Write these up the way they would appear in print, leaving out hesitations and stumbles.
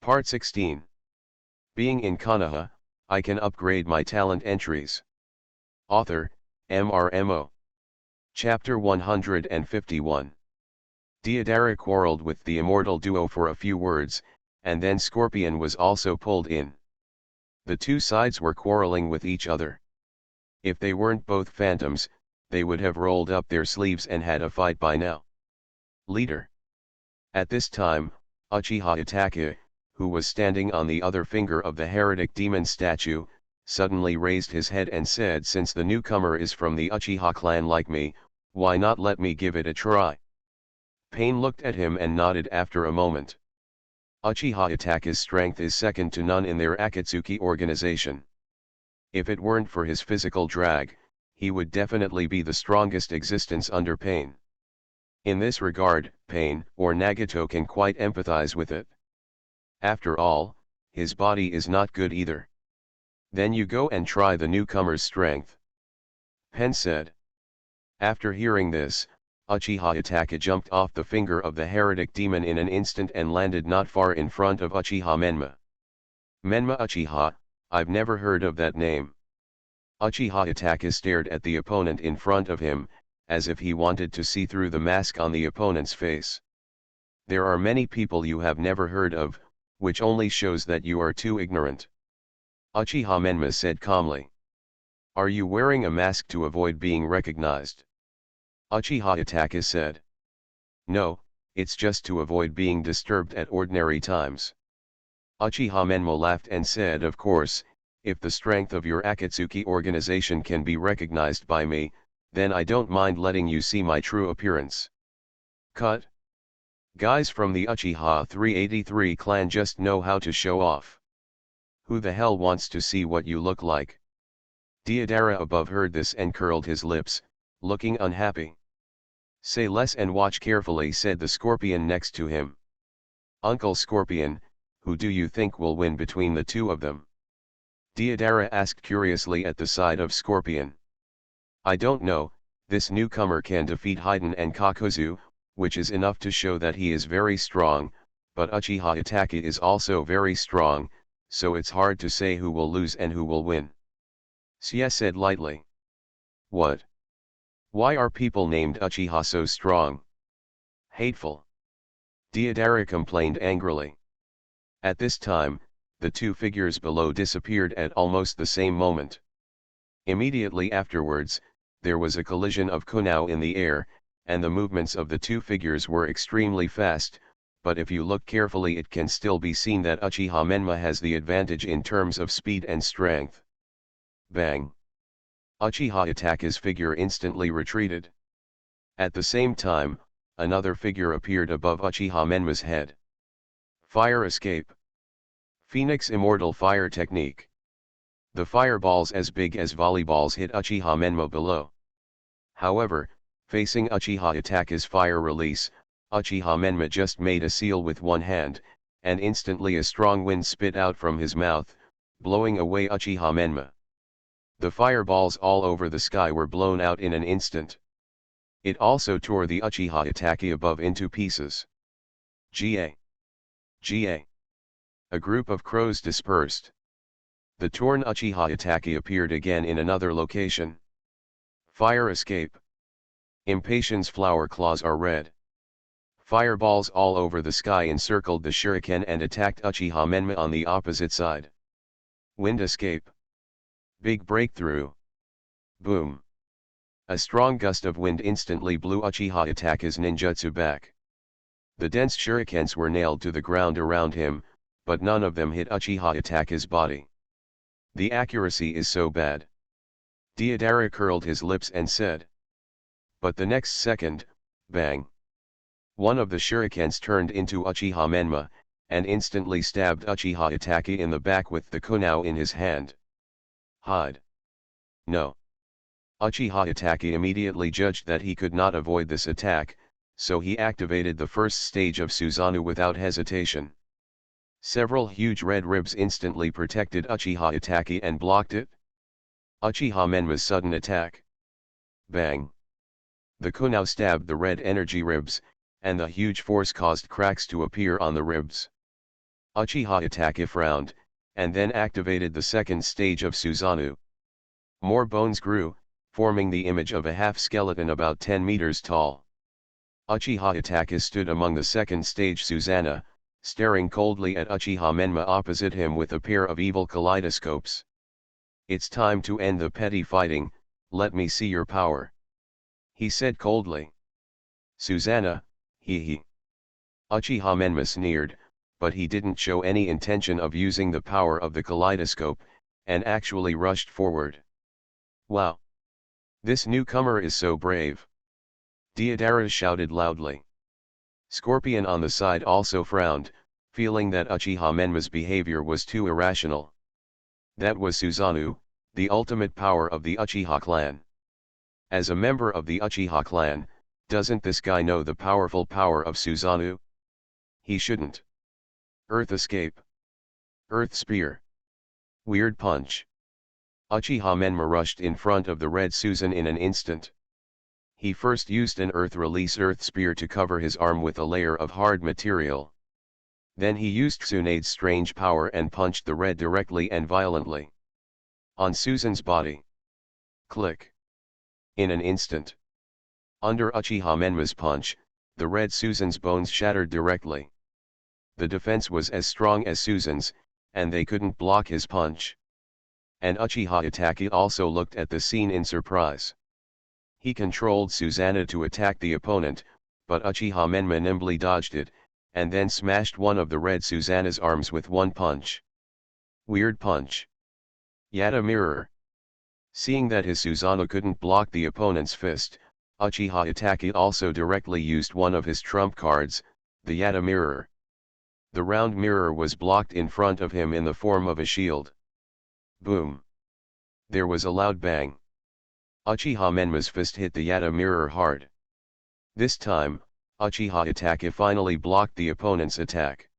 Part 16. Being in Konoha, I can upgrade my talent entries. Author, MRMO. Chapter 151. Deidara quarreled with the immortal duo for a few words, and then Scorpion was also pulled in. The two sides were quarreling with each other. If they weren't both phantoms, they would have rolled up their sleeves and had a fight by now. Leader. At this time, Uchiha Itachi, who was standing on the other finger of the heretic demon statue, suddenly raised his head and said, "Since the newcomer is from the Uchiha clan like me, why not let me give it a try?" Pain looked at him and nodded after a moment. Uchiha Itachi's strength is second to none in their Akatsuki organization. If it weren't for his physical drag, he would definitely be the strongest existence under Pain. In this regard, Pain, or Nagato, can quite empathize with it. After all, his body is not good either. Then you go and try the newcomer's strength. Pen said. After hearing this, Uchiha Itachi jumped off the finger of the heretic demon in an instant and landed not far in front of Uchiha Menma. Menma Uchiha, I've never heard of that name. Uchiha Itachi stared at the opponent in front of him, as if he wanted to see through the mask on the opponent's face. There are many people you have never heard of, which only shows that you are too ignorant. Uchiha Menma said calmly. Are you wearing a mask to avoid being recognized? Uchiha Itachi said. No, it's just to avoid being disturbed at ordinary times. Uchiha Menma laughed and said, of course, if the strength of your Akatsuki organization can be recognized by me, then I don't mind letting you see my true appearance. Cut. Guys from the Uchiha 383 clan just know how to show off. Who the hell wants to see what you look like? Deidara above heard this and curled his lips, looking unhappy. Say less and watch carefully, said the Scorpion next to him. Uncle Scorpion, who do you think will win between the two of them? Deidara asked curiously at the side of Scorpion. I don't know, this newcomer can defeat Haiden and Kakuzu, which is enough to show that he is very strong, but Uchiha Itachi is also very strong, so it's hard to say who will lose and who will win. Sia said lightly. What? Why are people named Uchiha so strong? Hateful. Deidara complained angrily. At this time, the two figures below disappeared at almost the same moment. Immediately afterwards, there was a collision of Konoha in the air, and the movements of the two figures were extremely fast, but if you look carefully it can still be seen that Uchiha Menma has the advantage in terms of speed and strength. Bang! Uchiha Itachi's figure instantly retreated. At the same time, another figure appeared above Uchiha Menma's head. Fire escape. Phoenix Immortal Fire Technique. The fireballs as big as volleyballs hit Uchiha Menma below. However, facing Uchiha Itachi's fire release, Uchiha Menma just made a seal with one hand, and instantly a strong wind spit out from his mouth, blowing away Uchiha Menma. The fireballs all over the sky were blown out in an instant. It also tore the Uchiha Itachi above into pieces. Ga. Ga. A group of crows dispersed. The torn Uchiha Itachi appeared again in another location. Fire escape. Impatience flower claws are red. Fireballs all over the sky encircled the shuriken and attacked Uchiha Menma on the opposite side. Wind escape. Big breakthrough. Boom. A strong gust of wind instantly blew Uchiha Itachi's ninjutsu back. The dense shurikens were nailed to the ground around him, but none of them hit Uchiha Itachi's body. The accuracy is so bad. Deidara curled his lips and said. But the next second, bang! One of the shurikens turned into Uchiha Menma, and instantly stabbed Uchiha Itachi in the back with the Konoha in his hand. Hide. No. Uchiha Itachi immediately judged that he could not avoid this attack, so he activated the first stage of Susanoo without hesitation. Several huge red ribs instantly protected Uchiha Itachi and blocked it. Uchiha Menma's sudden attack. Bang! The Konoha stabbed the red energy ribs, and the huge force caused cracks to appear on the ribs. Uchiha Itachi frowned, and then activated the second stage of Susanoo. More bones grew, forming the image of a half-skeleton about 10 meters tall. Uchiha Itachi stood among the second stage Susanoo, staring coldly at Uchiha Menma opposite him with a pair of evil kaleidoscopes. "It's time to end the petty fighting, let me see your power," he said coldly. "Susanoo, hee." Uchiha Menma sneered, but he didn't show any intention of using the power of the kaleidoscope, and actually rushed forward. "Wow! This newcomer is so brave!" Deodara shouted loudly. Scorpion on the side also frowned, feeling that Uchiha Menma's behavior was too irrational. That was Susanoo, the ultimate power of the Uchiha clan. As a member of the Uchiha clan, doesn't this guy know the powerful power of Susanoo? He shouldn't. Earth escape. Earth spear. Weird punch. Uchiha Menma rushed in front of the Red Susan in an instant. He first used an earth release earth spear to cover his arm with a layer of hard material. Then he used Tsunade's strange power and punched the red directly and violently on Susan's body. Click. In an instant. Under Uchiha Menma's punch, the Red Susan's bones shattered directly. The defense was as strong as Susan's, and they couldn't block his punch. And Uchiha Itachi also looked at the scene in surprise. He controlled Susanoo to attack the opponent, but Uchiha Menma nimbly dodged it, and then smashed one of the Red Susanoo's arms with one punch. Weird punch. Yata mirror. Seeing that his Susanoo couldn't block the opponent's fist, Uchiha Itachi also directly used one of his trump cards, the Yata mirror. The round mirror was blocked in front of him in the form of a shield. Boom. There was a loud bang. Uchiha Menma's fist hit the Yata mirror hard. This time, Uchiha Itachi finally blocked the opponent's attack.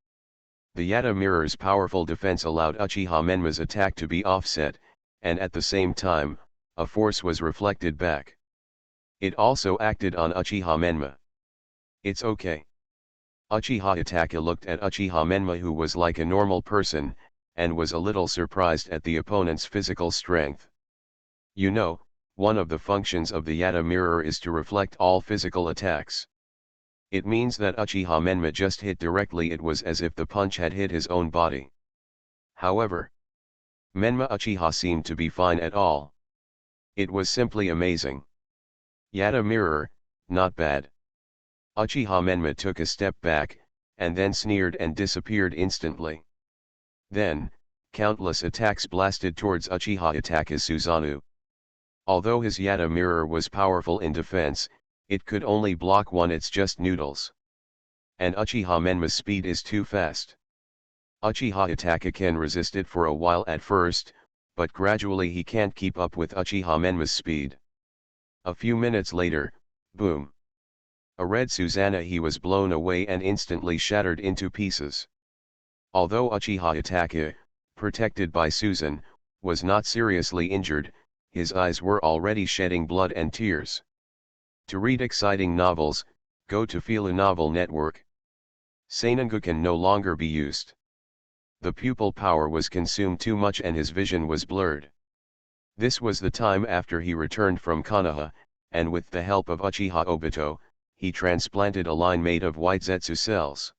The Yata mirror's powerful defense allowed Uchiha Menma's attack to be offset, and at the same time, a force was reflected back. It also acted on Uchiha Menma. "It's okay." Uchiha Itachi looked at Uchiha Menma, who was like a normal person, and was a little surprised at the opponent's physical strength. "You know, one of the functions of the Yata mirror is to reflect all physical attacks. It means that Uchiha Menma just hit directly. It was as if the punch had hit his own body. However, Menma Uchiha seemed to be fine at all. It was simply amazing. Yata mirror, not bad." Uchiha Menma took a step back, and then sneered and disappeared instantly. Then, countless attacks blasted towards Uchiha Itachi's Susanoo. Although his Yata mirror was powerful in defense, it could only block one. It's just noodles. And Uchiha Menma's speed is too fast. Uchiha Itachi can resist it for a while at first, but gradually he can't keep up with Uchiha Menma's speed. A few minutes later, boom. A Red Susanoo. He was blown away and instantly shattered into pieces. Although Uchiha Itachi, protected by Susan, was not seriously injured, his eyes were already shedding blood and tears. To read exciting novels, go to Phila Novel Network. Seinengu can no longer be used. The pupil power was consumed too much and his vision was blurred. This was the time after he returned from Konoha, and with the help of Uchiha Obito, he transplanted a line made of white Zetsu cells.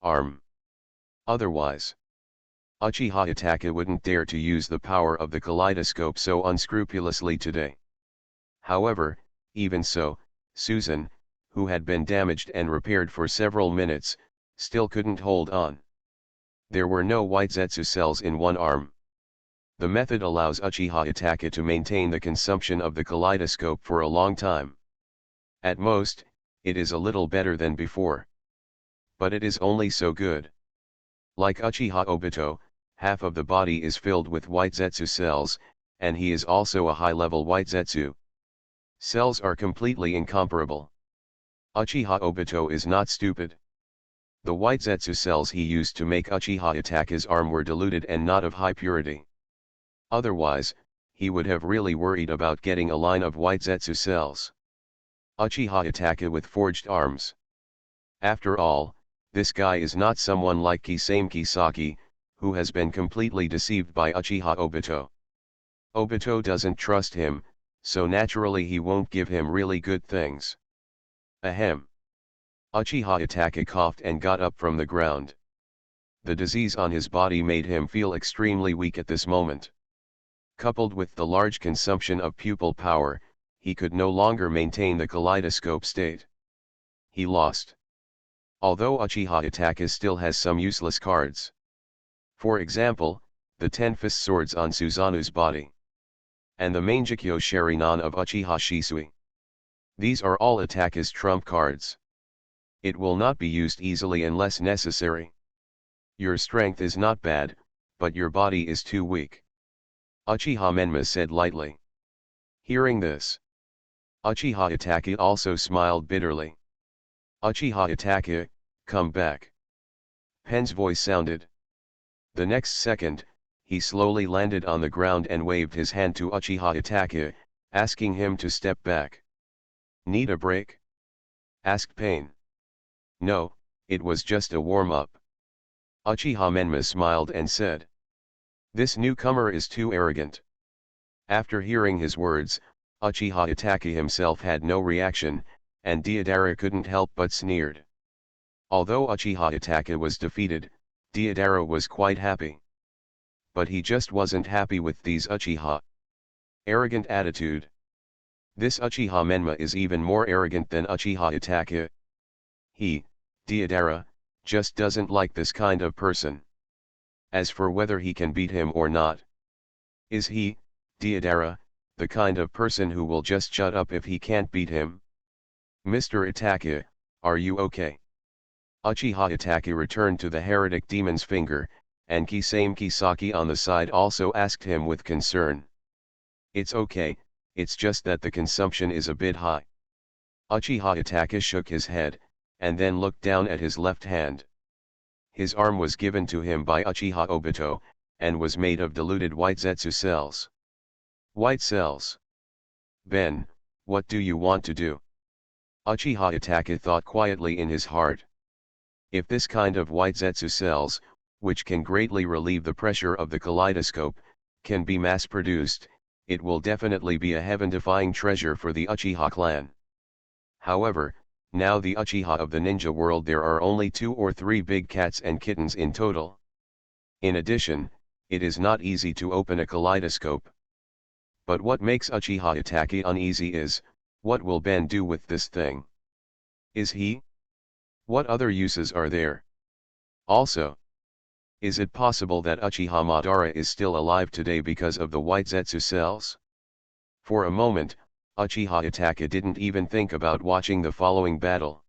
Arm. Otherwise, Uchiha Itachi wouldn't dare to use the power of the kaleidoscope so unscrupulously today. However, even so, Susan, who had been damaged and repaired for several minutes, still couldn't hold on. There were no white Zetsu cells in one arm. The method allows Uchiha Itachi to maintain the consumption of the kaleidoscope for a long time. At most, it is a little better than before. But it is only so good. Like Uchiha Obito, half of the body is filled with white Zetsu cells, and he is also a high-level white Zetsu. Cells are completely incomparable. Uchiha Obito is not stupid. The white Zetsu cells he used to make Uchiha Itachi's arm were diluted and not of high purity. Otherwise, he would have really worried about getting a line of white Zetsu cells. Uchiha Itachi with forged arms. After all, This guy is not someone like Kisame Kisaki, who has been completely deceived by Uchiha Obito. Obito doesn't trust him, so naturally he won't give him really good things. Ahem. Uchiha Itachi coughed and got up from the ground. The disease on his body made him feel extremely weak at this moment. Coupled with the large consumption of pupil power, he could no longer maintain the kaleidoscope state. He lost. Although Uchiha Itachi still has some useless cards. For example, the 10 fist swords on Suzanu's body. And the Mangekyo Sharingan of Uchiha Shisui. These are all Itachi's trump cards. It will not be used easily unless necessary. Your strength is not bad, but your body is too weak. Uchiha Menma said lightly. Hearing this, Uchiha Itachi also smiled bitterly. Uchiha Itachi, come back. Pen's voice sounded. The next second, he slowly landed on the ground and waved his hand to Uchiha Itachi, asking him to step back. Need a break? Asked Pain. No, it was just a warm-up. Uchiha Menma smiled and said. This newcomer is too arrogant. After hearing his words, Uchiha Itachi himself had no reaction, and Deidara couldn't help but sneered. Although Uchiha Itachi was defeated, Deidara was quite happy. But he just wasn't happy with these Uchiha arrogant attitude. This Uchiha Menma is even more arrogant than Uchiha Itachi. He, Deidara, just doesn't like this kind of person. As for whether he can beat him or not. Is he, Deidara, the kind of person who will just shut up if he can't beat him? Mr. Itachi, are you okay? Uchiha Itachi returned to the heretic demon's finger, and Kisame Kisaki on the side also asked him with concern. It's okay, it's just that the consumption is a bit high. Uchiha Itachi shook his head, and then looked down at his left hand. His arm was given to him by Uchiha Obito, and was made of diluted white Zetsu cells. White cells. Ben, what do you want to do? Uchiha Itachi thought quietly in his heart. If this kind of white Zetsu cells, which can greatly relieve the pressure of the kaleidoscope, can be mass-produced, it will definitely be a heaven-defying treasure for the Uchiha clan. However, now the Uchiha of the ninja world there are only 2 or 3 big cats and kittens in total. In addition, it is not easy to open a kaleidoscope. But what makes Uchiha Itachi uneasy is, what will Ben do with this thing? Is he? What other uses are there? Also, is it possible that Uchiha Madara is still alive today because of the white Zetsu cells? For a moment, Uchiha Itachi didn't even think about watching the following battle.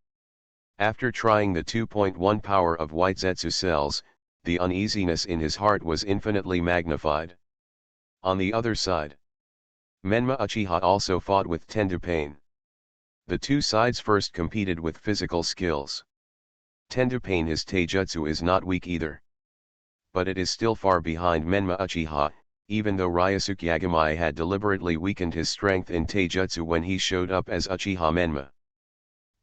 After trying the 2.1 power of white Zetsu cells, the uneasiness in his heart was infinitely magnified. On the other side, Menma Uchiha also fought with Tendo Pain. The two sides first competed with physical skills. Tendo Pain his taijutsu is not weak either. But it is still far behind Menma Uchiha, even though Ryosuke Yagami had deliberately weakened his strength in taijutsu when he showed up as Uchiha Menma.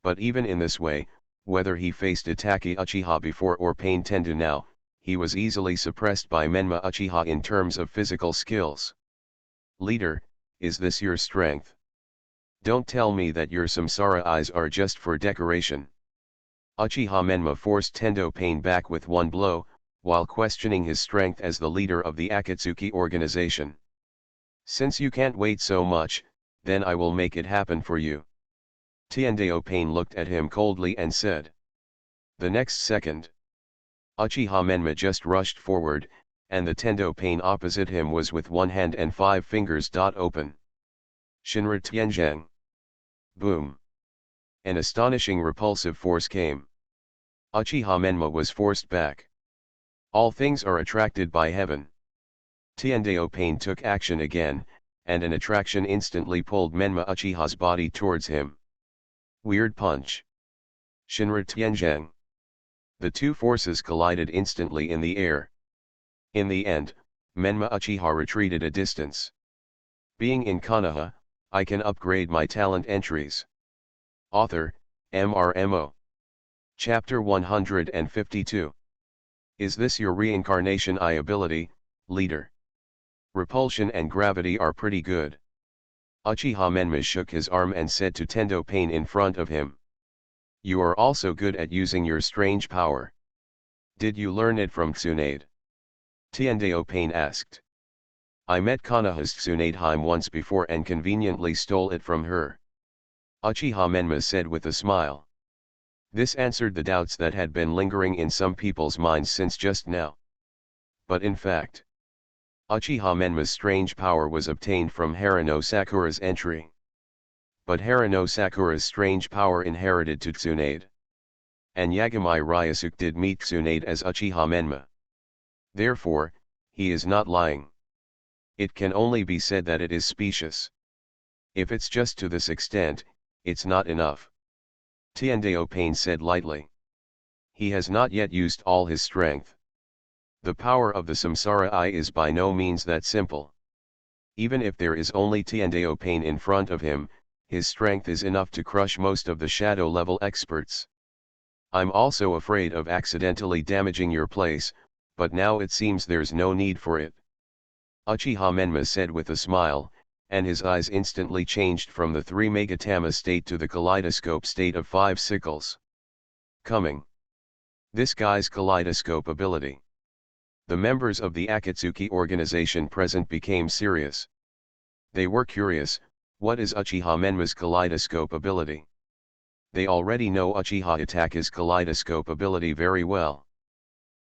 But even in this way, whether he faced Itachi Uchiha before or Pain Tendo now, he was easily suppressed by Menma Uchiha in terms of physical skills. Leader, is this your strength? Don't tell me that your samsara eyes are just for decoration. Uchiha Menma forced Tendo Pain back with one blow, while questioning his strength as the leader of the Akatsuki organization. Since you can't wait so much, then I will make it happen for you. Tendo Pain looked at him coldly and said. The next second, Uchiha Menma just rushed forward, and the Tendo Pain opposite him was with one hand and 5 fingers open. Shinra Tianzhang. Boom. An astonishing repulsive force came. Uchiha Menma was forced back. All things are attracted by heaven. Tendo Pain took action again, and an attraction instantly pulled Menma Uchiha's body towards him. Weird punch. Shinra Tianzhang. The two forces collided instantly in the air. In the end, Menma Uchiha retreated a distance. Being in Konoha, I can upgrade my talent entries. Author, MRMO. Chapter 152. Is this your reincarnation I ability, leader? Repulsion and gravity are pretty good. Uchiha Menma shook his arm and said to Tendo Pain in front of him. You are also good at using your strange power. Did you learn it from Tsunade? Tiendeo Pain asked. I met Konoha's Tsunadeheim once before and conveniently stole it from her. Uchiha Menma said with a smile. This answered the doubts that had been lingering in some people's minds since just now. But in fact, Uchiha Menma's strange power was obtained from Harano Sakura's entry. But Harano Sakura's strange power inherited to Tsunade. And Yagami Ryusuke did meet Tsunade as Uchiha Menma. Therefore, he is not lying. It can only be said that it is specious. If it's just to this extent, it's not enough. Tiendeo Pain said lightly. He has not yet used all his strength. The power of the Samsara Eye is by no means that simple. Even if there is only Tiendeo Pain in front of him, his strength is enough to crush most of the shadow level experts. I'm also afraid of accidentally damaging your place, but now it seems there's no need for it. Uchiha Menma said with a smile, and his eyes instantly changed from the 3 Megatama state to the kaleidoscope state of 5 sickles. Coming. This guy's kaleidoscope ability. The members of the Akatsuki organization present became serious. They were curious, what is Uchiha Menma's kaleidoscope ability? They already know Uchiha Itake's kaleidoscope ability very well.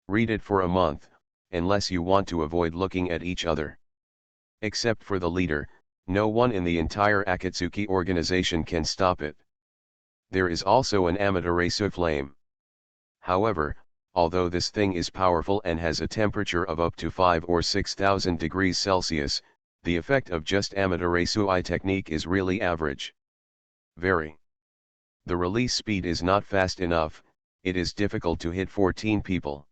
Read it for a month, unless you want to avoid looking at each other. Except for the leader, no one in the entire Akatsuki organization can stop it. There is also an Amaterasu flame. However, although this thing is powerful and has a temperature of up to 5 or 6,000 degrees Celsius, the effect of just Amaterasu Eye technique is really average. Very. The release speed is not fast enough, it is difficult to hit 14 people.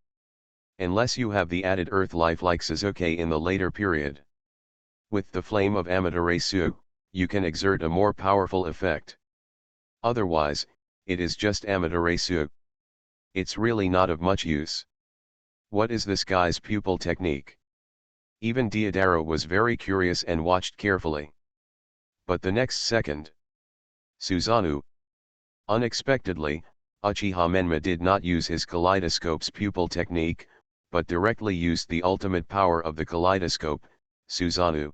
Unless you have the added earth life like Sasuke in the later period. With the flame of Amaterasu, you can exert a more powerful effect. Otherwise, it is just Amaterasu. It's really not of much use. What is this guy's pupil technique? Even Diodaro was very curious and watched carefully. But the next second, Susanoo. Unexpectedly, Uchiha Menma did not use his kaleidoscope's pupil technique, but directly used the ultimate power of the kaleidoscope, Susanoo.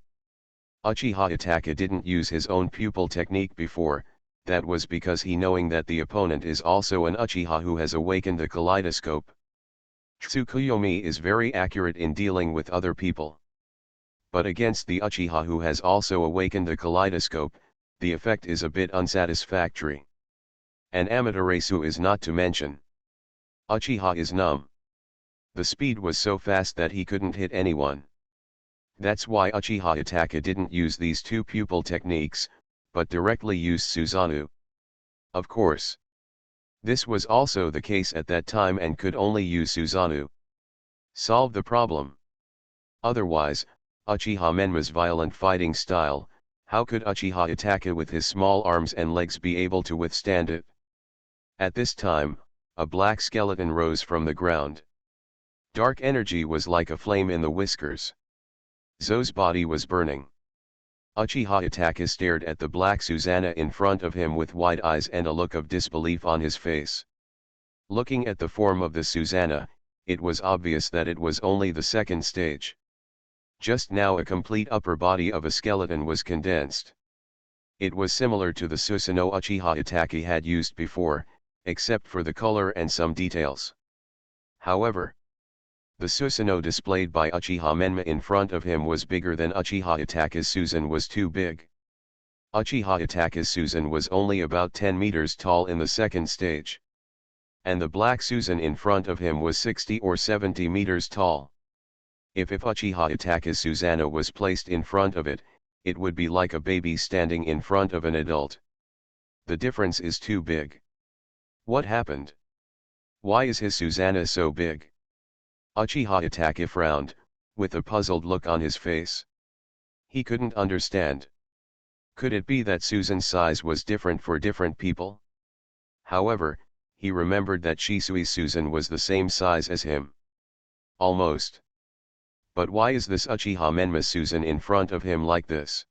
Uchiha Itachi didn't use his own pupil technique before, that was because he knowing that the opponent is also an Uchiha who has awakened the kaleidoscope. Tsukuyomi is very accurate in dealing with other people. But against the Uchiha who has also awakened the kaleidoscope, the effect is a bit unsatisfactory. And Amaterasu is not to mention. Uchiha is numb. The speed was so fast that he couldn't hit anyone. That's why Uchiha Itachi didn't use these two pupil techniques, but directly used Susanoo. Of course. This was also the case at that time and could only use Susanoo. Solve the problem. Otherwise, Uchiha Menma's violent fighting style, how could Uchiha Itachi with his small arms and legs be able to withstand it? At this time, a black skeleton rose from the ground. Dark energy was like a flame in the whiskers. Zo's body was burning. Uchiha Itachi stared at the black Susanoo in front of him with wide eyes and a look of disbelief on his face. Looking at the form of the Susanoo, it was obvious that it was only the second stage. Just now a complete upper body of a skeleton was condensed. It was similar to the Susanoo Uchiha Itachi had used before, except for the color and some details. However, the Susanoo displayed by Uchiha Menma in front of him was bigger than Uchiha Itachi's Susan was too big. Uchiha Itachi's Susan was only about 10 meters tall in the second stage. And the black Susan in front of him was 60 or 70 meters tall. If Uchiha Itachi's Susanoo was placed in front of it, it would be like a baby standing in front of an adult. The difference is too big. What happened? Why is his Susanoo so big? Uchiha Itachi frowned, with a puzzled look on his face. He couldn't understand. Could it be that Susan's size was different for different people? However, he remembered that Shisui Susan was the same size as him. Almost. But why is this Uchiha Menma Susan in front of him like this?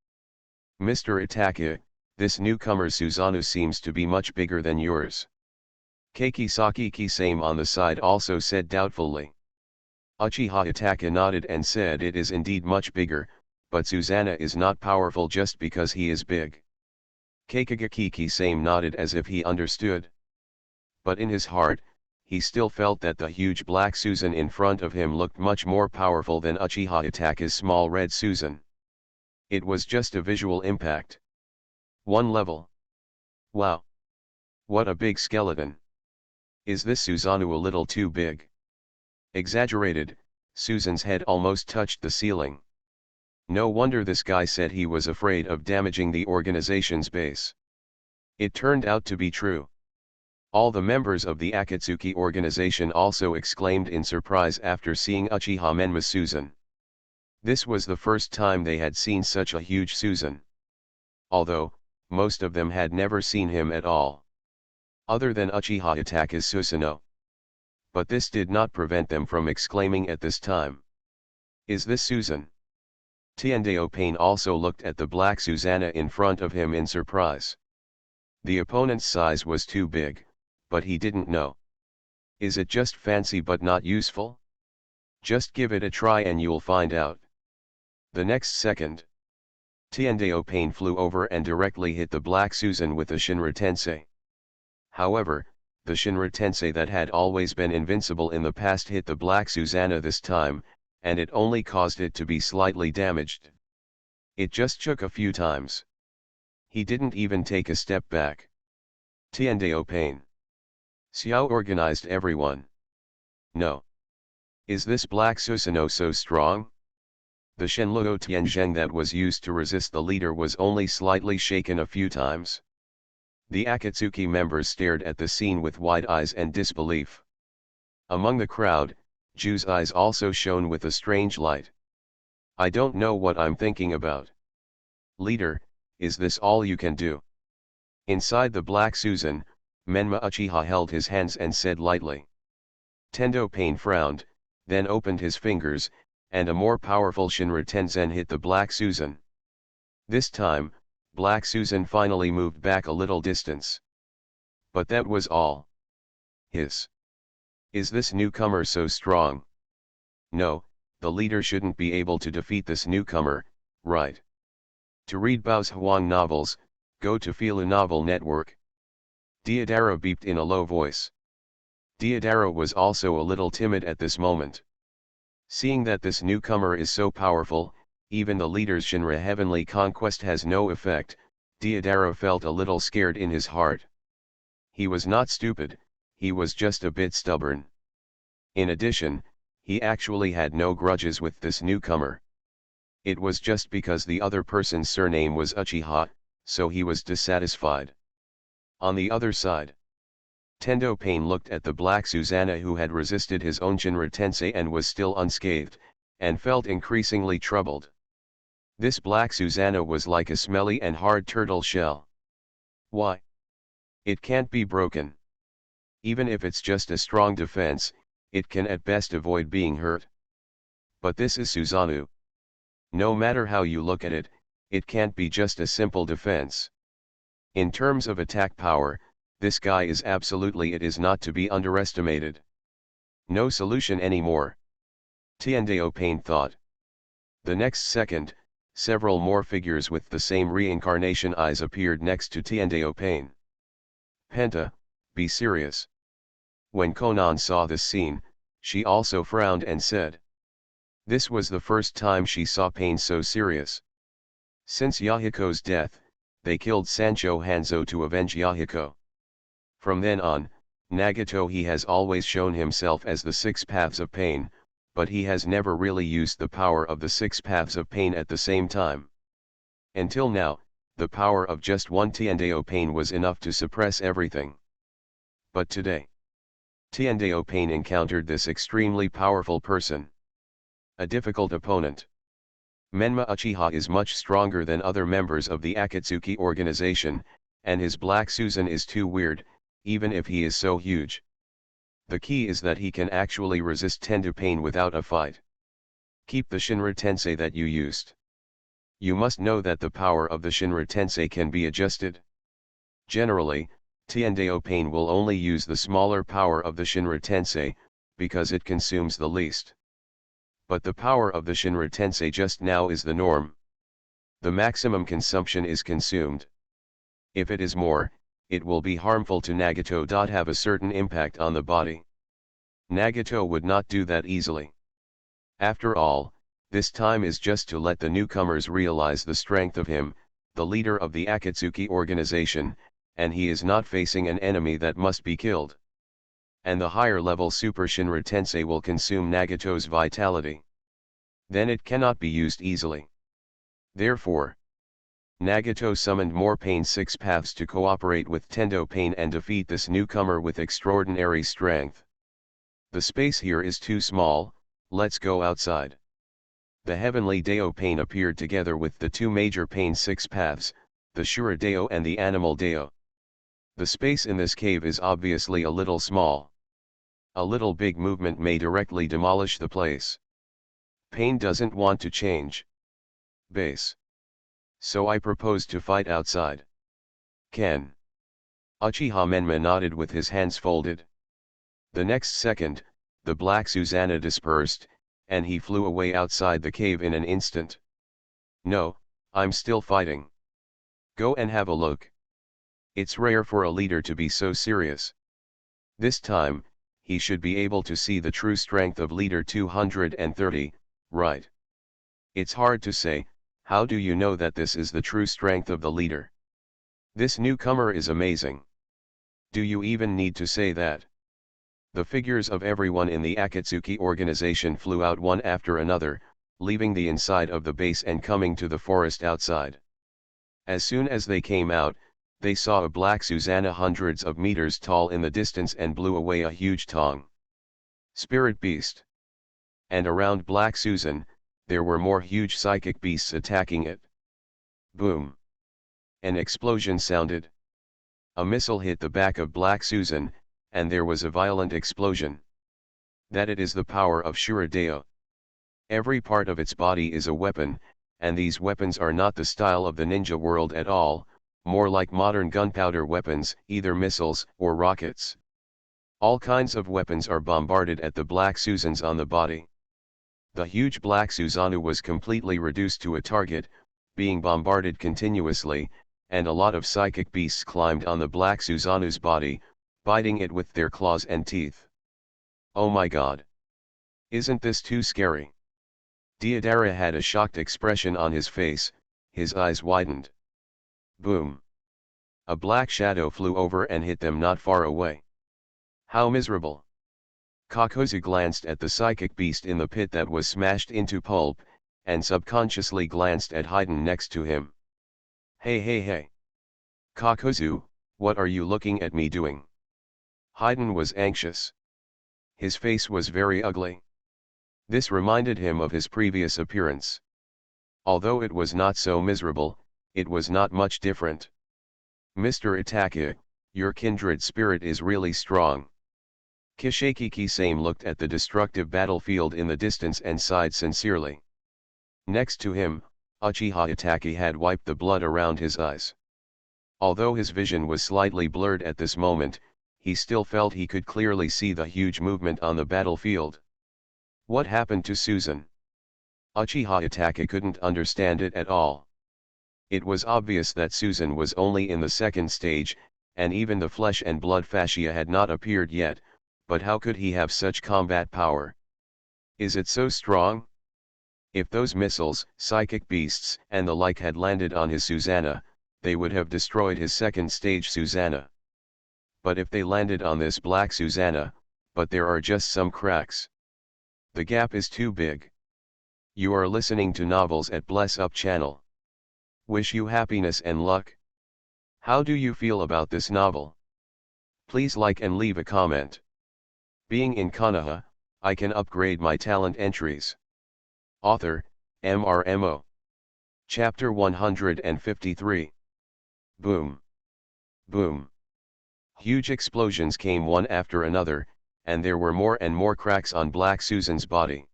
Mr. Itachi, this newcomer Susanoo seems to be much bigger than yours. Keikisaki Kisame on the side also said doubtfully. Uchiha Itachi nodded and said it is indeed much bigger, but Susanoo is not powerful just because he is big. Keikigaki Kisame nodded as if he understood. But in his heart, he still felt that the huge black Susan in front of him looked much more powerful than Uchiha Itachi's small red Susan. It was just a visual impact. One level. Wow! What a big skeleton! Is this Susanoo a little too big? Exaggerated, Susan's head almost touched the ceiling. No wonder this guy said he was afraid of damaging the organization's base. It turned out to be true. All the members of the Akatsuki organization also exclaimed in surprise after seeing Uchiha Menma Susan. This was the first time they had seen such a huge Susan. Although, most of them had never seen him at all. Other than Uchiha Itachi's Susanoo. But this did not prevent them from exclaiming at this time. Is this Susan? Tiandao Pain also looked at the black Susanoo in front of him in surprise. The opponent's size was too big, but he didn't know. Is it just fancy but not useful? Just give it a try and you'll find out. The next second, Tiandao Pain flew over and directly hit the black Susan with a Shinra Tensei. However, the Shinra Tensei that had always been invincible in the past hit the black Susanoo this time, and it only caused it to be slightly damaged. It just shook a few times. He didn't even take a step back. Tiandao Pain. Xiao organized everyone. No. Is this black Susanoo so strong? The Shenluo Tianzheng that was used to resist the leader was only slightly shaken a few times. The Akatsuki members stared at the scene with wide eyes and disbelief. Among the crowd, Ju's eyes also shone with a strange light. I don't know what I'm thinking about. Leader, is this all you can do? Inside the black Susan, Menma Uchiha held his hands and said lightly. Tendo Pain frowned, then opened his fingers, and a more powerful Shinra Tenzen hit the black Susan. This time, black Susan finally moved back a little distance. But that was all. Hiss. Is this newcomer so strong? No, the leader shouldn't be able to defeat this newcomer, right? To read Bao's Huang novels, go to Fila Novel Network. Diodaro beeped in a low voice. Diodaro was also a little timid at this moment. Seeing that this newcomer is so powerful, even the leader's Shinra Heavenly Conquest has no effect, Diodaro felt a little scared in his heart. He was not stupid, he was just a bit stubborn. In addition, he actually had no grudges with this newcomer. It was just because the other person's surname was Uchiha, so he was dissatisfied. On the other side, Tendo Pain looked at the black Susanoo who had resisted his own Shinra Tensei and was still unscathed, and felt increasingly troubled. This black Susanoo was like a smelly and hard turtle shell. Why? It can't be broken. Even if it's just a strong defense, it can at best avoid being hurt. But this is Susanoo. No matter how you look at it, it can't be just a simple defense. In terms of attack power, this guy is absolutely it is not to be underestimated. No solution anymore. Tiandao Pain thought. The next second, several more figures with the same reincarnation eyes appeared next to Tiandao Pain. Penta, be serious. When Konan saw this scene, she also frowned and said. This was the first time she saw Pain so serious. Since Yahiko's death, they killed Sancho Hanzo to avenge Yahiko. From then on, Nagato he has always shown himself as the six paths of pain, but he has never really used the power of the six paths of pain at the same time. Until now, the power of just one Tiandao Pain was enough to suppress everything. But today, Tiandao Pain encountered this extremely powerful person. A difficult opponent. Menma Uchiha is much stronger than other members of the Akatsuki organization, and his black Susan is too weird, even if he is so huge. The key is that he can actually resist Tendo pain without a fight. Keep the Shinra Tensei that you used. You must know that the power of the Shinra Tensei can be adjusted. Generally, Tiendeo pain will only use the smaller power of the Shinra Tensei, because it consumes the least. But the power of the Shinra Tensei just now is the norm. The maximum consumption is consumed. If it is more, it will be harmful to Nagato. Have a certain impact on the body. Nagato would not do that easily. After all, this time is just to let the newcomers realize the strength of him, the leader of the Akatsuki organization, and he is not facing an enemy that must be killed. And the higher level Super Shinra Tensei will consume Nagato's vitality. Then it cannot be used easily. Therefore, Nagato summoned more Pain 6 paths to cooperate with Tendo Pain and defeat this newcomer with extraordinary strength. The space here is too small, let's go outside. The heavenly Deo Pain appeared together with the two major Pain 6 paths, the Shura Deo and the Animal Deo. The space in this cave is obviously a little small. A little big movement may directly demolish the place. Pain doesn't want to change base. So I propose to fight outside. Ken. Uchiha Menma nodded with his hands folded. The next second, the Black Susanna dispersed, and he flew away outside the cave in an instant. No, I'm still fighting. Go and have a look. It's rare for a leader to be so serious. This time, he should be able to see the true strength of Leader 230, right? It's hard to say. How do you know that this is the true strength of the leader? This newcomer is amazing. Do you even need to say that? The figures of everyone in the Akatsuki organization flew out one after another, leaving the inside of the base and coming to the forest outside. As soon as they came out, they saw a Black Susanna hundreds of meters tall in the distance and blew away a huge Tong. Spirit beast. And around Black Susan, there were more huge psychic beasts attacking it. Boom. An explosion sounded. A missile hit the back of Black Susan, and there was a violent explosion. That it is the power of Shura Deo. Every part of its body is a weapon, and these weapons are not the style of the ninja world at all, more like modern gunpowder weapons, either missiles or rockets. All kinds of weapons are bombarded at the Black Susans on the body. The huge Black Susanoo was completely reduced to a target, being bombarded continuously, and a lot of psychic beasts climbed on the Black Susanoo's body, biting it with their claws and teeth. Oh my god! Isn't this too scary? Deodara had a shocked expression on his face, his eyes widened. Boom! A black shadow flew over and hit them not far away. How miserable! Kakuzu glanced at the psychic beast in the pit that was smashed into pulp, and subconsciously glanced at Haiden next to him. Hey! Kakuzu, what are you looking at me doing? Haiden was anxious. His face was very ugly. This reminded him of his previous appearance. Although it was not so miserable, it was not much different. Mr. Itake, your kindred spirit is really strong. Kishiki Kisame looked at the destructive battlefield in the distance and sighed sincerely. Next to him, Uchiha Itake had wiped the blood around his eyes. Although his vision was slightly blurred at this moment, he still felt he could clearly see the huge movement on the battlefield. What happened to Susan? Uchiha Itake couldn't understand it at all. It was obvious that Susan was only in the second stage, and even the flesh and blood fascia had not appeared yet, but how could he have such combat power? Is it so strong? If those missiles, psychic beasts, and the like had landed on his Susanna, they would have destroyed his second stage Susanna. But if they landed on this Black Susanna, but there are just some cracks. The gap is too big. You are listening to Novels at Bless Up channel. Wish you happiness and luck. How do you feel about this novel? Please like and leave a comment. Being in Konoha, I can upgrade my talent entries. Author, MRMO. Chapter 153. Boom. Boom. Huge explosions came one after another, and there were more and more cracks on Black Susan's body.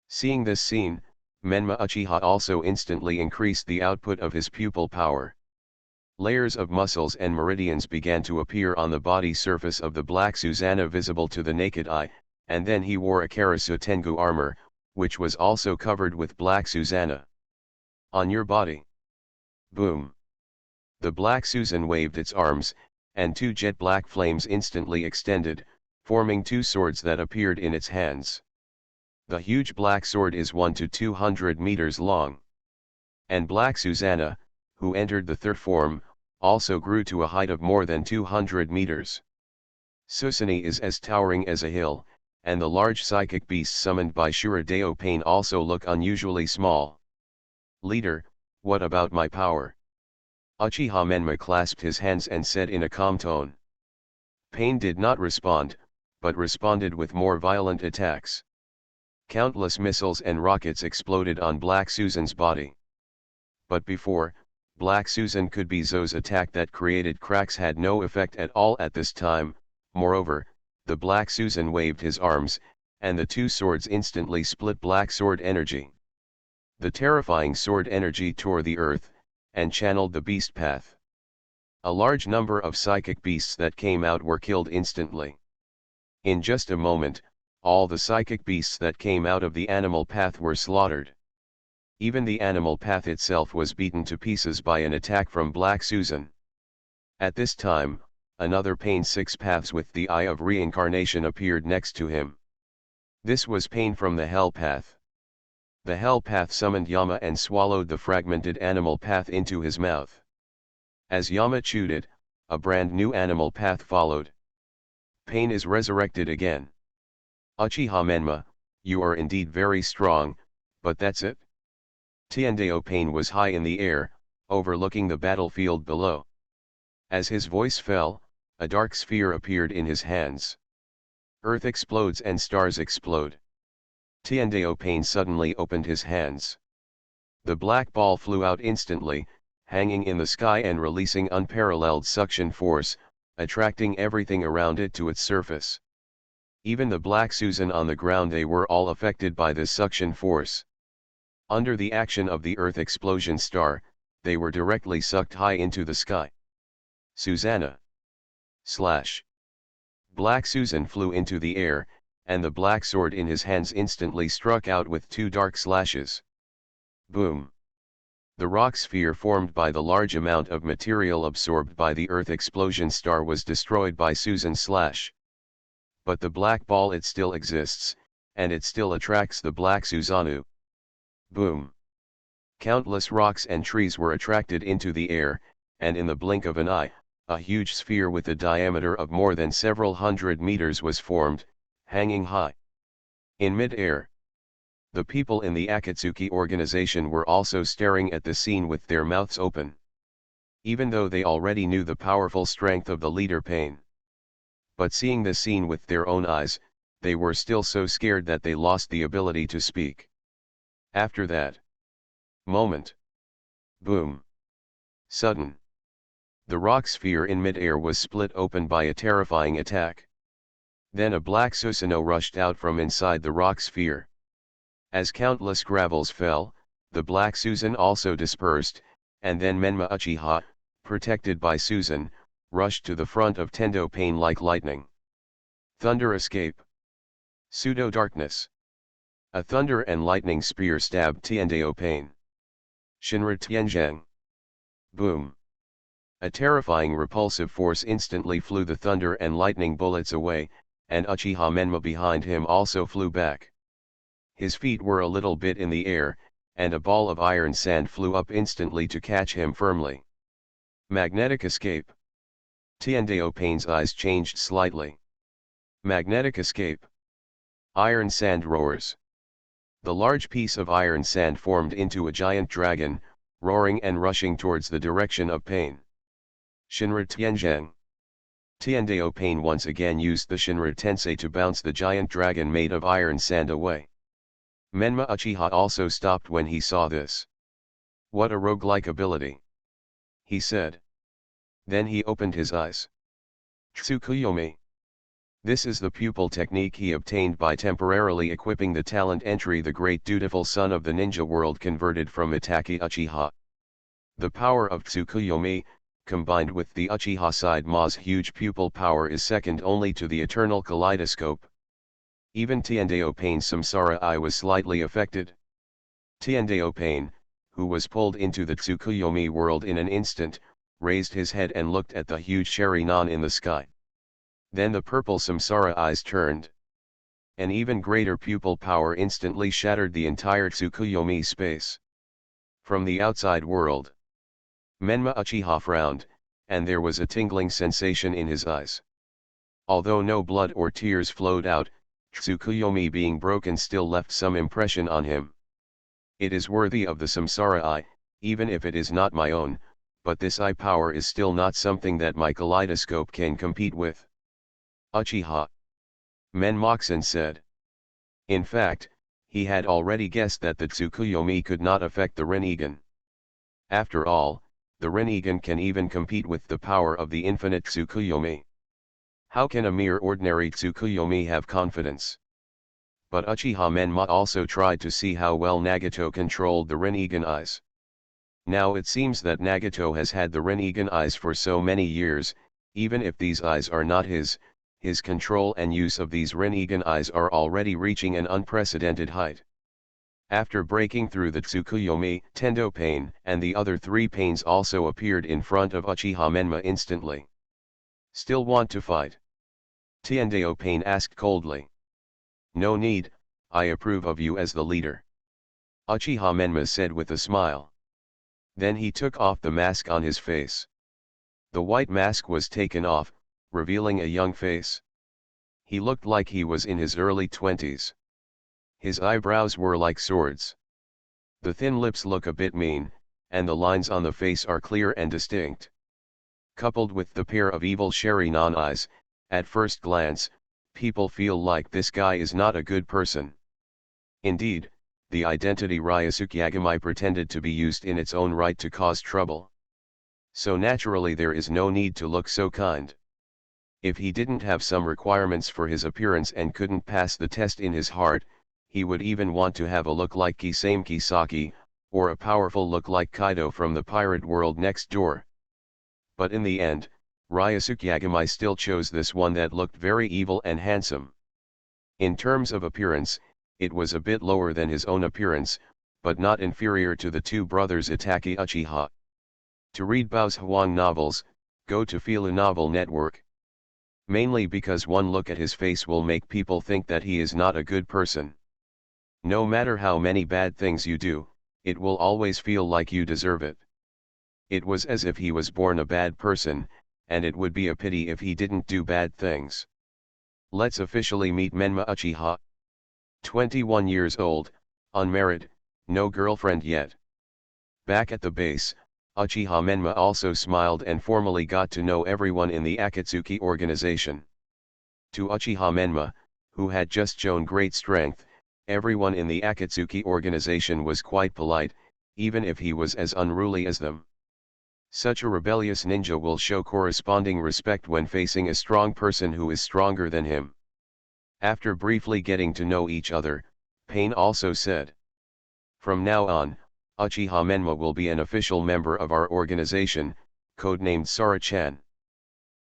Seeing this scene, Menma Uchiha also instantly increased the output of his pupil power. Layers of muscles and meridians began to appear on the body surface of the Black Susanna visible to the naked eye, and then he wore a Karasu Tengu armor, which was also covered with Black Susanna. On your body. Boom. The Black Susan waved its arms, and two jet black flames instantly extended, forming two swords that appeared in its hands. The huge black sword is 1 to 200 meters long. And Black Susanna, who entered the third form, also grew to a height of more than 200 meters. Susani is as towering as a hill, and the large psychic beasts summoned by Shiradeo Pain also look unusually small. Leader, what about my power? Uchiha Menma clasped his hands and said in a calm tone. Pain did not respond, but responded with more violent attacks. Countless missiles and rockets exploded on Black Susan's body. But before, Black Susan could be Zo's attack that created cracks had no effect at all at this time. Moreover, the Black Susan waved his arms, and the two swords instantly split Black Sword energy. The terrifying sword energy tore the earth, and channeled the beast path. A large number of psychic beasts that came out were killed instantly. In just a moment, all the psychic beasts that came out of the animal path were slaughtered. Even the animal path itself was beaten to pieces by an attack from Black Susan. At this time, another Pain 6 paths with the Eye of Reincarnation appeared next to him. This was Pain from the Hell path. The Hell path summoned Yama and swallowed the fragmented animal path into his mouth. As Yama chewed it, a brand new animal path followed. Pain is resurrected again. Uchiha Menma, you are indeed very strong, but that's it? Tiendeo Pain was high in the air, overlooking the battlefield below. As his voice fell, a dark sphere appeared in his hands. Earth explodes and stars explode. Tiendeo Pain suddenly opened his hands. The black ball flew out instantly, hanging in the sky and releasing unparalleled suction force, attracting everything around it to its surface. Even the Black Susan on the ground, they were all affected by this suction force. Under the action of the Earth explosion star, they were directly sucked high into the sky. Susanna. Black Susan flew into the air, and the black sword in his hands instantly struck out with two dark slashes. Boom! The rock sphere formed by the large amount of material absorbed by the Earth explosion star was destroyed by Susan's slash. But the black ball, it still exists, and it still attracts the Black Susanoo. Boom! Countless rocks and trees were attracted into the air, and in the blink of an eye, a huge sphere with a diameter of more than several hundred meters was formed, hanging high in mid-air. The people in the Akatsuki organization were also staring at the scene with their mouths open. Even though they already knew the powerful strength of the leader Pain. But seeing the scene with their own eyes, they were still so scared that they lost the ability to speak. After that moment. Boom! Sudden. The rock sphere in mid-air was split open by a terrifying attack. Then a Black Susanoo rushed out from inside the rock sphere. As countless gravels fell, the Black Susan also dispersed, and then Menma Uchiha, protected by Susan, rushed to the front of Tendo Pain like lightning. Thunder escape. Pseudo-darkness. A thunder and lightning spear stabbed Tiendeo Pain. Shinra Tianzhang. Boom! A terrifying repulsive force instantly flew the thunder and lightning bullets away, and Uchiha Menma behind him also flew back. His feet were a little bit in the air, and a ball of iron sand flew up instantly to catch him firmly. Magnetic escape. Tiendeo Pain's eyes changed slightly. Magnetic escape. Iron sand roars. The large piece of iron sand formed into a giant dragon, roaring and rushing towards the direction of Pain. Shinra Tianzhang. Tiendeo Pain once again used the Shinra Tensei to bounce the giant dragon made of iron sand away. Menma Uchiha also stopped when he saw this. What a roguelike ability! He said. Then he opened his eyes. Tsukuyomi. This is the pupil technique he obtained by temporarily equipping the talent entry, the great dutiful son of the ninja world converted from Itaki Uchiha. The power of Tsukuyomi, combined with the Uchiha side Ma's huge pupil power, is second only to the eternal kaleidoscope. Even Tiendeo Pain's Samsara Eye was slightly affected. Tiendeo Pain, who was pulled into the Tsukuyomi world in an instant, raised his head and looked at the huge Sharingan in the sky. Then the purple Samsara eyes turned. An even greater pupil power instantly shattered the entire Tsukuyomi space. From the outside world, Menma Uchiha frowned, and there was a tingling sensation in his eyes. Although no blood or tears flowed out, Tsukuyomi being broken still left some impression on him. It is worthy of the Samsara Eye, even if it is not my own, but this eye power is still not something that my kaleidoscope can compete with. Uchiha. Men Moxon said. In fact, he had already guessed that the Tsukuyomi could not affect the Rinnegan. After all, the Rinnegan can even compete with the power of the infinite Tsukuyomi. How can a mere ordinary Tsukuyomi have confidence? But Uchiha Menma also tried to see how well Nagato controlled the Rinnegan eyes. Now it seems that Nagato has had the Rinnegan eyes for so many years, even if these eyes are not his control and use of these Rinnegan eyes are already reaching an unprecedented height. After breaking through the Tsukuyomi, Tendo Pain and the other three pains also appeared in front of Uchiha Menma instantly. Still want to fight? Tiendeo Pain asked coldly. No need, I approve of you as the leader. Uchiha Menma said with a smile. Then he took off the mask on his face. The white mask was taken off, revealing a young face. He looked like he was in his early 20s. His eyebrows were like swords. The thin lips look a bit mean, and the lines on the face are clear and distinct. Coupled with the pair of evil Sharingan eyes, at first glance, people feel like this guy is not a good person. Indeed, the identity Ryosuke Yagami pretended to be used in its own right to cause trouble. So naturally there is no need to look so kind. If he didn't have some requirements for his appearance and couldn't pass the test in his heart, he would even want to have a look like Kisame Kisaki, or a powerful look like Kaido from the pirate world next door. But in the end, Ryosuke Yagami still chose this one that looked very evil and handsome. In terms of appearance, it was a bit lower than his own appearance, but not inferior to the two brothers Itaki Uchiha. To read Bao's Huang novels, go to Fila Novel Network. Mainly because one look at his face will make people think that he is not a good person. No matter how many bad things you do, it will always feel like you deserve it. It was as if he was born a bad person, and it would be a pity if he didn't do bad things. Let's officially meet Menma Uchiha. 21 years old, unmarried, no girlfriend yet. Back at the base, Uchiha Menma also smiled and formally got to know everyone in the Akatsuki organization. To Uchiha Menma, who had just shown great strength, everyone in the Akatsuki organization was quite polite, even if he was as unruly as them. Such a rebellious ninja will show corresponding respect when facing a strong person who is stronger than him. After briefly getting to know each other, Pain also said, "From now on, Uchiha Menma will be an official member of our organization, codenamed Sara-chan."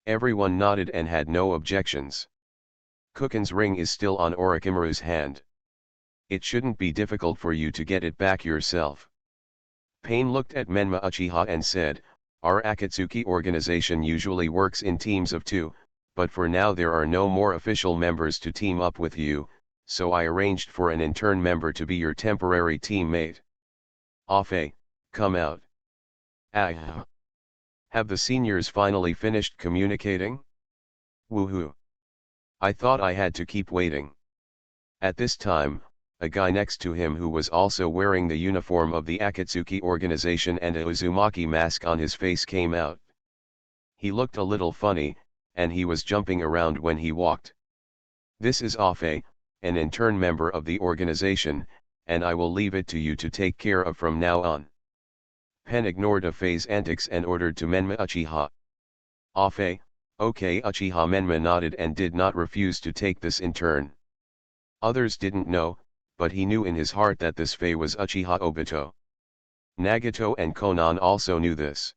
Everyone nodded and had no objections. Kuken's ring is still on Orochimaru's hand. It shouldn't be difficult for you to get it back yourself. Pain looked at Menma Uchiha and said, "Our Akatsuki organization usually works in teams of 2, but for now there are no more official members to team up with you, so I arranged for an intern member to be your temporary teammate. Afe, come out." Ah. Have the seniors finally finished communicating? Woohoo. I thought I had to keep waiting. At this time, a guy next to him who was also wearing the uniform of the Akatsuki organization and a Uzumaki mask on his face came out. He looked a little funny, and he was jumping around when he walked. "This is Afe, an intern member of the organization, and I will leave it to you to take care of from now on." Pen ignored Afe's antics and ordered to Menma Uchiha. "Afe, Okay, Uchiha Menma nodded and did not refuse to take this in turn. Others didn't know, but he knew in his heart that this Fei was Uchiha Obito. Nagato and Konan also knew this.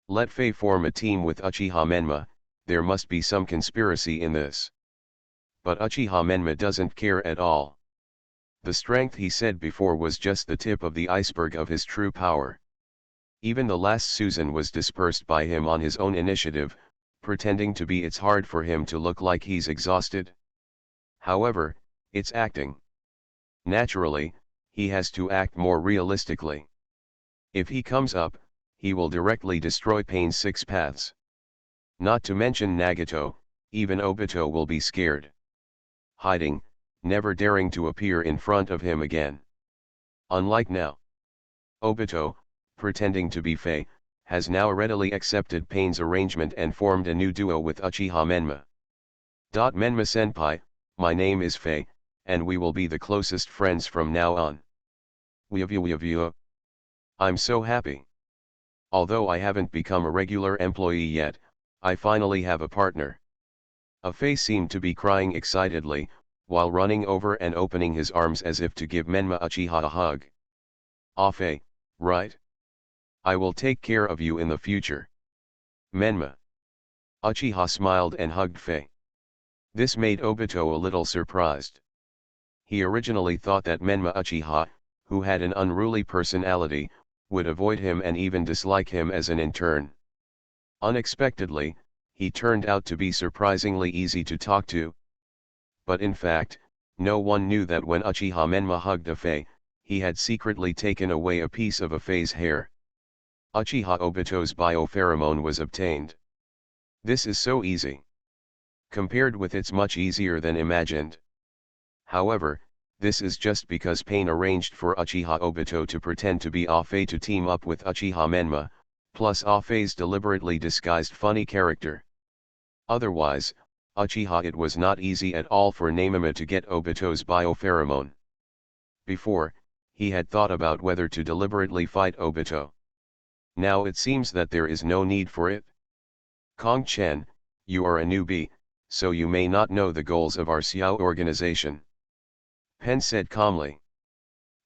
Let Fei form a team with Uchiha Menma, there must be some conspiracy in this. But Uchiha Menma doesn't care at all. The strength he said before was just the tip of the iceberg of his true power. Even the last Susan was dispersed by him on his own initiative, pretending to be. It's hard for him to look like he's exhausted. However, it's acting. Naturally, he has to act more realistically. If he comes up, he will directly destroy Pain's 6 paths. Not to mention Nagato, even Obito will be scared. Hiding, never daring to appear in front of him again. Unlike now. Obito, pretending to be Fei, has now readily accepted Pain's arrangement and formed a new duo with Uchiha Menma. Menma-senpai, my name is Fei, and we will be the closest friends from now on. I'm so happy. Although I haven't become a regular employee yet, I finally have a partner. Fei seemed to be crying excitedly, while running over and opening his arms as if to give Menma Uchiha a hug. Fei, right? I will take care of you in the future. Menma. Uchiha smiled and hugged Fei. This made Obito a little surprised. He originally thought that Menma Uchiha, who had an unruly personality, would avoid him and even dislike him as an intern. Unexpectedly, he turned out to be surprisingly easy to talk to. But in fact, no one knew that when Uchiha Menma hugged Fei, he had secretly taken away a piece of Fei's hair. Uchiha Obito's biopheromone was obtained. This is so easy. Compared with it's much easier than imagined. However, this is just because Pain arranged for Uchiha Obito to pretend to be Fei to team up with Uchiha Menma, plus Fei's deliberately disguised funny character. Otherwise, Uchiha it was not easy at all for Namima to get Obito's biopheromone. Before, he had thought about whether to deliberately fight Obito. Now it seems that there is no need for it. Kong Chen, you are a newbie, so you may not know the goals of our Xiao organization. Pen said calmly.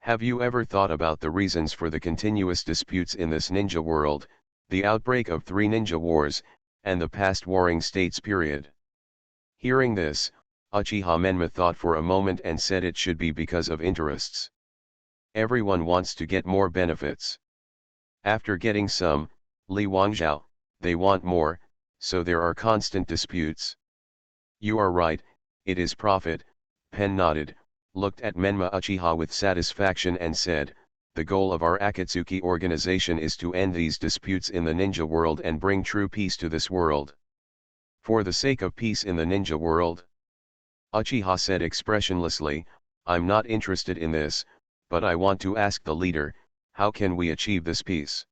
Have you ever thought about the reasons for the continuous disputes in this ninja world, the outbreak of 3 ninja wars, and the past warring states period? Hearing this, Uchiha Menma thought for a moment and said it should be because of interests. Everyone wants to get more benefits. After getting some, Li Wangzhao, they want more, so there are constant disputes. You are right, it is profit. Pen nodded, looked at Menma Uchiha with satisfaction and said, the goal of our Akatsuki organization is to end these disputes in the ninja world and bring true peace to this world. For the sake of peace in the ninja world? Uchiha said expressionlessly, I'm not interested in this, but I want to ask the leader, how can we achieve this peace?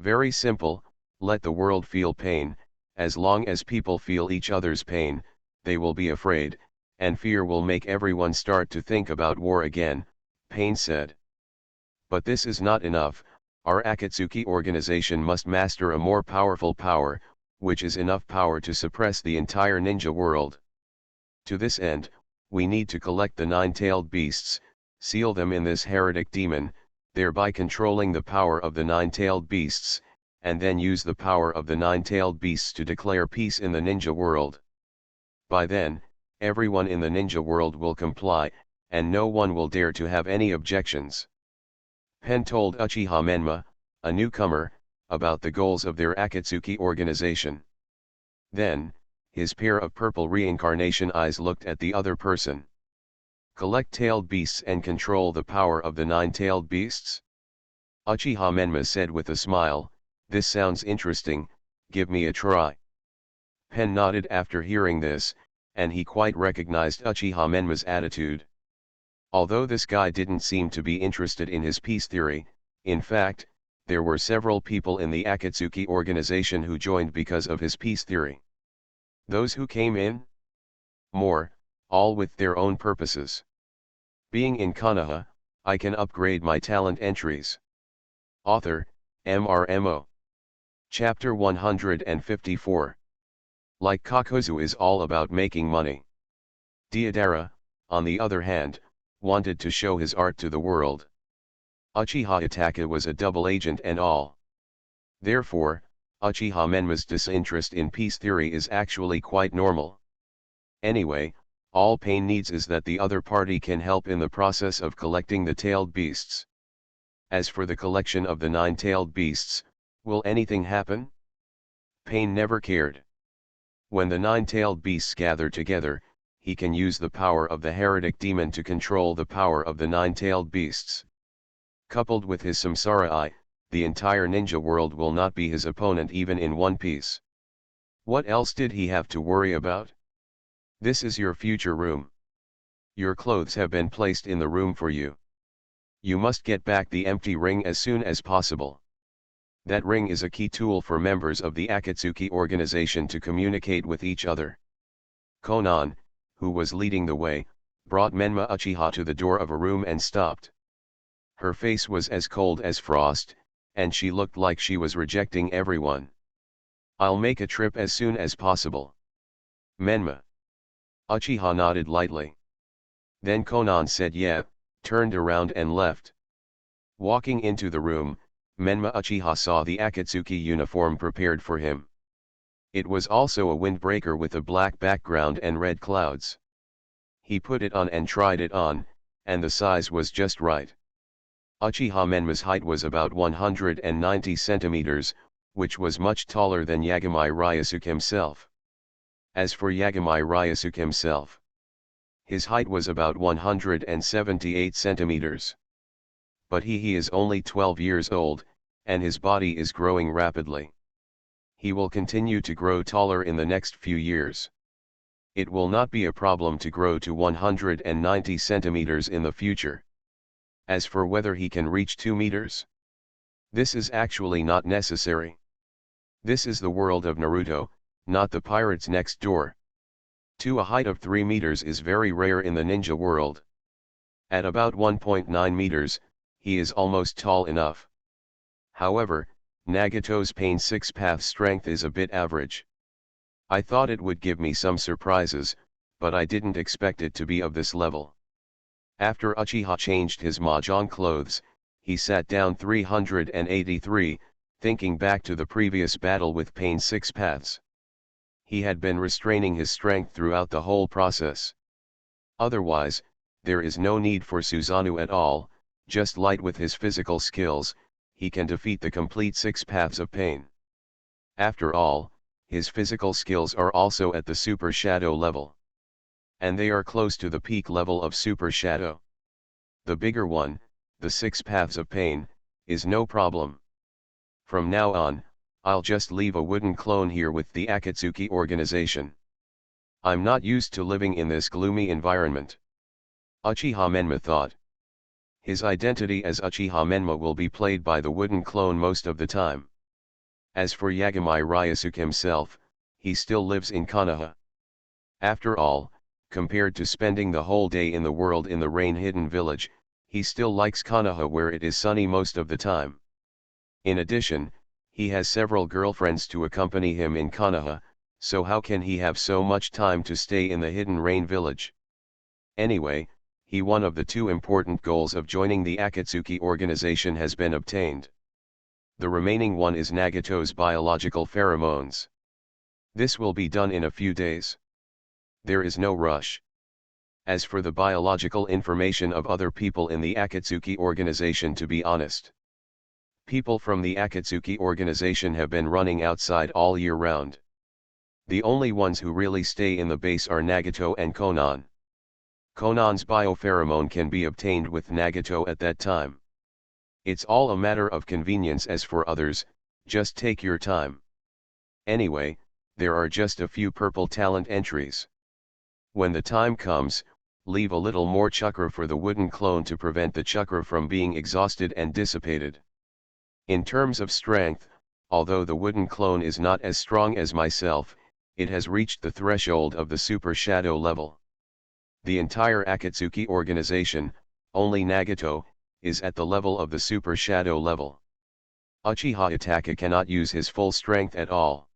Very simple, let the world feel pain, as long as people feel each other's pain, they will be afraid, and fear will make everyone start to think about war again, Pain said. But this is not enough, our Akatsuki organization must master a more powerful power, which is enough power to suppress the entire ninja world. To this end, we need to collect the 9-tailed beasts, seal them in this heretic demon, thereby controlling the power of the 9-tailed beasts, and then use the power of the 9-tailed beasts to declare peace in the ninja world. By then, everyone in the ninja world will comply, and no one will dare to have any objections. Pen told Uchiha Menma, a newcomer, about the goals of their Akatsuki organization. Then, his pair of purple reincarnation eyes looked at the other person. Collect tailed beasts and control the power of the 9-tailed beasts? Uchiha Menma said with a smile, this sounds interesting, give me a try. Pen nodded after hearing this, and he quite recognized Uchiha Menma's attitude. Although this guy didn't seem to be interested in his peace theory, in fact, there were several people in the Akatsuki organization who joined because of his peace theory. Those who came in? More, all with their own purposes. Being in Konoha, I can upgrade my talent entries. Author, MRMO. Chapter 154. Like Kakuzu is all about making money. Deidara, on the other hand, wanted to show his art to the world. Uchiha Itachi was a double agent and all. Therefore, Uchiha Menma's disinterest in peace theory is actually quite normal. Anyway, all Pain needs is that the other party can help in the process of collecting the tailed beasts. As for the collection of the 9-tailed beasts, will anything happen? Pain never cared. When the 9-tailed beasts gather together, he can use the power of the heretic demon to control the power of the 9-tailed beasts. Coupled with his samsara eye, the entire ninja world will not be his opponent even in One Piece. What else did he have to worry about? This is your future room. Your clothes have been placed in the room for you. You must get back the empty ring as soon as possible. That ring is a key tool for members of the Akatsuki organization to communicate with each other. Konan, who was leading the way, brought Menma Uchiha to the door of a room and stopped. Her face was as cold as frost, and she looked like she was rejecting everyone. I'll make a trip as soon as possible. Menma. Uchiha nodded lightly. Then Konan said yeah, turned around and left. Walking into the room, Menma Uchiha saw the Akatsuki uniform prepared for him. It was also a windbreaker with a black background and red clouds. He put it on and tried it on, and the size was just right. Uchiha Menma's height was about 190 centimeters, which was much taller than Yagami Ryusuke himself. As for Yagami Ryusuke himself, his height was about 178 centimeters. But he is only 12 years old, and his body is growing rapidly. He will continue to grow taller in the next few years. It will not be a problem to grow to 190 centimeters in the future. As for whether he can reach 2 meters, this is actually not necessary. This is the world of Naruto, not the pirates next door. To a height of 3 meters is very rare in the ninja world. At about 1.9 meters, he is almost tall enough. However, Nagato's Pain 6 path strength is a bit average. I thought it would give me some surprises, but I didn't expect it to be of this level. After Uchiha changed his mahjong clothes, he sat down 383, thinking back to the previous battle with Pain 6 paths. He had been restraining his strength throughout the whole process. Otherwise, there is no need for Susanoo at all, just light with his physical skills, he can defeat the complete 6 paths of pain. After all, his physical skills are also at the Super Shadow level. And they are close to the peak level of Super Shadow. The bigger one, the 6 paths of pain, is no problem. From now on, I'll just leave a wooden clone here with the Akatsuki organization. I'm not used to living in this gloomy environment. Uchiha Menma thought. His identity as Uchiha Menma will be played by the wooden clone most of the time. As for Yagami Ryusuke himself, he still lives in Konoha. After all, compared to spending the whole day in the world in the rain-hidden village, he still likes Konoha where it is sunny most of the time. In addition, he has several girlfriends to accompany him in Konoha, so how can he have so much time to stay in the hidden rain village? Anyway, one of the 2 important goals of joining the Akatsuki organization has been obtained. The remaining one is Nagato's biological pheromones. This will be done in a few days. There is no rush. As for the biological information of other people in the Akatsuki organization, to be honest, people from the Akatsuki organization have been running outside all year round. The only ones who really stay in the base are Nagato and Konan. Konan's biopheromone can be obtained with Nagato at that time. It's all a matter of convenience. As for others, just take your time. Anyway, there are just a few purple talent entries. When the time comes, leave a little more chakra for the wooden clone to prevent the chakra from being exhausted and dissipated. In terms of strength, although the wooden clone is not as strong as myself, it has reached the threshold of the Super Shadow level. The entire Akatsuki organization, only Nagato, is at the level of the Super Shadow level. Uchiha Itachi cannot use his full strength at all.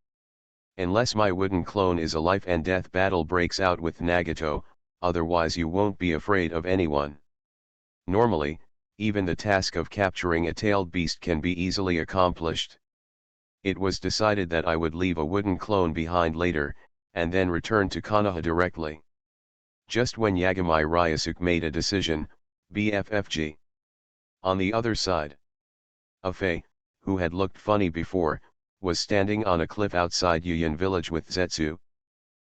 Unless my wooden clone is a life and death battle breaks out with Nagato, otherwise you won't be afraid of anyone. Normally, even the task of capturing a tailed beast can be easily accomplished. It was decided that I would leave a wooden clone behind later, and then return to Konoha directly. Just when Yagami Ryusuke made a decision, BFFG. On the other side, Afei, who had looked funny before, was standing on a cliff outside Yuyan village with Zetsu.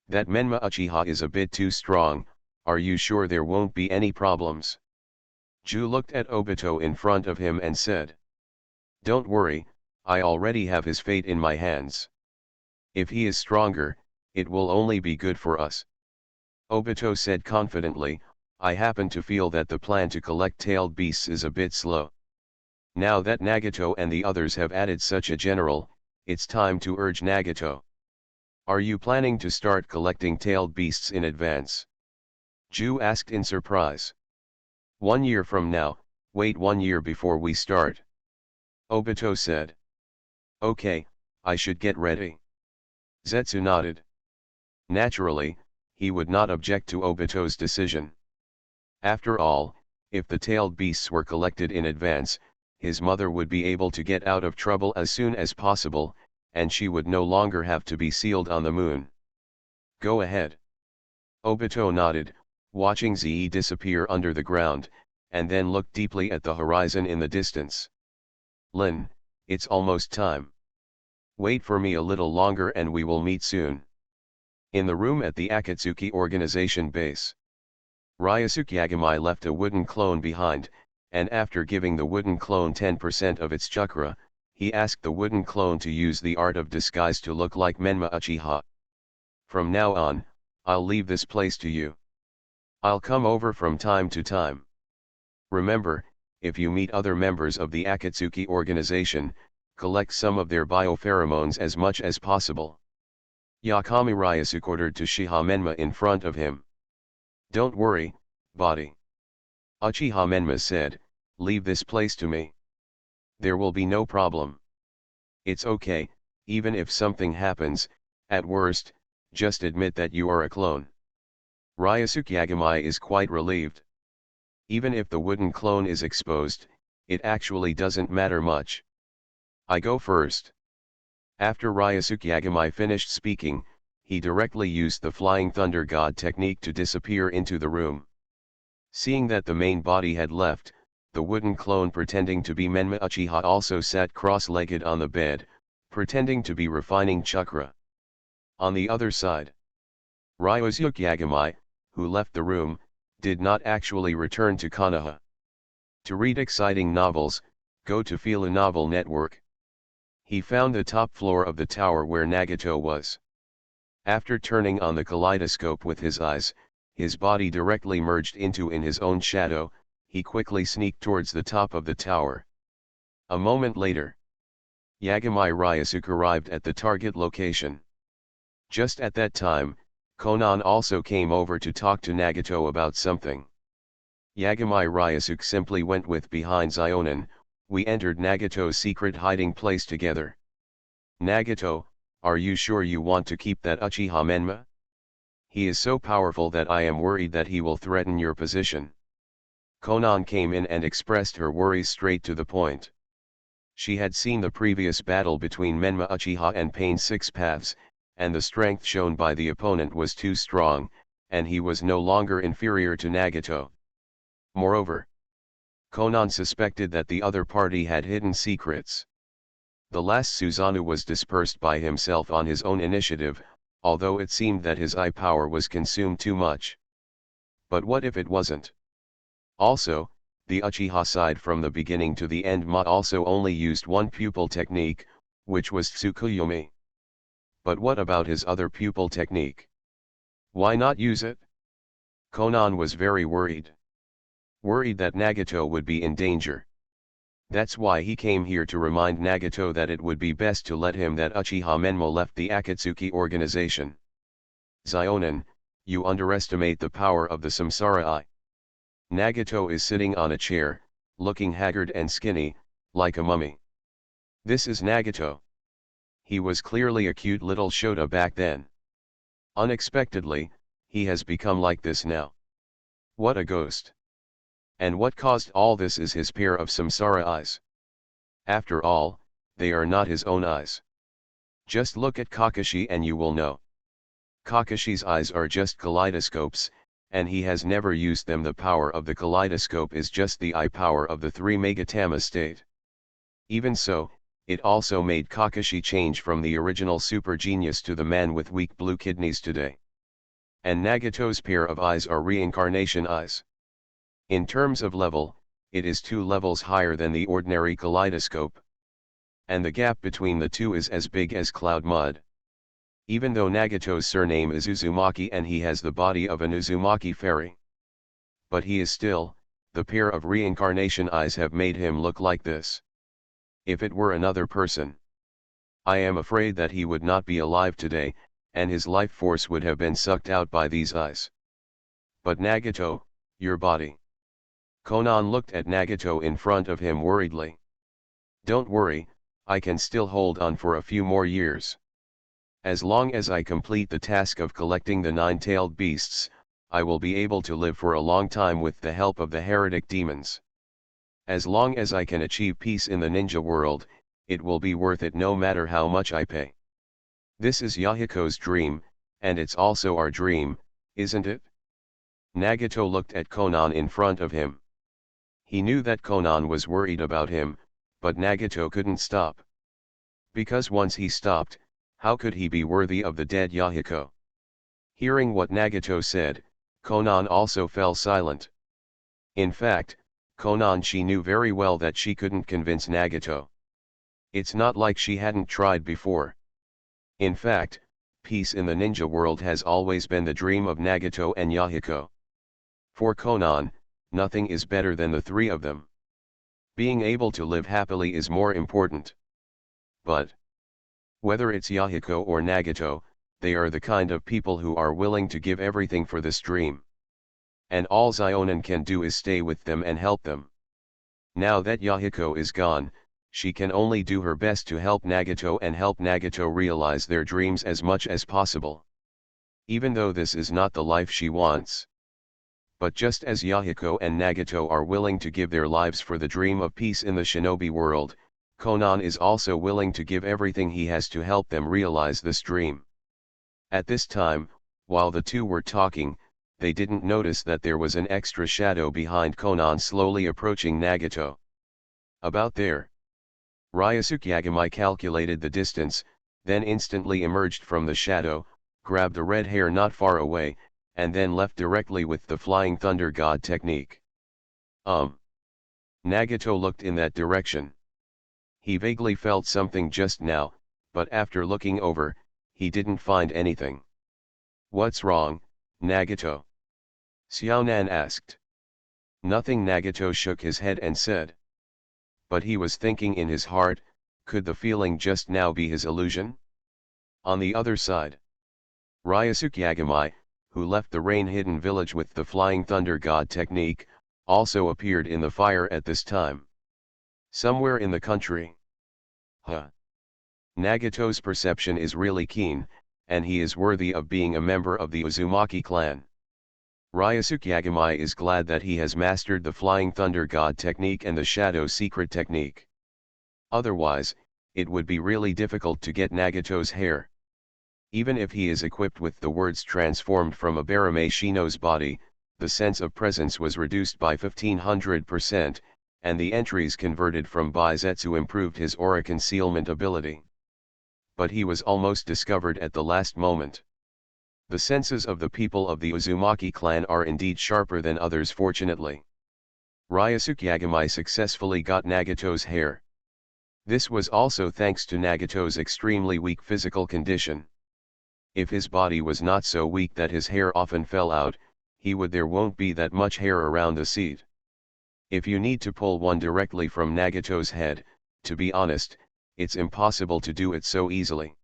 That Menma Uchiha is a bit too strong, are you sure there won't be any problems? Ju looked at Obito in front of him and said. Don't worry, I already have his fate in my hands. If he is stronger, it will only be good for us. Obito said confidently, I happen to feel that the plan to collect tailed beasts is a bit slow. Now that Nagato and the others have added such a general, it's time to urge Nagato. Are you planning to start collecting tailed beasts in advance? Ju asked in surprise. 1 year from now, wait 1 year before we start. Obito said. Okay, I should get ready. Zetsu nodded. Naturally, he would not object to Obito's decision. After all, if the tailed beasts were collected in advance, his mother would be able to get out of trouble as soon as possible, and she would no longer have to be sealed on the moon. Go ahead. Obito nodded, watching Ze disappear under the ground, and then looked deeply at the horizon in the distance. Lin, it's almost time. Wait for me a little longer and we will meet soon. In the room at the Akatsuki organization base, Ryusuke Yagami left a wooden clone behind, and after giving the wooden clone 10% of its chakra, he asked the wooden clone to use the art of disguise to look like Menma Uchiha. From now on, I'll leave this place to you. I'll come over from time to time. Remember, if you meet other members of the Akatsuki organization, collect some of their biopheromones as much as possible. Yakami Ryusuke ordered to Shiha Menma in front of him. Don't worry, body. Uchiha Menma said, leave this place to me. There will be no problem. It's okay, even if something happens, at worst, just admit that you are a clone. Ryusuke Yagami is quite relieved. Even if the wooden clone is exposed, it actually doesn't matter much. I go first. After Ryusuke Yagami finished speaking, he directly used the Flying Thunder God technique to disappear into the room. Seeing that the main body had left, the wooden clone pretending to be Menma Uchiha also sat cross-legged on the bed, pretending to be refining chakra. On the other side, Ryusuke Yagami, who left the room, did not actually return to Konoha. To read exciting novels, go to Fila Novel Network. He found the top floor of the tower where Nagato was. After turning on the kaleidoscope with his eyes, his body directly merged into in his own shadow, he quickly sneaked towards the top of the tower. A moment later, Yagami Ryusuke arrived at the target location. Just at that time, Konan also came over to talk to Nagato about something. Yagami Ryusuke simply went with behind Zionin. We entered Nagato's secret hiding place together. Nagato, are you sure you want to keep that Uchiha Menma? He is so powerful that I am worried that he will threaten your position. Konan came in and expressed her worries straight to the point. She had seen the previous battle between Menma Uchiha and Pain Six Paths, and the strength shown by the opponent was too strong, and he was no longer inferior to Nagato. Moreover, Konan suspected that the other party had hidden secrets. The last Susanoo was dispersed by himself on his own initiative, although it seemed that his eye power was consumed too much. But what if it wasn't? Also, the Uchiha side from the beginning to the end also only used one pupil technique, which was Tsukuyomi. But what about his other pupil technique? Why not use it? Konan was very worried. Worried that Nagato would be in danger. That's why he came here to remind Nagato that it would be best to let him that Uchiha Menma left the Akatsuki organization. Zionin, you underestimate the power of the Samsara Eye. Nagato is sitting on a chair, looking haggard and skinny, like a mummy. This is Nagato. He was clearly a cute little Shota back then. Unexpectedly, he has become like this now. What a ghost. And what caused all this is his pair of samsara eyes. After all, they are not his own eyes. Just look at Kakashi and you will know. Kakashi's eyes are just kaleidoscopes, and he has never used them. The power of the kaleidoscope is just the eye power of the 3 Megatama state. Even so, it also made Kakashi change from the original super genius to the man with weak blue kidneys today. And Nagato's pair of eyes are reincarnation eyes. In terms of level, it is 2 levels higher than the ordinary kaleidoscope. And the gap between the two is as big as cloud mud. Even though Nagato's surname is Uzumaki and he has the body of an Uzumaki fairy. But he is still, the pair of reincarnation eyes have made him look like this. If it were another person, I am afraid that he would not be alive today, and his life force would have been sucked out by these eyes. But Nagato, your body. Konan looked at Nagato in front of him worriedly. Don't worry, I can still hold on for a few more years. As long as I complete the task of collecting the 9-tailed beasts, I will be able to live for a long time with the help of the heretic demons. As long as I can achieve peace in the ninja world, it will be worth it no matter how much I pay. This is Yahiko's dream, and it's also our dream, isn't it? Nagato looked at Konan in front of him. He knew that Konan was worried about him, but Nagato couldn't stop. Because once he stopped, how could he be worthy of the dead Yahiko? Hearing what Nagato said, Konan also fell silent. In fact, she knew very well that she couldn't convince Nagato. It's not like she hadn't tried before. In fact, peace in the ninja world has always been the dream of Nagato and Yahiko. For Konan, nothing is better than the 3 of them. Being able to live happily is more important. But whether it's Yahiko or Nagato, they are the kind of people who are willing to give everything for this dream. And all Zionin can do is stay with them and help them. Now that Yahiko is gone, she can only do her best to help Nagato and help Nagato realize their dreams as much as possible. Even though this is not the life she wants. But just as Yahiko and Nagato are willing to give their lives for the dream of peace in the shinobi world, Konan is also willing to give everything he has to help them realize this dream. At this time, while the two were talking, they didn't notice that there was an extra shadow behind Konan slowly approaching Nagato. About there. Ryosuke Yagami calculated the distance, then instantly emerged from the shadow, grabbed the red hair not far away, and then left directly with the Flying Thunder God technique. Nagato looked in that direction. He vaguely felt something just now, but after looking over, he didn't find anything. What's wrong, Nagato? Xiaonan asked. Nothing. Nagato shook his head and said. But he was thinking in his heart, could the feeling just now be his illusion? On the other side, Ryosuke Yagami, who left the rain-hidden village with the Flying Thunder God technique, also appeared in the fire at this time. Somewhere in the country. Nagato's perception is really keen, and he is worthy of being a member of the Uzumaki clan. Ryosuke Yagami is glad that he has mastered the Flying Thunder God technique and the Shadow Secret technique. Otherwise, it would be really difficult to get Nagato's hair. Even if he is equipped with the words transformed from a Barame Shino's body, the sense of presence was reduced by 1500%, and the entries converted from Baizetsu improved his aura concealment ability. But he was almost discovered at the last moment. The senses of the people of the Uzumaki clan are indeed sharper than others. Fortunately, Ryosuke Yagami successfully got Nagato's hair. This was also thanks to Nagato's extremely weak physical condition. If his body was not so weak that his hair often fell out, there won't be that much hair around the seat. If you need to pull one directly from Nagato's head, to be honest, it's impossible to do it so easily.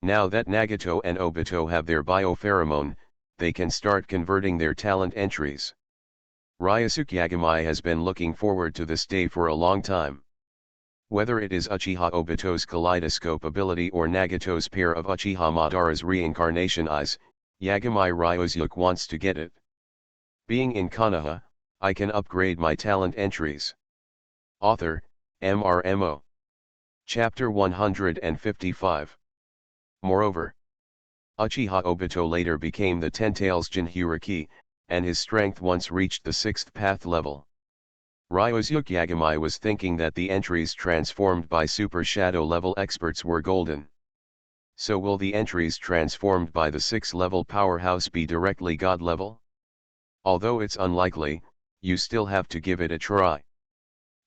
Now that Nagato and Obito have their biopheromone, they can start converting their talent entries. Ryosuke Yagami has been looking forward to this day for a long time. Whether it is Uchiha Obito's kaleidoscope ability or Nagato's pair of Uchiha Madara's reincarnation eyes, Yagami Ryuzuki wants to get it. Being in Konoha, I can upgrade my talent entries. Author, MRMO. Chapter 155. Moreover, Uchiha Obito later became the Ten-Tails Jinchuriki, and his strength once reached the 6th path level. Ryuzuki Yagami was thinking that the entries transformed by Super Shadow level experts were golden. So will the entries transformed by the 6th level powerhouse be directly God level? Although it's unlikely, you still have to give it a try.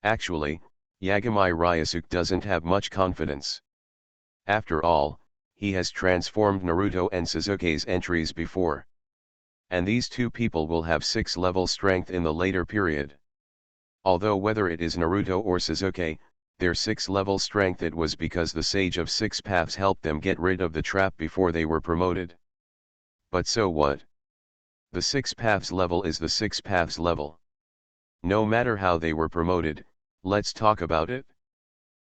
Actually, Yagami Ryuzuki doesn't have much confidence. After all, he has transformed Naruto and Sasuke's entries before. And these two people will have 6th level strength in the later period. Although whether it is Naruto or Sasuke, their 6th level strength it was because the Sage of 6 Paths helped them get rid of the trap before they were promoted. But so what? The 6 Paths level is the 6 Paths level. No matter how they were promoted, let's talk about it.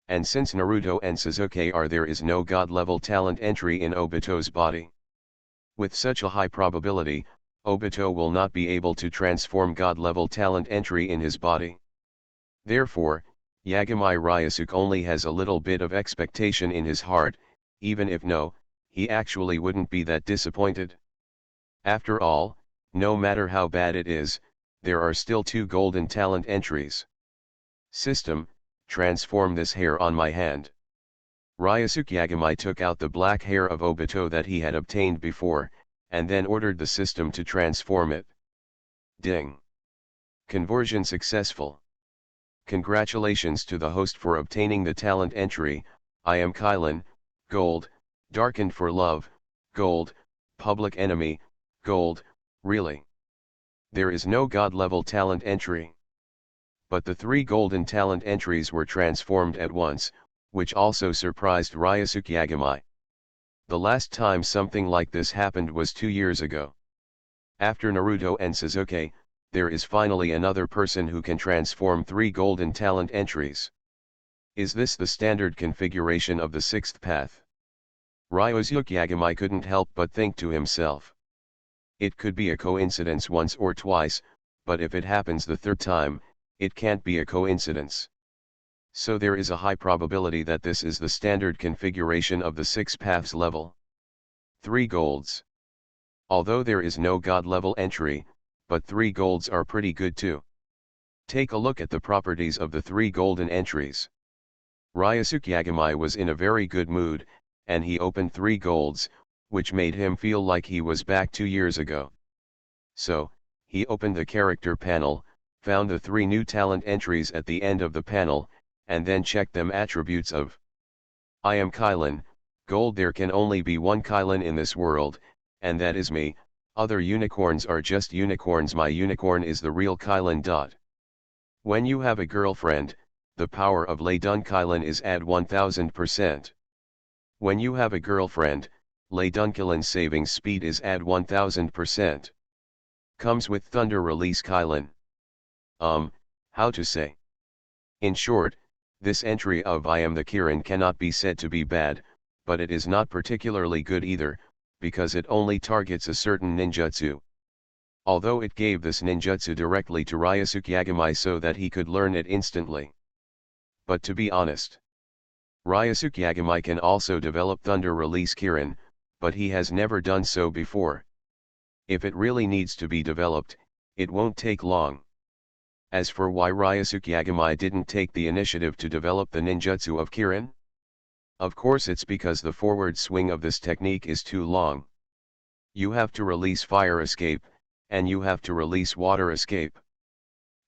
And since Naruto and Sasuke are, there is no God level talent entry in Obito's body. With such a high probability, Obito will not be able to transform God level talent entry in his body. Therefore, Yagami Ryuzuki only has a little bit of expectation in his heart, even if no, he actually wouldn't be that disappointed. After all, no matter how bad it is, there are still 2 golden talent entries. System, transform this hair on my hand. Ryuzuki Yagami took out the black hair of Obito that he had obtained before, and then ordered the system to transform it. Ding! Conversion successful. Congratulations to the host for obtaining the talent entry. I am Kylan, gold, darkened for love, gold, public enemy, gold. Really? There is no God level talent entry. But the 3 golden talent entries were transformed at once, which also surprised Ryuzuki Yagami. The last time something like this happened was 2 years ago. After Naruto and Sasuke, there is finally another person who can transform 3 golden talent entries. Is this the standard configuration of the 6th path? Ryuzuki Yagami couldn't help but think to himself. It could be a coincidence once or twice, but if it happens the 3rd time, it can't be a coincidence. So there is a high probability that this is the standard configuration of the 6 paths level. 3 golds. Although there is no God level entry, but 3 golds are pretty good too. Take a look at the properties of the 3 golden entries. Ryuzuki Yagami was in a very good mood, and he opened 3 golds, which made him feel like he was back 2 years ago. So, he opened the character panel, found the 3 new talent entries at the end of the panel, and then checked them attributes of I am Kylan, gold. There can only be one Kylan in this world, and that is me. Other unicorns are just unicorns. My unicorn is the real Kylan. When you have a girlfriend, the power of Lei-Dun Kylan is at 1000%. When you have a girlfriend, Lei-Dun Kylan's saving speed is at 1000%. Comes with Thunder Release Kylan. How to say? In short, this entry of I am the Kirin cannot be said to be bad, but it is not particularly good either, because it only targets a certain ninjutsu. Although it gave this ninjutsu directly to Ryuzuki Yagami so that he could learn it instantly. But to be honest, Ryuzuki Yagami can also develop Thunder Release Kirin, but he has never done so before. If it really needs to be developed, it won't take long. As for why Ryuzuki Yagami didn't take the initiative to develop the ninjutsu of Kirin? Of course it's because the forward swing of this technique is too long. You have to release fire escape, and you have to release water escape.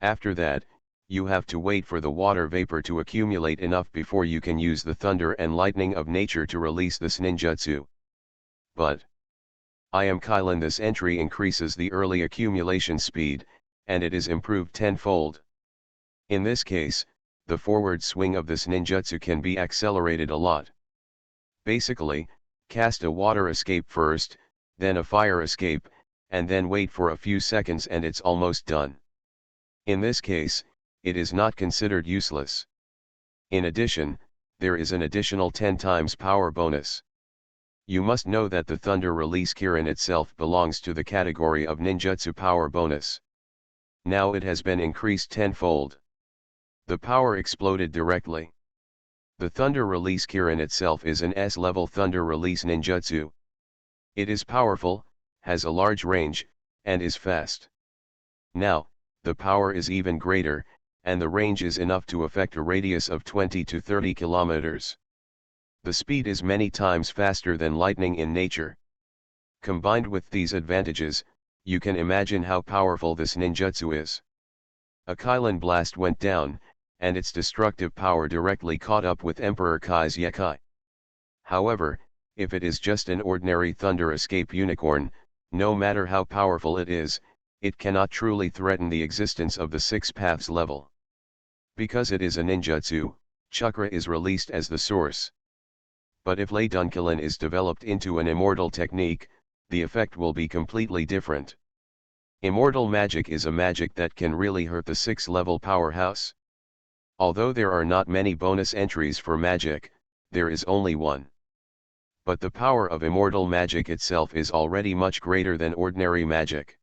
After that, you have to wait for the water vapor to accumulate enough before you can use the thunder and lightning of nature to release this ninjutsu. But I am Kylan. This entry increases the early accumulation speed, and it is improved tenfold. In this case, the forward swing of this ninjutsu can be accelerated a lot. Basically, cast a water escape first, then a fire escape, and then wait for a few seconds and it's almost done. In this case, it is not considered useless. In addition, there is an additional 10 times power bonus. You must know that the Thunder Release Kirin itself belongs to the category of ninjutsu power bonus. Now it has been increased tenfold. The power exploded directly. The Thunder Release Kirin itself is an S-level Thunder Release ninjutsu. It is powerful, has a large range, and is fast. Now, the power is even greater, and the range is enough to affect a radius of 20 to 30 kilometers. The speed is many times faster than lightning in nature. Combined with these advantages, you can imagine how powerful this ninjutsu is. A Kylin blast went down, and its destructive power directly caught up with Emperor Kai's Yakai. However, if it is just an ordinary Thunder Escape unicorn, no matter how powerful it is, it cannot truly threaten the existence of the Six Paths level. Because it is a ninjutsu, chakra is released as the source. But if Lei Dunkilin is developed into an immortal technique, the effect will be completely different. Immortal magic is a magic that can really hurt the 6th-level powerhouse. Although there are not many bonus entries for magic, there is only one. But the power of immortal magic itself is already much greater than ordinary magic.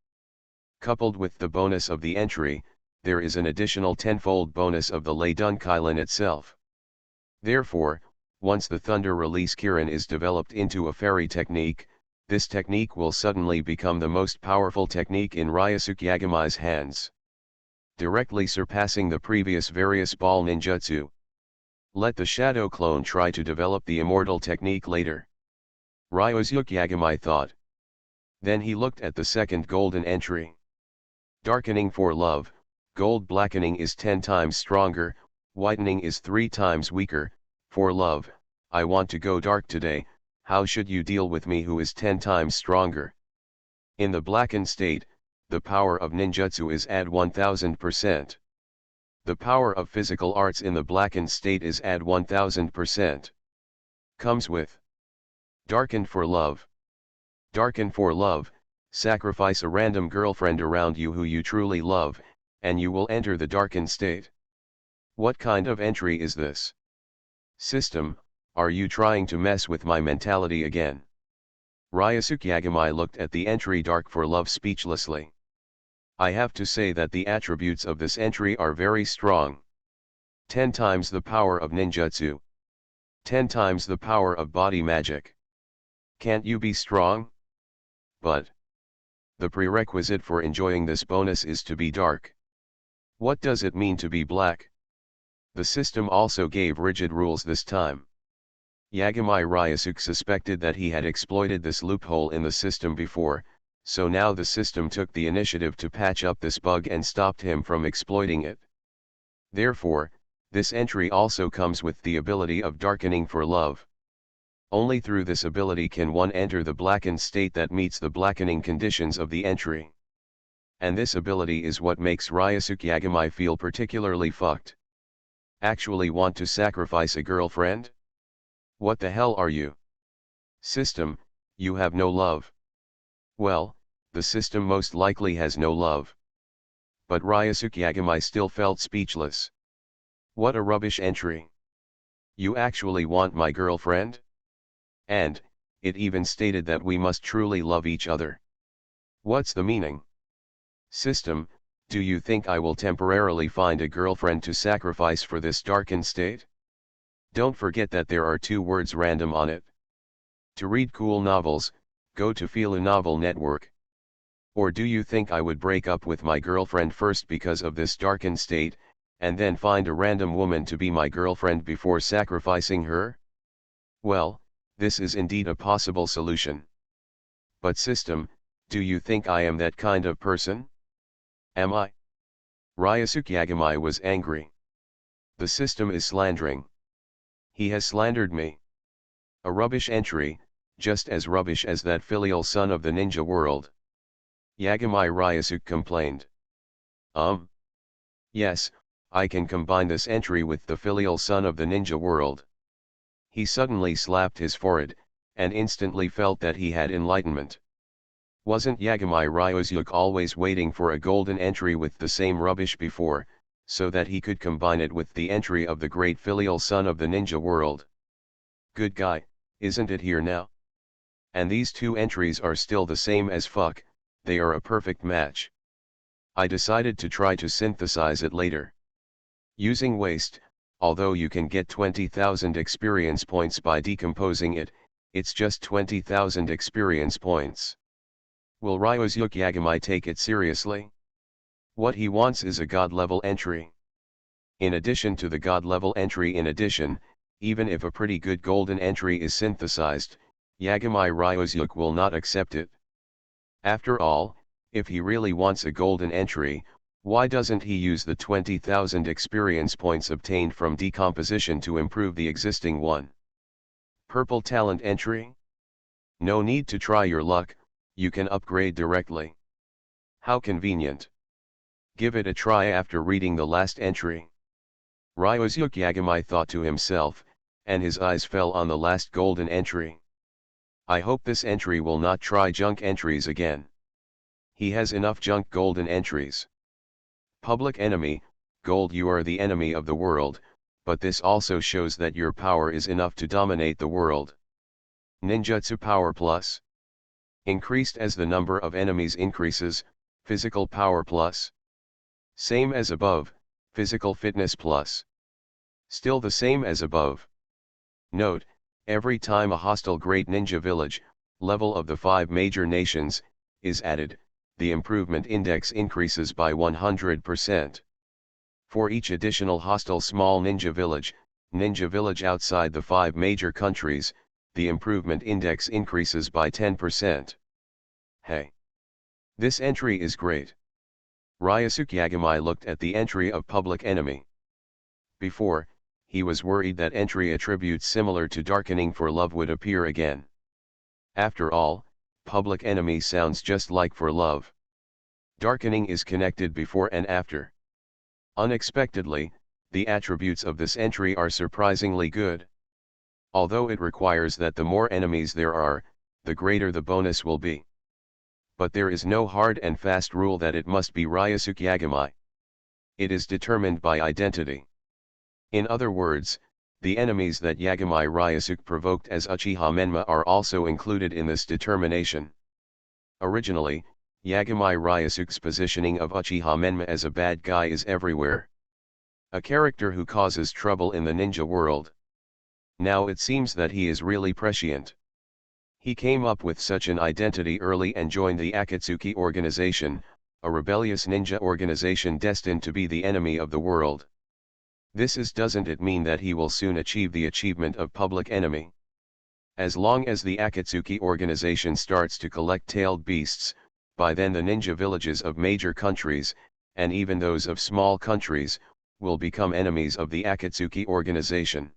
Coupled with the bonus of the entry, there is an additional tenfold bonus of the Lei Dunkilin itself. Therefore, once the Thunder Release Kirin is developed into a fairy technique, this technique will suddenly become the most powerful technique in Ryosuke Yagamai's hands, directly surpassing the previous various ball ninjutsu. Let the shadow clone try to develop the immortal technique later, Ryosuke Yagamai thought. Then he looked at the second golden entry. Darkening for love, gold blackening is 10 times stronger, whitening is 3 times weaker. For love, I want to go dark today, how should you deal with me who is 10 times stronger? In the blackened state, the power of ninjutsu is at 1000%. The power of physical arts in the blackened state is at 1000%. Comes with darkened for love. Darken for love, sacrifice a random girlfriend around you who you truly love, and you will enter the darkened state. What kind of entry is this? System, are you trying to mess with my mentality again? Ryosuke Yagamai looked at the entry Dark for Love speechlessly. I have to say that the attributes of this entry are very strong. 10 times the power of ninjutsu. 10 times the power of body magic. Can't you be strong? But the prerequisite for enjoying this bonus is to be dark. What does it mean to be black? The system also gave rigid rules this time. Yagamai Ryosuke suspected that he had exploited this loophole in the system before, so now the system took the initiative to patch up this bug and stopped him from exploiting it. Therefore, this entry also comes with the ability of darkening for love. Only through this ability can one enter the blackened state that meets the blackening conditions of the entry. And this ability is what makes Ryosuke Yagamai feel particularly fucked. Actually want to sacrifice a girlfriend? What the hell are you? System, you have no love. Well, the system most likely has no love. But Ryosuke Yagamai still felt speechless. What a rubbish entry. You actually want my girlfriend? And, it even stated that we must truly love each other. What's the meaning? System, do you think I will temporarily find a girlfriend to sacrifice for this darkened state? Don't forget that there are 2 words random on it. To read cool novels, go to Feel a Novel Network. Or do you think I would break up with my girlfriend first because of this darkened state, and then find a random woman to be my girlfriend before sacrificing her? Well, this is indeed a possible solution. But system, do you think I am that kind of person? Am I? Ryosuke Yagamai was angry. The system is slandering. He has slandered me. A rubbish entry, just as rubbish as that filial son of the ninja world. Yagamai Ryosuke complained. Yes, I can combine this entry with the filial son of the ninja world. He suddenly slapped his forehead, and instantly felt that he had enlightenment. Wasn't Yagamai Ryosuke always waiting for a golden entry with the same rubbish before, so that he could combine it with the entry of the great filial son of the ninja world. Good guy, isn't it here now? And these two entries are still the same as fuck, they are a perfect match. I decided to try to synthesize it later. Using waste, although you can get 20,000 experience points by decomposing it, it's just 20,000 experience points. Will Ryosuke Yagami take it seriously? What he wants is a god-level entry. In addition to the god-level entry even if a pretty good golden entry is synthesized, Yagami Ryosuke will not accept it. After all, if he really wants a golden entry, why doesn't he use the 20,000 experience points obtained from decomposition to improve the existing one? Purple talent entry? No need to try your luck, you can upgrade directly. How convenient. Give it a try after reading the last entry. Ryosuke Yagami thought to himself, and his eyes fell on the last golden entry. I hope this entry will not try junk entries again. He has enough junk golden entries. Public enemy, gold, you are the enemy of the world, but this also shows that your power is enough to dominate the world. Ninjutsu power plus. Increased as the number of enemies increases, physical power plus. Same as above, physical fitness plus. Still the same as above. Note, every time a hostile great ninja village, level of the 5 major nations, is added, the improvement index increases by 100%. For each additional hostile small ninja village outside the 5 major countries, the improvement index increases by 10%. Hey! This entry is great. Ryosuke Yagami looked at the entry of public enemy. Before, he was worried that entry attributes similar to darkening for love would appear again. After all, public enemy sounds just like for love. Darkening is connected before and after. Unexpectedly, the attributes of this entry are surprisingly good. Although it requires that the more enemies there are, the greater the bonus will be. But there is no hard and fast rule that it must be Ryosuke Yagami. It is determined by identity. In other words, the enemies that Yagami Ryosuke provoked as Uchiha Menma are also included in this determination. Originally, Yagami Ryosuke's positioning of Uchiha Menma as a bad guy is everywhere. A character who causes trouble in the ninja world. Now it seems that he is really prescient. He came up with such an identity early and joined the Akatsuki organization, a rebellious ninja organization destined to be the enemy of the world. Doesn't it mean that he will soon achieve the achievement of public enemy? As long as the Akatsuki organization starts to collect tailed beasts, by then the ninja villages of major countries, and even those of small countries, will become enemies of the Akatsuki organization.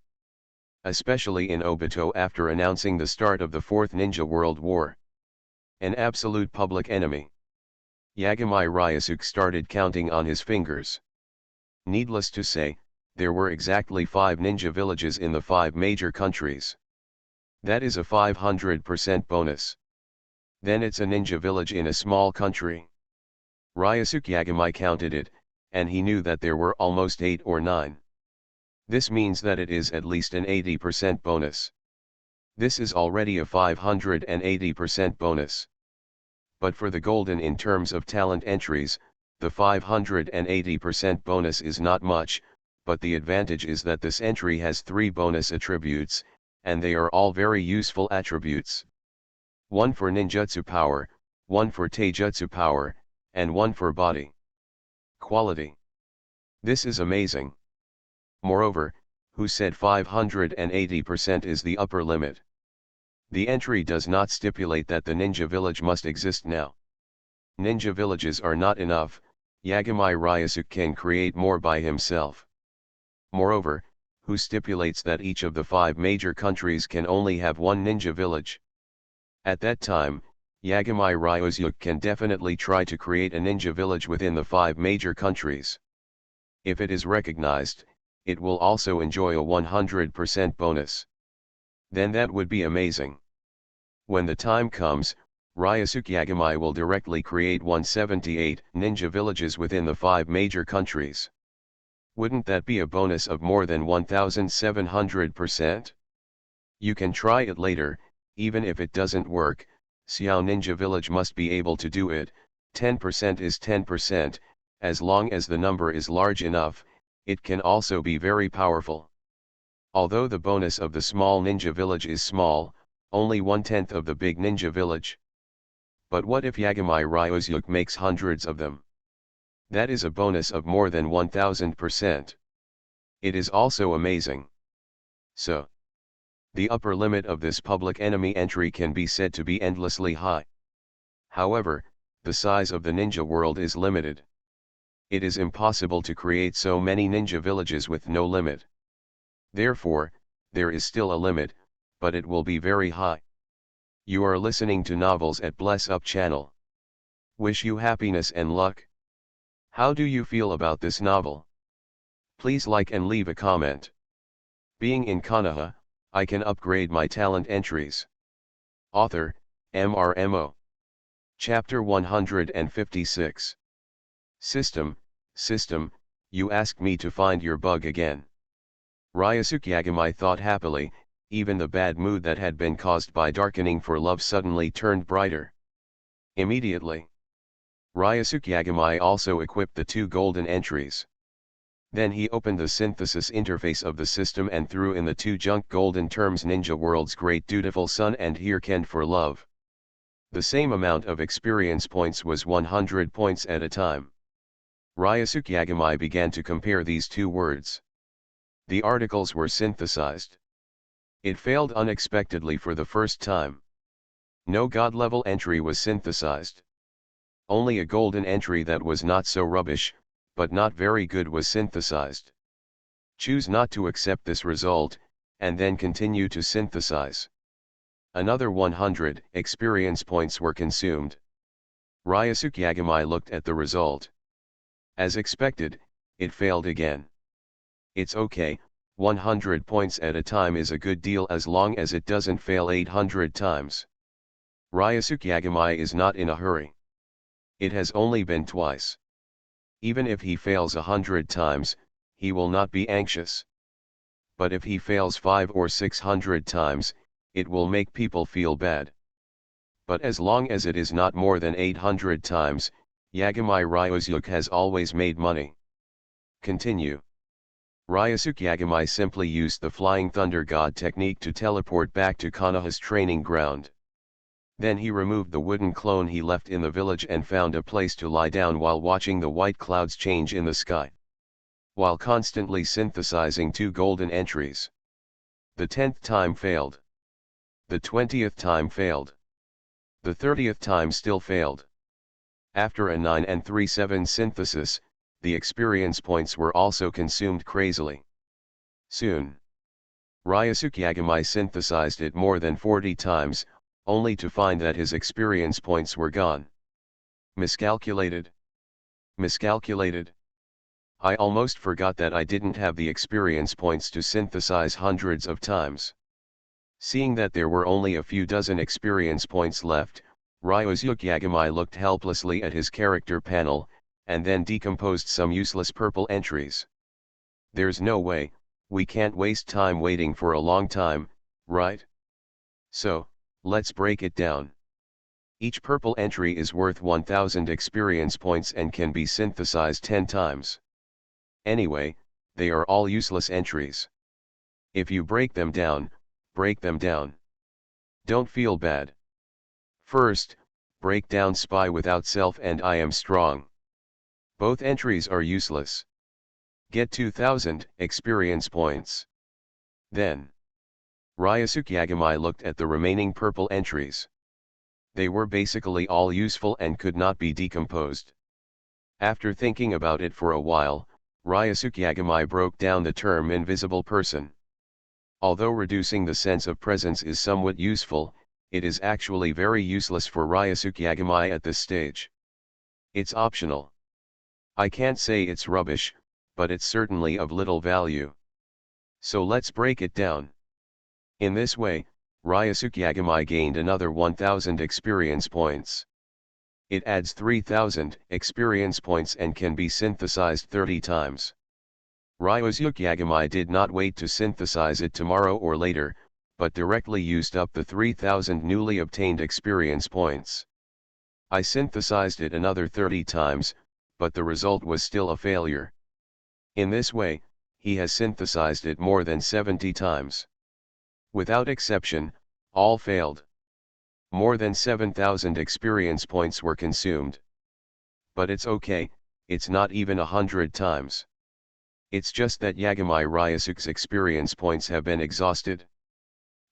Especially in Obito after announcing the start of the Fourth Ninja World War. An absolute public enemy. Yagami Ryosuke started counting on his fingers. Needless to say, there were exactly 5 ninja villages in the 5 major countries. That is a 500% bonus. Then it's a ninja village in a small country. Ryosuke Yagami counted it, and he knew that there were almost 8 or 9. This means that it is at least an 80% bonus. This is already a 580% bonus. But for the golden in terms of talent entries, the 580% bonus is not much, but the advantage is that this entry has 3 bonus attributes, and they are all very useful attributes. 1 for ninjutsu power, 1 for taijutsu power, and 1 for body quality. This is amazing. Moreover, who said 580% is the upper limit? The entry does not stipulate that the ninja village must exist now. Ninja villages are not enough, Yagami Ryosuke can create more by himself. Moreover, who stipulates that each of the 5 major countries can only have 1 ninja village? At that time, Yagami Ryosuke can definitely try to create a ninja village within the 5 major countries. If it is recognized, it will also enjoy a 100% bonus. Then that would be amazing. When the time comes, Ryosuke Yagami will directly create 178 ninja villages within the 5 major countries. Wouldn't that be a bonus of more than 1700%? You can try it later, even if it doesn't work. Xiao Ninja Village must be able to do it. 10% is 10%, as long as the number is large enough, it can also be very powerful. Although the bonus of the small ninja village is small, only 1/10 of the big ninja village. But what if Yagami Ryuzyuk makes hundreds of them? That is a bonus of more than 1000%. It is also amazing. So, the upper limit of this public enemy entry can be said to be endlessly high. However, the size of the ninja world is limited. It is impossible to create so many ninja villages with no limit. Therefore, there is still a limit, but it will be very high. You are listening to Novels at Bless Up channel. Wish you happiness and luck. How do you feel about this novel? Please like and leave a comment. Being in Konoha, I can upgrade my talent entries. Author, MRMO. Chapter 156. System, you asked me to find your bug again. Ryusuke Yagami thought happily, even the bad mood that had been caused by darkening for love suddenly turned brighter. Immediately, Ryusuke Yagami also equipped the 2 golden entries. Then he opened the synthesis interface of the system and threw in the 2 junk golden terms: Ninja World's Great Dutiful Son and Here Kend for Love. The same amount of experience points was 100 points at a time. Ryusuke Yagami began to compare these 2 words. The articles were synthesized. It failed unexpectedly for the first time. No god-level entry was synthesized. Only a golden entry that was not so rubbish, but not very good was synthesized. Choose not to accept this result, and then continue to synthesize. Another 100 experience points were consumed. Ryusuke Yagami looked at the result. As expected, it failed again. It's okay, 100 points at a time is a good deal as long as it doesn't fail 800 times. Ryusuke Yagami is not in a hurry. It has only been twice. Even if he fails 100 times, he will not be anxious. But if he fails 500 or 600 times, it will make people feel bad. But as long as it is not more than 800 times, Yagami Ryuzyuk has always made money. Continue. Ryusuke Yagami simply used the Flying Thunder God technique to teleport back to Konoha's training ground. Then he removed the wooden clone he left in the village and found a place to lie down while watching the white clouds change in the sky. While constantly synthesizing 2 golden entries. The 10th time failed. The 20th time failed. The 30th time still failed. After a 9 and 3/7 synthesis, the experience points were also consumed crazily. Soon, Ryusuke Yagami synthesized it more than 40 times, only to find that his experience points were gone. Miscalculated. Miscalculated. I almost forgot that I didn't have the experience points to synthesize hundreds of times. Seeing that there were only a few dozen experience points left, Ryusuke Yagami looked helplessly at his character panel, and then decomposed some useless purple entries. There's no way, we can't waste time waiting for a long time, right? So, let's break it down. Each purple entry is worth 1000 experience points and can be synthesized 10 times. Anyway, they are all useless entries. If you break them down, break them down. Don't feel bad. First, break down Spy Without Self and I Am Strong. Both entries are useless. Get 2000 experience points. Then, Ryusuke Yagami looked at the remaining purple entries. They were basically all useful and could not be decomposed. After thinking about it for a while, Ryusuke Yagami broke down the term invisible person. Although reducing the sense of presence is somewhat useful, it is actually very useless for Ryusuke Yagami at this stage. It's optional. I can't say it's rubbish, but it's certainly of little value. So let's break it down. In this way, Ryusuke Yagami gained another 1000 experience points. It adds 3000 experience points and can be synthesized 30 times. Ryosuke Yagami did not wait to synthesize it tomorrow or later, but directly used up the 3,000 newly obtained experience points. I synthesized it another 30 times, but the result was still a failure. In this way, he has synthesized it more than 70 times. Without exception, all failed. More than 7,000 experience points were consumed. But it's okay, it's not even 100 times. It's just that Yagami Ryosuke's experience points have been exhausted.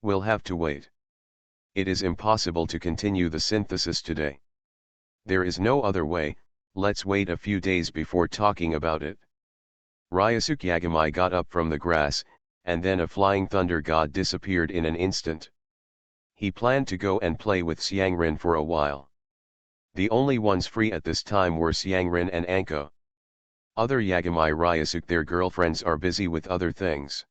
We'll have to wait. It is impossible to continue the synthesis today. There is no other way, let's wait a few days before talking about it. Ryosuke Yagami got up from the grass, and then a flying thunder god disappeared in an instant. He planned to go and play with Xiangren for a while. The only ones free at this time were Xiangren and Anko. Other Yagami Ryosuke, their girlfriends, are busy with other things.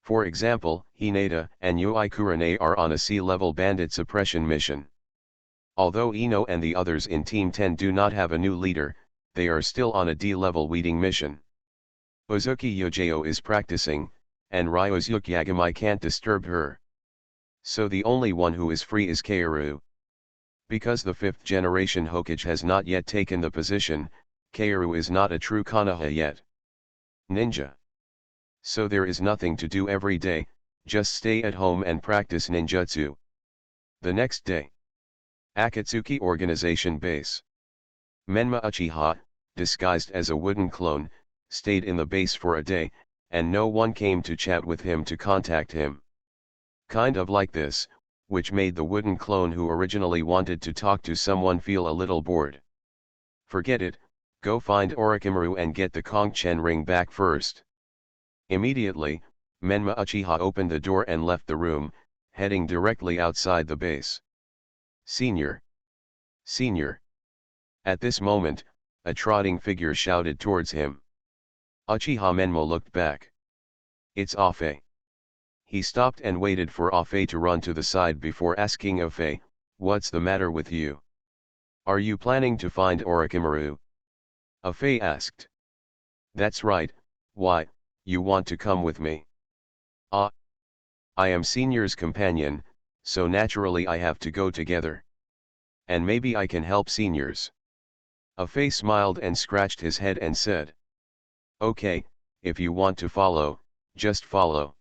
For example, Hinata and Yoi Kurane are on a sea-level bandit suppression mission. Although Ino and the others in Team 10 do not have a new leader, they are still on a D-level weeding mission. Uzuki Yojeo is practicing, and Ryosuke Yagami can't disturb her. So the only one who is free is Kaoru. Because the 5th generation Hokage has not yet taken the position, Kaoru is not a true Konoha yet. Ninja. So there is nothing to do every day, just stay at home and practice ninjutsu. The next day. Akatsuki Organization Base. Menma Uchiha, disguised as a wooden clone, stayed in the base for a day, and no one came to chat with him to contact him. Kind of like this, which made the wooden clone who originally wanted to talk to someone feel a little bored. Forget it, go find Orochimaru and get the Kongchen ring back first. Immediately, Menma Uchiha opened the door and left the room, heading directly outside the base. Senior! Senior! At this moment, a trotting figure shouted towards him. Uchiha Menmo looked back. It's Afe. He stopped and waited for Afe to run to the side before asking Afe, "What's the matter with you? Are you planning to find Orochimaru?" Afe asked. "That's right, why, you want to come with me?" "Ah. I am Senior's companion, so naturally I have to go together. And maybe I can help Seniors." Afe smiled and scratched his head and said. "Okay, if you want to follow, just follow."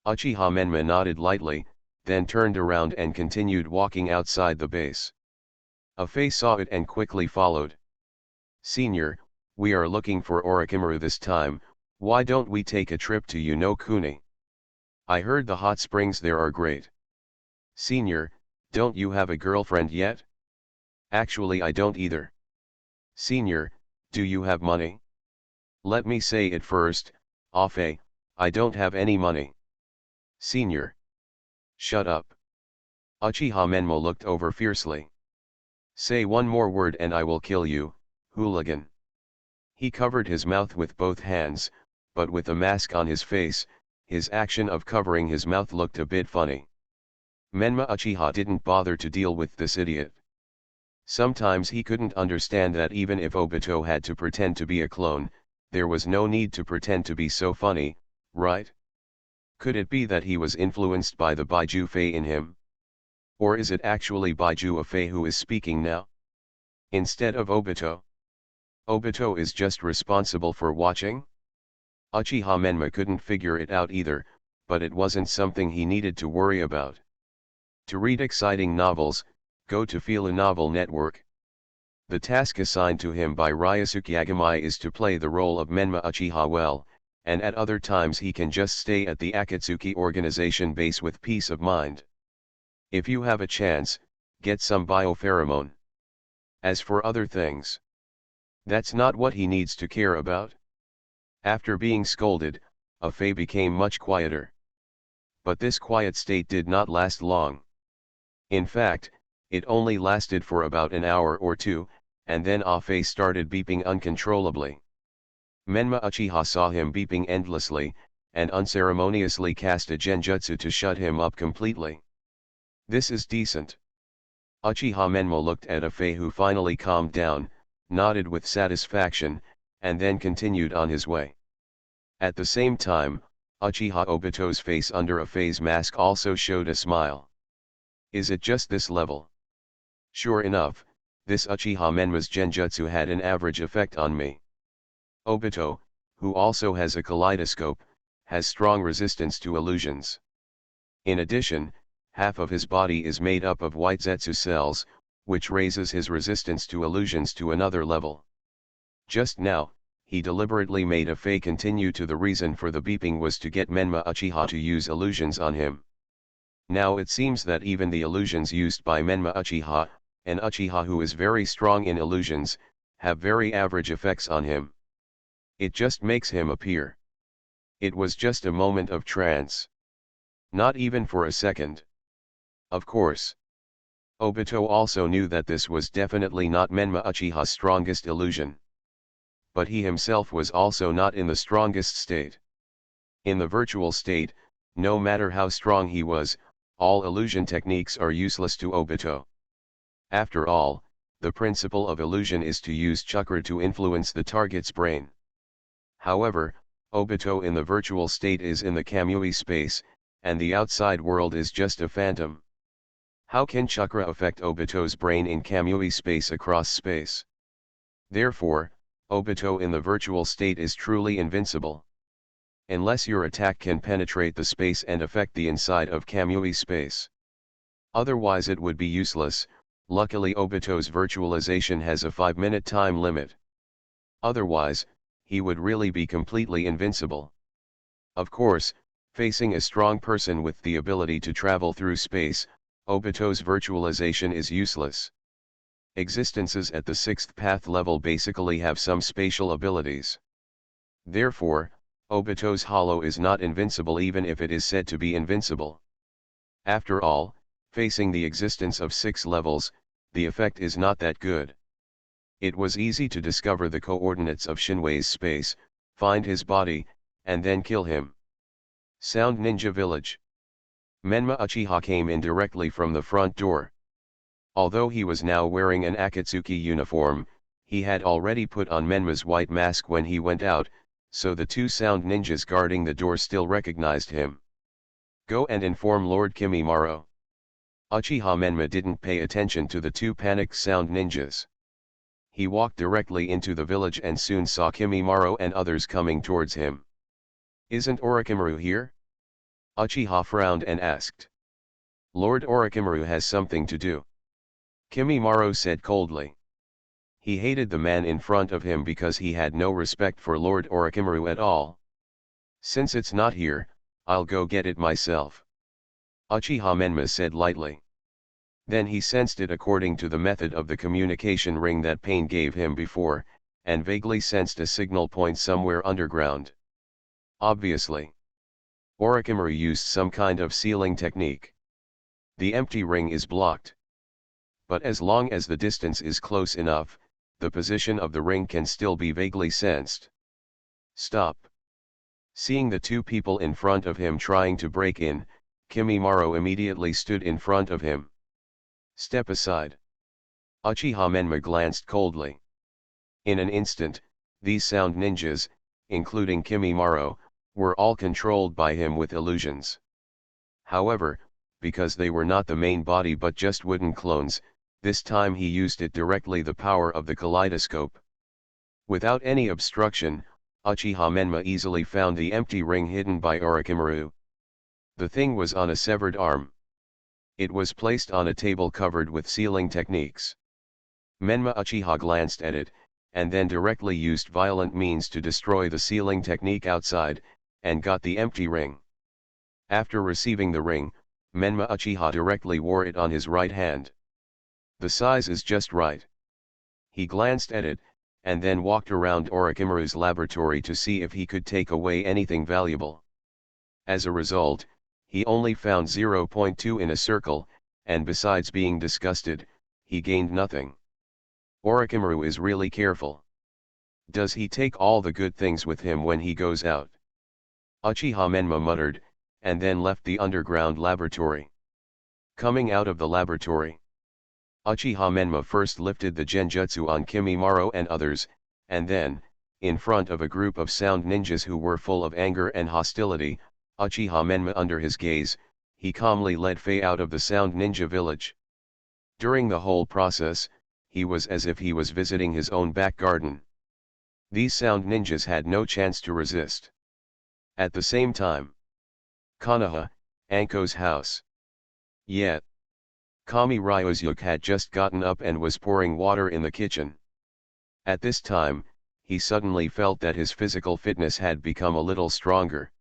Uchiha Menma nodded lightly, then turned around and continued walking outside the base. Afe saw it and quickly followed. "Senior, we are looking for Orochimaru this time, why don't we take a trip to Yonokuni? I heard the hot springs there are great." "Senior, don't you have a girlfriend yet?" "Actually I don't either." "Senior, do you have money?" "Let me say it first, Afe, I don't have any money." "Senior." "Shut up." Uchiha Menmo looked over fiercely. "Say one more word and I will kill you, hooligan." He covered his mouth with both hands, but with a mask on his face, his action of covering his mouth looked a bit funny. Menma Uchiha didn't bother to deal with this idiot. Sometimes he couldn't understand that even if Obito had to pretend to be a clone, there was no need to pretend to be so funny, right? Could it be that he was influenced by the Baiju Fei in him? Or is it actually Baiju Fei who is speaking now? Instead of Obito? Obito is just responsible for watching? Uchiha Menma couldn't figure it out either, but it wasn't something he needed to worry about. To read exciting novels, go to Fila Novel Network. The task assigned to him by Ryosuke Yagami is to play the role of Menma Uchiha well, and at other times he can just stay at the Akatsuki Organization base with peace of mind. If you have a chance, get some biopheromone. As for other things, that's not what he needs to care about. After being scolded, Afe became much quieter. But this quiet state did not last long. In fact, it only lasted for about an hour or two, and then Afe started beeping uncontrollably. Menma Uchiha saw him beeping endlessly, and unceremoniously cast a genjutsu to shut him up completely. This is decent. Uchiha Menmo looked at Afe, who finally calmed down, nodded with satisfaction, and then continued on his way. At the same time, Uchiha Obito's face under a phase mask also showed a smile. Is it just this level? Sure enough, this Uchiha Menma's genjutsu had an average effect on me. Obito, who also has a kaleidoscope, has strong resistance to illusions. In addition, half of his body is made up of white Zetsu cells, which raises his resistance to illusions to another level. Just now, he deliberately made a fake continue to the reason for the beeping was to get Menma Uchiha to use illusions on him. Now it seems that even the illusions used by Menma Uchiha, an Uchiha who is very strong in illusions, have very average effects on him. It just makes him appear. It was just a moment of trance. Not even for a second. Of course. Obito also knew that this was definitely not Menma Uchiha's strongest illusion. But he himself was also not in the strongest state. In the virtual state, no matter how strong he was, all illusion techniques are useless to Obito. After all, the principle of illusion is to use chakra to influence the target's brain. However, Obito in the virtual state is in the Kamui space, and the outside world is just a phantom. How can chakra affect Obito's brain in Kamui space across space? Therefore, Obito in the virtual state is truly invincible. Unless your attack can penetrate the space and affect the inside of Kamui space. Otherwise it would be useless. Luckily Obito's virtualization has a 5-minute time limit. Otherwise, he would really be completely invincible. Of course, facing a strong person with the ability to travel through space, Obito's virtualization is useless. Existences at the 6th path level basically have some spatial abilities. Therefore, Obito's hollow is not invincible even if it is said to be invincible. After all, facing the existence of 6 levels, the effect is not that good. It was easy to discover the coordinates of Shinwei's space, find his body, and then kill him. Sound Ninja Village. Menma Uchiha came in directly from the front door. Although he was now wearing an Akatsuki uniform, he had already put on Menma's white mask when he went out, so the 2 sound ninjas guarding the door still recognized him. Go and inform Lord Kimimaro. Uchiha Menma didn't pay attention to the 2 panicked sound ninjas. He walked directly into the village and soon saw Kimimaro and others coming towards him. Isn't Orochimaru here? Uchiha frowned and asked. Lord Orochimaru has something to do. Kimimaro said coldly. He hated the man in front of him because he had no respect for Lord Orochimaru at all. Since it's not here, I'll go get it myself. Uchiha Menma said lightly. Then he sensed it according to the method of the communication ring that Pain gave him before, and vaguely sensed a signal point somewhere underground. Obviously. Orochimaru used some kind of sealing technique. The empty ring is blocked. But as long as the distance is close enough, the position of the ring can still be vaguely sensed. Stop. Seeing the 2 people in front of him trying to break in, Kimimaro immediately stood in front of him. Step aside. Uchiha Menma glanced coldly. In an instant, these sound ninjas, including Kimimaro, were all controlled by him with illusions. However, because they were not the main body but just wooden clones, this time he used it directly the power of the kaleidoscope. Without any obstruction, Uchiha Menma easily found the empty ring hidden by Orochimaru. The thing was on a severed arm. It was placed on a table covered with sealing techniques. Menma Uchiha glanced at it, and then directly used violent means to destroy the sealing technique outside, and got the empty ring. After receiving the ring, Menma Uchiha directly wore it on his right hand. The size is just right. He glanced at it, and then walked around Orochimaru's laboratory to see if he could take away anything valuable. As a result, he only found 0.2 in a circle, and besides being disgusted, he gained nothing. Orochimaru is really careful. Does he take all the good things with him when he goes out? Uchiha Menma muttered, and then left the underground laboratory. Coming out of the laboratory, Uchiha Menma first lifted the genjutsu on Kimimaro and others, and then, in front of a group of sound ninjas who were full of anger and hostility, Uchiha Menma under his gaze, he calmly led Fei out of the sound ninja village. During the whole process, he was as if he was visiting his own back garden. These sound ninjas had no chance to resist. At the same time, Konoha, Anko's house. Yet, Kami Ryuzyuk had just gotten up and was pouring water in the kitchen. At this time, he suddenly felt that his physical fitness had become a little stronger.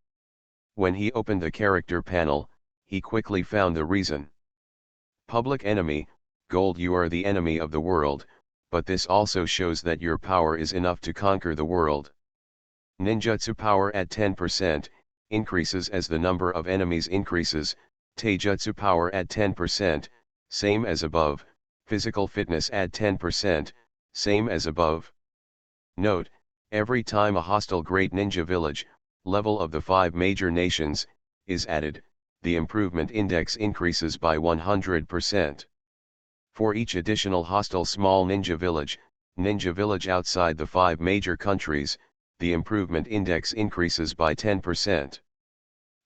When he opened the character panel, he quickly found the reason. Public enemy, Gold, you are the enemy of the world, but this also shows that your power is enough to conquer the world. Ninjutsu power at 10%, increases as the number of enemies increases, Taijutsu power at 10%, same as above, physical fitness at 10%, same as above. Note, every time a hostile great ninja village, level of the 5 major nations, is added, the improvement index increases by 100%. For each additional hostile small ninja village outside the 5 major countries, the improvement index increases by 10%.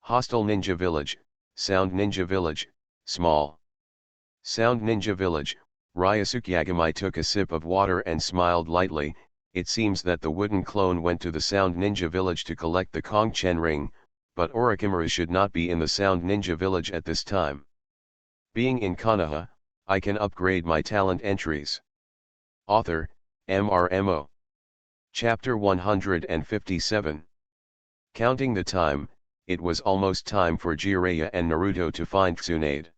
Hostile ninja village, sound ninja village, small. Sound ninja village, Ryusuke Yagamai took a sip of water and smiled lightly. It seems that the wooden clone went to the sound ninja village to collect the Kongchen ring, but Orochimaru should not be in the sound ninja village at this time. Being in Konoha, I can upgrade my talent entries. Author, MRMO. Chapter 157. Counting the time, it was almost time for Jiraiya and Naruto to find Tsunade.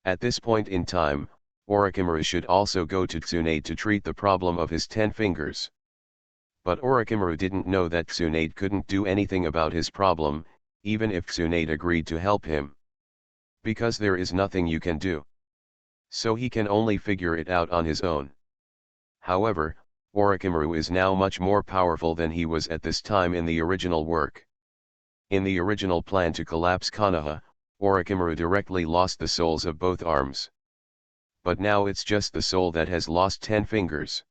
At this point in time, Orochimaru should also go to Tsunade to treat the problem of his 10 fingers. But Orochimaru didn't know that Tsunade couldn't do anything about his problem, even if Tsunade agreed to help him. Because there is nothing you can do. So he can only figure it out on his own. However, Orochimaru is now much more powerful than he was at this time in the original work. In the original plan to collapse Konoha, Orochimaru directly lost the souls of both arms. But now it's just the soul that has lost 10 fingers.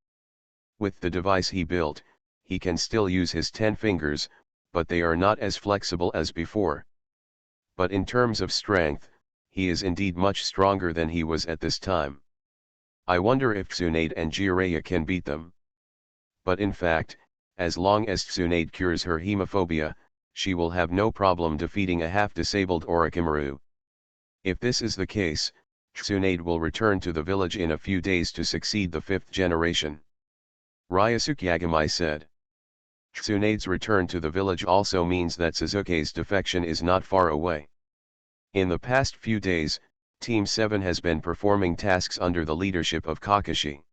With the device he built, he can still use his 10 fingers, but they are not as flexible as before. But in terms of strength, he is indeed much stronger than he was at this time. I wonder if Tsunade and Jiraiya can beat them. But in fact, as long as Tsunade cures her hemophobia, she will have no problem defeating a half-disabled Orochimaru. If this is the case, Tsunade will return to the village in a few days to succeed the 5th generation. Ryusuke Yagamai said. Tsunade's return to the village also means that Sasuke's defection is not far away. In the past few days, Team 7 has been performing tasks under the leadership of Kakashi.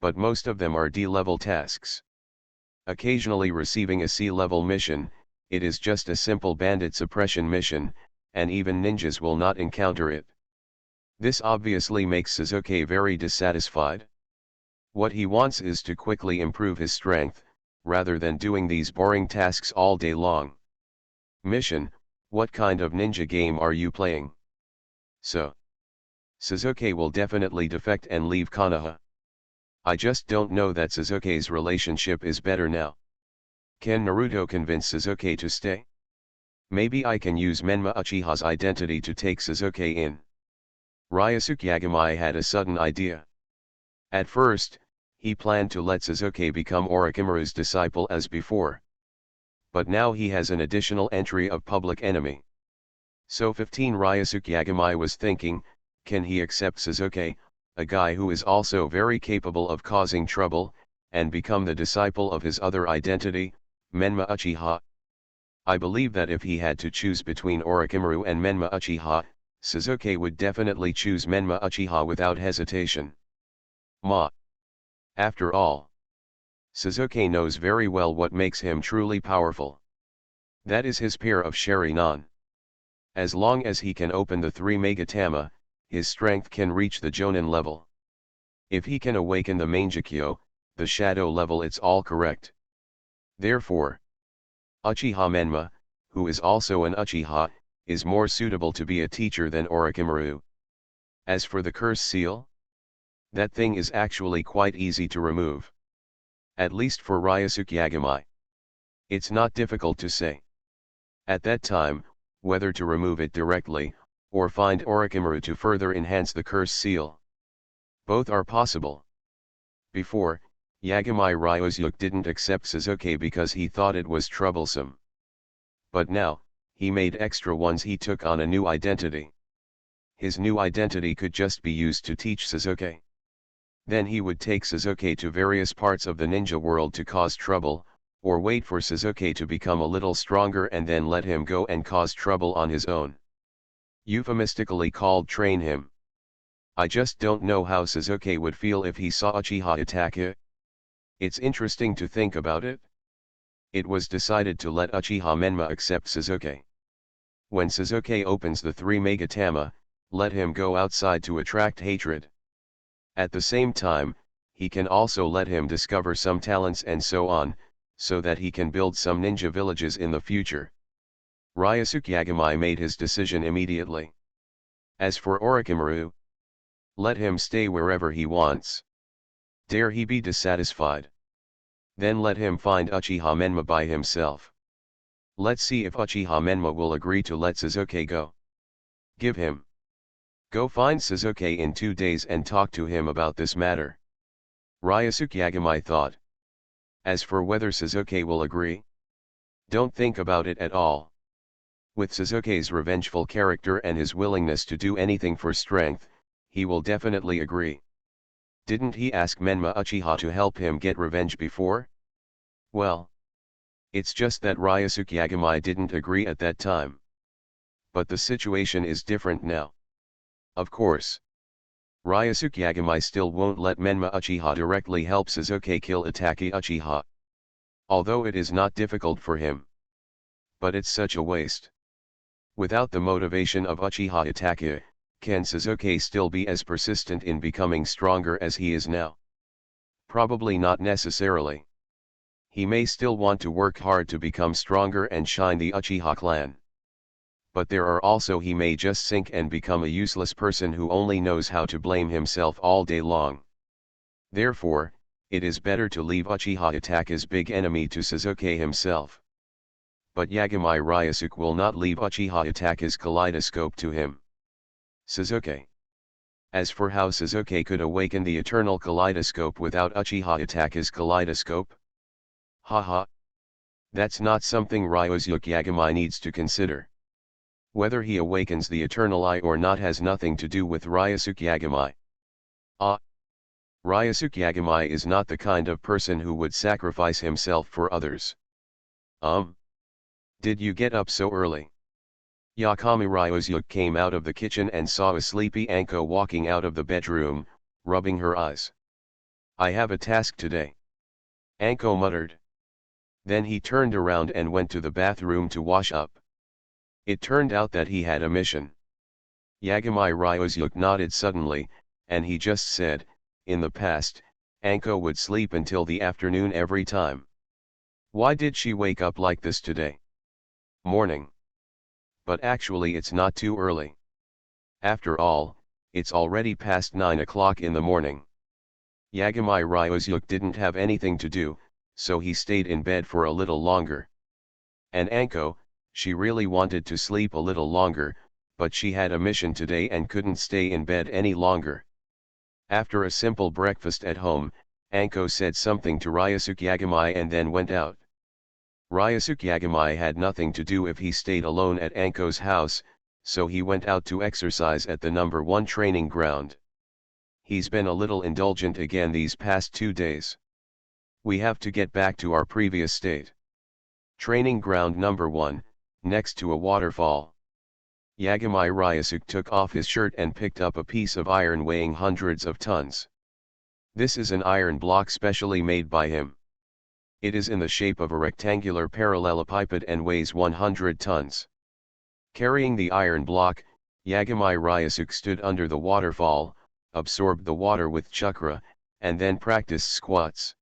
But most of them are D-level tasks. Occasionally receiving a C-level mission, it is just a simple bandit suppression mission, and even ninjas will not encounter it. This obviously makes Sasuke very dissatisfied. What he wants is to quickly improve his strength, rather than doing these boring tasks all day long. Mission: what kind of ninja game are you playing? So, Sasuke will definitely defect and leave Konoha. I just don't know that Sasuke's relationship is better now. Can Naruto convince Sasuke to stay? Maybe I can use Menma Uchiha's identity to take Sasuke in. Ryusuke Yagamai had a sudden idea. At first, he planned to let Sasuke become Orochimaru's disciple as before. But now he has an additional entry of public enemy. So 15 Ryusuke Yagamai was thinking, can he accept Sasuke, a guy who is also very capable of causing trouble, and become the disciple of his other identity, Menma Uchiha? I believe that if he had to choose between Orochimaru and Menma Uchiha, Sasuke would definitely choose Menma Uchiha without hesitation. After all, Sasuke knows very well what makes him truly powerful. That is his pair of Sharingan. As long as he can open the 3 Megatama, his strength can reach the Jonin level. If he can awaken the Mangekyo, the Shadow level, it's all correct. Therefore, Uchiha Menma, who is also an Uchiha, is more suitable to be a teacher than Orochimaru. As for the curse seal, that thing is actually quite easy to remove. At least for Ryosuke Yagami. It's not difficult to say. At that time, whether to remove it directly, or find Orochimaru to further enhance the curse seal. Both are possible. Before, Yagami Ryosuke didn't accept Sasuke because he thought it was troublesome. But now, he made extra ones. He took on a new identity. His new identity could just be used to teach Sasuke. Then he would take Sasuke to various parts of the ninja world to cause trouble, or wait for Sasuke to become a little stronger and then let him go and cause trouble on his own. Euphemistically called train him. I just don't know how Sasuke would feel if he saw Uchiha attack it. It's interesting to think about it. It was decided to let Uchiha Menma accept Sasuke. When Sasuke opens the 3 Megatama, let him go outside to attract hatred. At the same time, he can also let him discover some talents and so on, so that he can build some ninja villages in the future. Ryosuke Yagami made his decision immediately. As for Orochimaru, let him stay wherever he wants. Dare he be dissatisfied? Then let him find Uchiha Menma by himself. Let's see if Uchiha Menma will agree to let Sasuke go. Give him. Go find Sasuke in 2 days and talk to him about this matter. Ryosuke Yagami thought. As for whether Sasuke will agree, don't think about it at all. With Sasuke's revengeful character and his willingness to do anything for strength, he will definitely agree. Didn't he ask Menma Uchiha to help him get revenge before? Well, it's just that Ryosuke Yagami didn't agree at that time. But the situation is different now. Of course, Ryosuke Yagami still won't let Menma Uchiha directly help Sasuke kill Itachi Uchiha. Although it is not difficult for him. But it's such a waste. Without the motivation of Uchiha Itachi, can Sasuke still be as persistent in becoming stronger as he is now? Probably not necessarily. He may still want to work hard to become stronger and shine the Uchiha clan. But there are also he may just sink and become a useless person who only knows how to blame himself all day long. Therefore, it is better to leave Uchiha Itachi's big enemy to Sasuke himself. But Yagami Ryosuke will not leave Uchiha Itachi's kaleidoscope to him. Sasuke. As for how Sasuke could awaken the eternal kaleidoscope without Uchiha Itachi's kaleidoscope? Haha. That's not something Ryosuke Yagami needs to consider. Whether he awakens the eternal eye or not has nothing to do with Ryosuke Yagami. Ryosuke Yagami is not the kind of person who would sacrifice himself for others. Did you get up so early? Yakami Ryosuke came out of the kitchen and saw a sleepy Anko walking out of the bedroom, rubbing her eyes. I have a task today. Anko muttered. Then he turned around and went to the bathroom to wash up. It turned out that he had a mission. Yagami Ryosuke nodded suddenly, and he just said, in the past, Anko would sleep until the afternoon every time. Why did she wake up like this today? Morning. But actually it's not too early. After all, it's already past 9 o'clock in the morning. Yagami Ryosuke didn't have anything to do, so he stayed in bed for a little longer. And Anko, she really wanted to sleep a little longer, but she had a mission today and couldn't stay in bed any longer. After a simple breakfast at home, Anko said something to Ryosuke Yagami and then went out. Ryosuke Yagami had nothing to do if he stayed alone at Anko's house, so he went out to exercise at the number 1 training ground. He's been a little indulgent again these past 2 days. We have to get back to our previous state. Training ground number 1, next to a waterfall. Yagami Ryosuke took off his shirt and picked up a piece of iron weighing hundreds of tons. This is an iron block specially made by him. It is in the shape of a rectangular parallelepiped and weighs 100 tons. Carrying the iron block, Yagami Ryosuke stood under the waterfall, absorbed the water with chakra, and then practiced squats.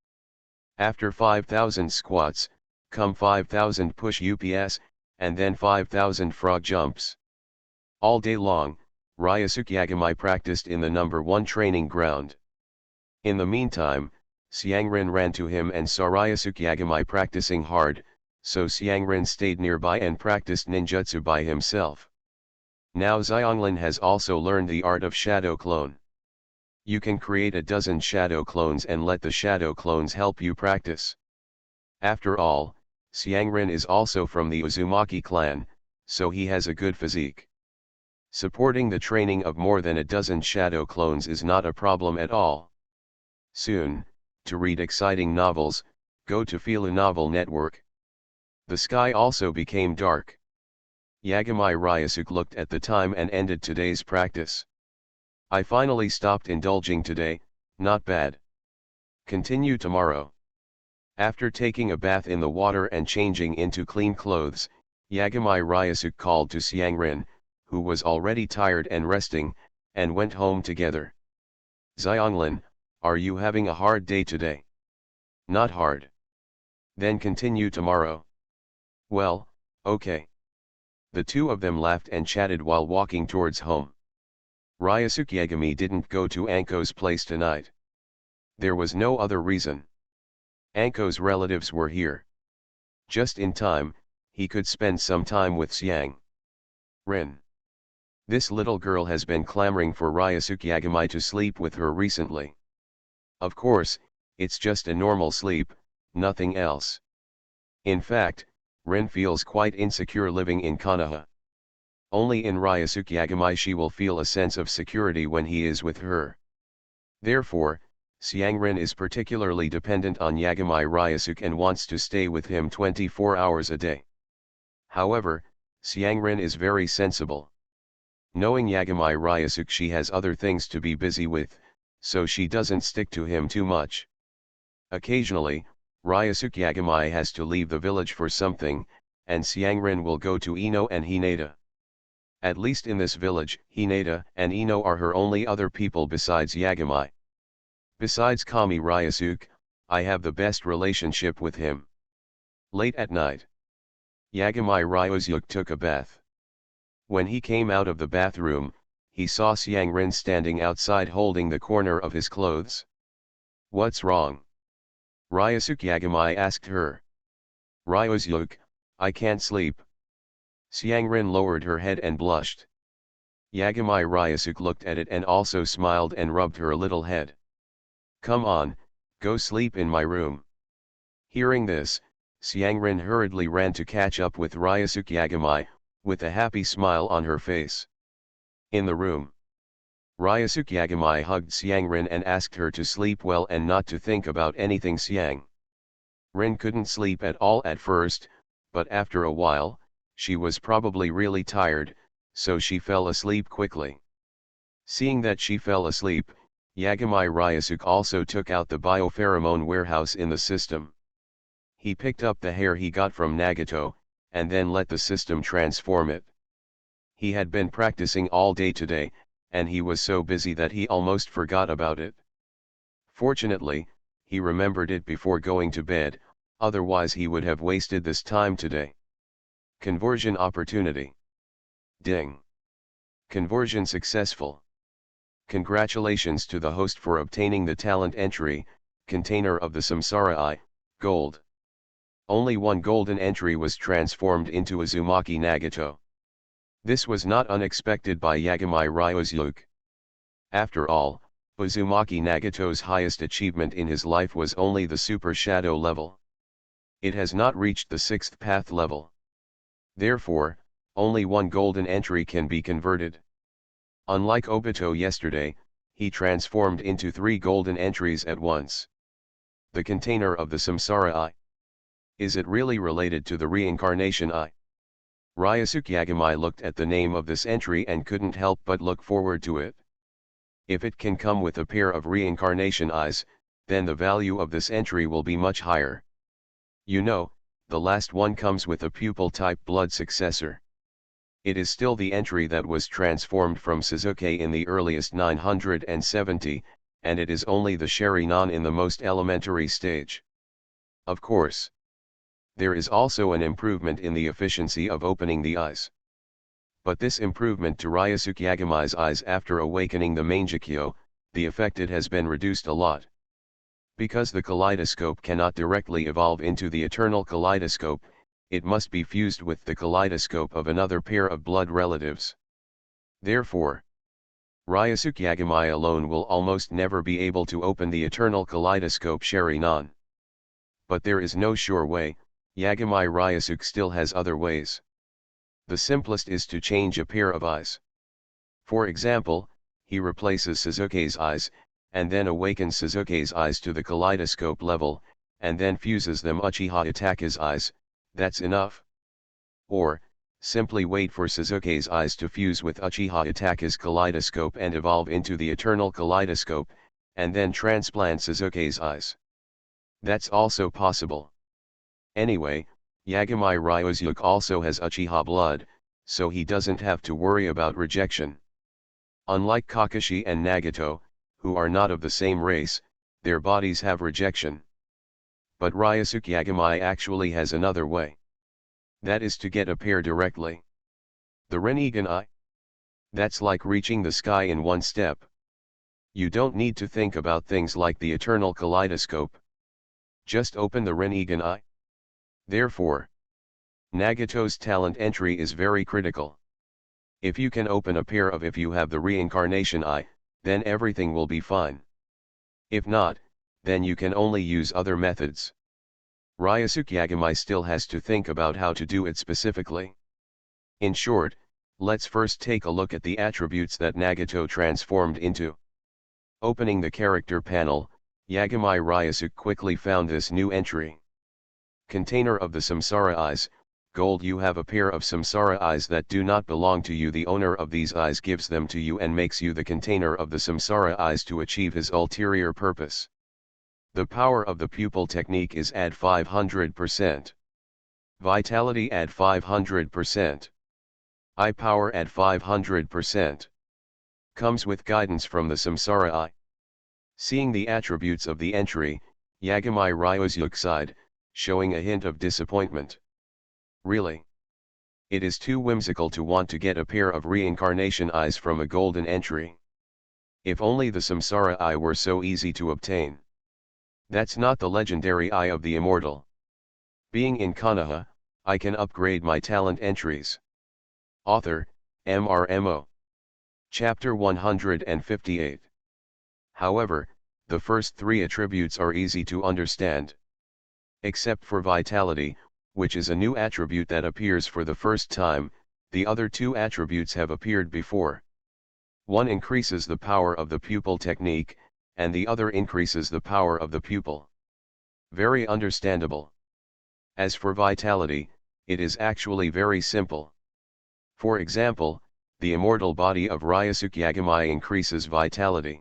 After 5,000 squats, come 5,000 push-ups, and then 5,000 frog jumps. All day long, Ryosuke Yagami practiced in the number 1 training ground. In the meantime, Xiangren ran to him and saw Ryusuke Yagamai practicing hard, so Xiangren stayed nearby and practiced ninjutsu by himself. Now Xianglin has also learned the art of shadow clone. You can create a dozen shadow clones and let the shadow clones help you practice. After all, Xiangren is also from the Uzumaki clan, so he has a good physique. Supporting the training of more than a dozen shadow clones is not a problem at all. Soon, to read exciting novels, go to Philu Novel Network. The sky also became dark. Yagamai Ryusuke looked at the time and ended today's practice. I finally stopped indulging today, not bad. Continue tomorrow. After taking a bath in the water and changing into clean clothes, Yagamai Ryusuke called to Xiangren, who was already tired and resting, and went home together. Xianglin, are you having a hard day today? Not hard. Then continue tomorrow. Well, okay. The two of them laughed and chatted while walking towards home. Ryusuke Yagami didn't go to Anko's place tonight. There was no other reason. Anko's relatives were here. Just in time, he could spend some time with Xiang Ren. This little girl has been clamoring for Ryusuke Yagamai to sleep with her recently. Of course, it's just a normal sleep, nothing else. In fact, Ren feels quite insecure living in Konoha. Only in Ryusuke Yagamai she will feel a sense of security when he is with her. Therefore, Xiangren is particularly dependent on Yagamai Ryusuke and wants to stay with him 24 hours a day. However, Xiangren is very sensible. Knowing Yagamai Ryusuke, she has other things to be busy with, so she doesn't stick to him too much. Occasionally, Ryusuke Yagamai has to leave the village for something, and Xiangren will go to Ino and Hinata. At least in this village, Hinata and Ino are her only other people besides Yagamai. Besides Kami Ryusuke, I have the best relationship with him. Late at night, Yagamai Ryusuke took a bath. When he came out of the bathroom, he saw Xiangren standing outside holding the corner of his clothes. What's wrong? Ryusuke Yagamai asked her. Ryusuke, I can't sleep. Xiangren lowered her head and blushed. Yagamai Ryusuke looked at it and also smiled and rubbed her little head. Come on, go sleep in my room. Hearing this, Xiangren hurriedly ran to catch up with Ryusuke Yagamai, with a happy smile on her face. In the room, Ryusuke Yagamai hugged Xiangren and asked her to sleep well and not to think about anything. Ren couldn't sleep at all at first, but after a while, she was probably really tired, so she fell asleep quickly. Seeing that she fell asleep, Yagamai Ryusuke also took out the biopheromone warehouse in the system. He picked up the hair he got from Nagato, and then let the system transform it. He had been practicing all day today, and he was so busy that he almost forgot about it. Fortunately, he remembered it before going to bed, otherwise he would have wasted this time today. Conversion opportunity. Ding. Conversion successful. Congratulations to the host for obtaining the talent entry, Container of the Samsara Eye, Gold. Only one golden entry was transformed into Uzumaki Nagato. This was not unexpected by Yagamai Ryusuke. After all, Uzumaki Nagato's highest achievement in his life was only the Super Shadow level. It has not reached the 6th path level. Therefore, only one golden entry can be converted. Unlike Obito yesterday, he transformed into 3 golden entries at once. The Container of the Samsara Eye. Is it really related to the Reincarnation Eye? Ryusuke Yagamai looked at the name of this entry and couldn't help but look forward to it. If it can come with a pair of Reincarnation Eyes, then the value of this entry will be much higher. You know, the last one comes with a pupil-type blood successor. It is still the entry that was transformed from Suzuki in the earliest 970, and it is only the Sharingan in the most elementary stage. Of course, there is also an improvement in the efficiency of opening the eyes. But this improvement to Ryusuke Yagamai's eyes after awakening the Mangekyo, the effect it has been reduced a lot. Because the kaleidoscope cannot directly evolve into the eternal kaleidoscope, it must be fused with the kaleidoscope of another pair of blood relatives. Therefore, Ryosuke Yagami alone will almost never be able to open the eternal kaleidoscope Sharingan. But there is no sure way, Yagami Ryosuke still has other ways. The simplest is to change a pair of eyes. For example, he replaces Suzuki's eyes, and then awakens Suzuki's eyes to the kaleidoscope level, and then fuses them Uchiha Itachi's eyes. That's enough. Or, simply wait for Suzuki's eyes to fuse with Uchiha Itachi's kaleidoscope and evolve into the eternal kaleidoscope, and then transplant Suzuki's eyes. That's also possible. Anyway, Yagami Ryosuke also has Uchiha blood, so he doesn't have to worry about rejection. Unlike Kakashi and Nagato, who are not of the same race, their bodies have rejection. But Ryosuke Yagami actually has another way. That is to get a pair directly. The Rinnegan Eye? That's like reaching the sky in one step. You don't need to think about things like the eternal kaleidoscope. Just open the Rinnegan Eye. Therefore, Nagato's talent entry is very critical. If you can open a pair of if you have the reincarnation eye, then everything will be fine. If not, then you can only use other methods. Ryosuke Yagami still has to think about how to do it specifically. In short, let's first take a look at the attributes that Nagato transformed into. Opening the character panel, Yagami Ryosuke quickly found this new entry. Container of the Samsara Eyes, Gold. You have a pair of Samsara Eyes that do not belong to you. The owner of these eyes gives them to you and makes you the container of the Samsara Eyes to achieve his ulterior purpose. The power of the pupil technique is add 500%. Vitality add 500%. Eye power add 500%. Comes with guidance from the Samsara Eye. Seeing the attributes of the entry, Yagami Ryosuke sighed, showing a hint of disappointment. Really? It is too whimsical to want to get a pair of reincarnation eyes from a golden entry. If only the Samsara Eye were so easy to obtain. That's not the legendary Eye of the Immortal. Being in Konoha, I can upgrade my talent entries. Author, MRMO. Chapter 158. However, the first three attributes are easy to understand. Except for vitality, which is a new attribute that appears for the first time, the other two attributes have appeared before. One increases the power of the pupil technique, and the other increases the power of the pupil. Very understandable. As for vitality, it is actually very simple. For example, the immortal body of Ryosuke Yagami increases vitality.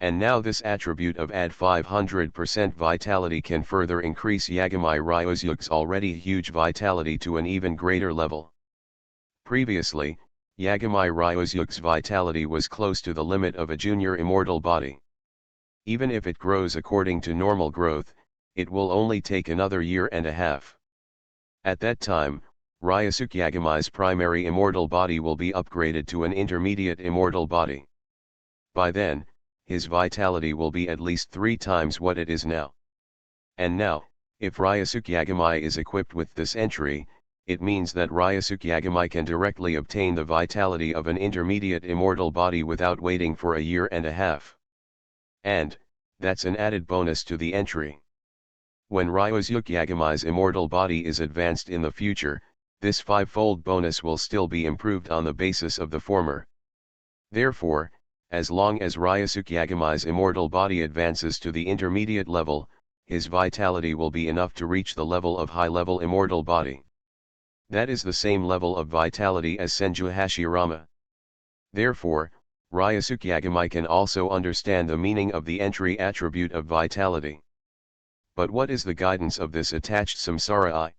And now this attribute of add 500% vitality can further increase Yagami Ryosuke's already huge vitality to an even greater level. Previously, Yagami Ryosuke's vitality was close to the limit of a junior immortal body. Even if it grows according to normal growth, it will only take another year and a half. At that time, Ryosuke Yagami's primary immortal body will be upgraded to an intermediate immortal body. By then, his vitality will be at least 3 times what it is now. And now, if Ryosuke Yagami is equipped with this entry, it means that Ryosuke Yagami can directly obtain the vitality of an intermediate immortal body without waiting for a year and a half. And, that's an added bonus to the entry. When Ryosuke Yagami's immortal body is advanced in the future, this 5-fold bonus will still be improved on the basis of the former. Therefore, as long as Ryosuke Yagami's immortal body advances to the intermediate level, his vitality will be enough to reach the level of high-level immortal body. That is the same level of vitality as Senju Hashirama. Therefore, Ryosuke Yagami can also understand the meaning of the entry attribute of vitality. But what is the guidance of this attached Samsara Eye?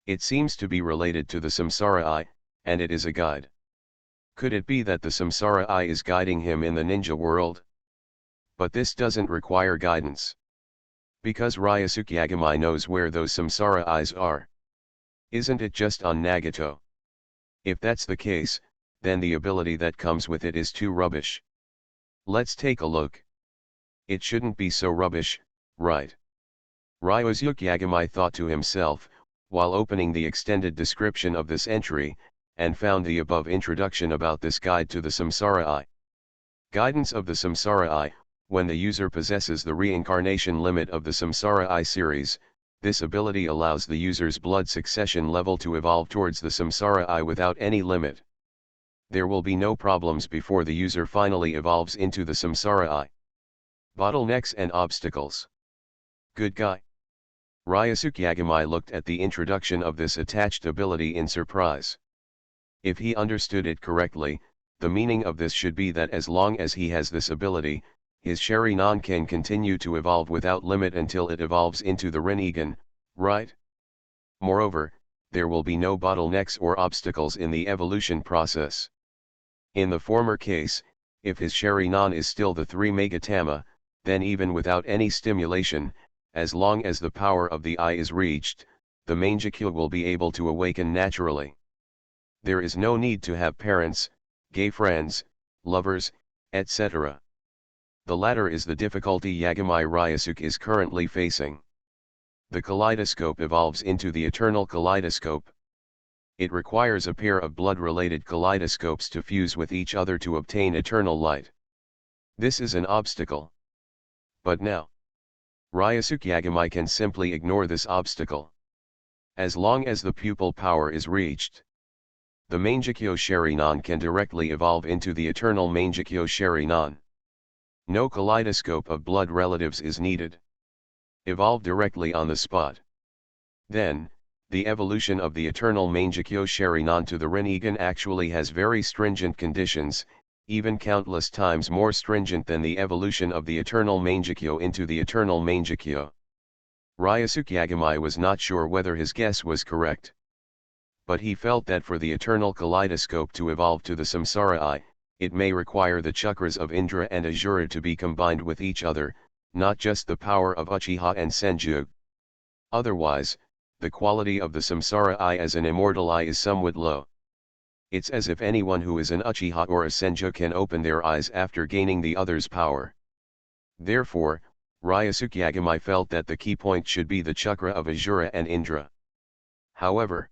It seems to be related to the Samsara Eye, and it is a guide. Could it be that the Samsara Eye is guiding him in the ninja world? But this doesn't require guidance. Because Ryosuke Yagami knows where those Samsara Eyes are. Isn't it just on Nagato? If that's the case, then the ability that comes with it is too rubbish. Let's take a look. It shouldn't be so rubbish, right? Ryosuke Yagami thought to himself, while opening the extended description of this entry, and found the above introduction about this guide to the Samsara Eye. Guidance of the Samsara Eye. When the user possesses the reincarnation limit of the Samsara Eye series, this ability allows the user's blood succession level to evolve towards the Samsara Eye without any limit. There will be no problems before the user finally evolves into the Samsara Eye. Bottlenecks and obstacles. Good guy. Ryosuke Yagami looked at the introduction of this attached ability in surprise. If he understood it correctly, the meaning of this should be that as long as he has this ability, his Sharingan can continue to evolve without limit until it evolves into the Rinnegan, right? Moreover, there will be no bottlenecks or obstacles in the evolution process. In the former case, if his Sharingan is still the 3 Megatama, then even without any stimulation, as long as the power of the eye is reached, the Mangekyo will be able to awaken naturally. There is no need to have parents, gay friends, lovers, etc. The latter is the difficulty Yagami Ryosuke is currently facing. The kaleidoscope evolves into the eternal kaleidoscope. It requires a pair of blood-related kaleidoscopes to fuse with each other to obtain eternal light. This is an obstacle. But now, Ryosuke Yagami can simply ignore this obstacle. As long as the pupil power is reached, the Mangekyo Sharingan can directly evolve into the eternal Mangekyo Sharingan. No kaleidoscope of blood relatives is needed. Evolve directly on the spot. Then, the evolution of the eternal Mangekyo Sharingan to the Rinnegan actually has very stringent conditions, even countless times more stringent than the evolution of the eternal Mangekyo into the eternal Mangekyo. Ryosuke Yagami was not sure whether his guess was correct. But he felt that for the eternal kaleidoscope to evolve to the Samsara Eye, it may require the chakras of Indra and Asura to be combined with each other, not just the power of Uchiha and Senju. Otherwise, the quality of the Samsara Eye as an immortal eye is somewhat low. It's as if anyone who is an Uchiha or a Senju can open their eyes after gaining the other's power. Therefore, Ryosuke Yagami felt that the key point should be the chakra of Asura and Indra. However,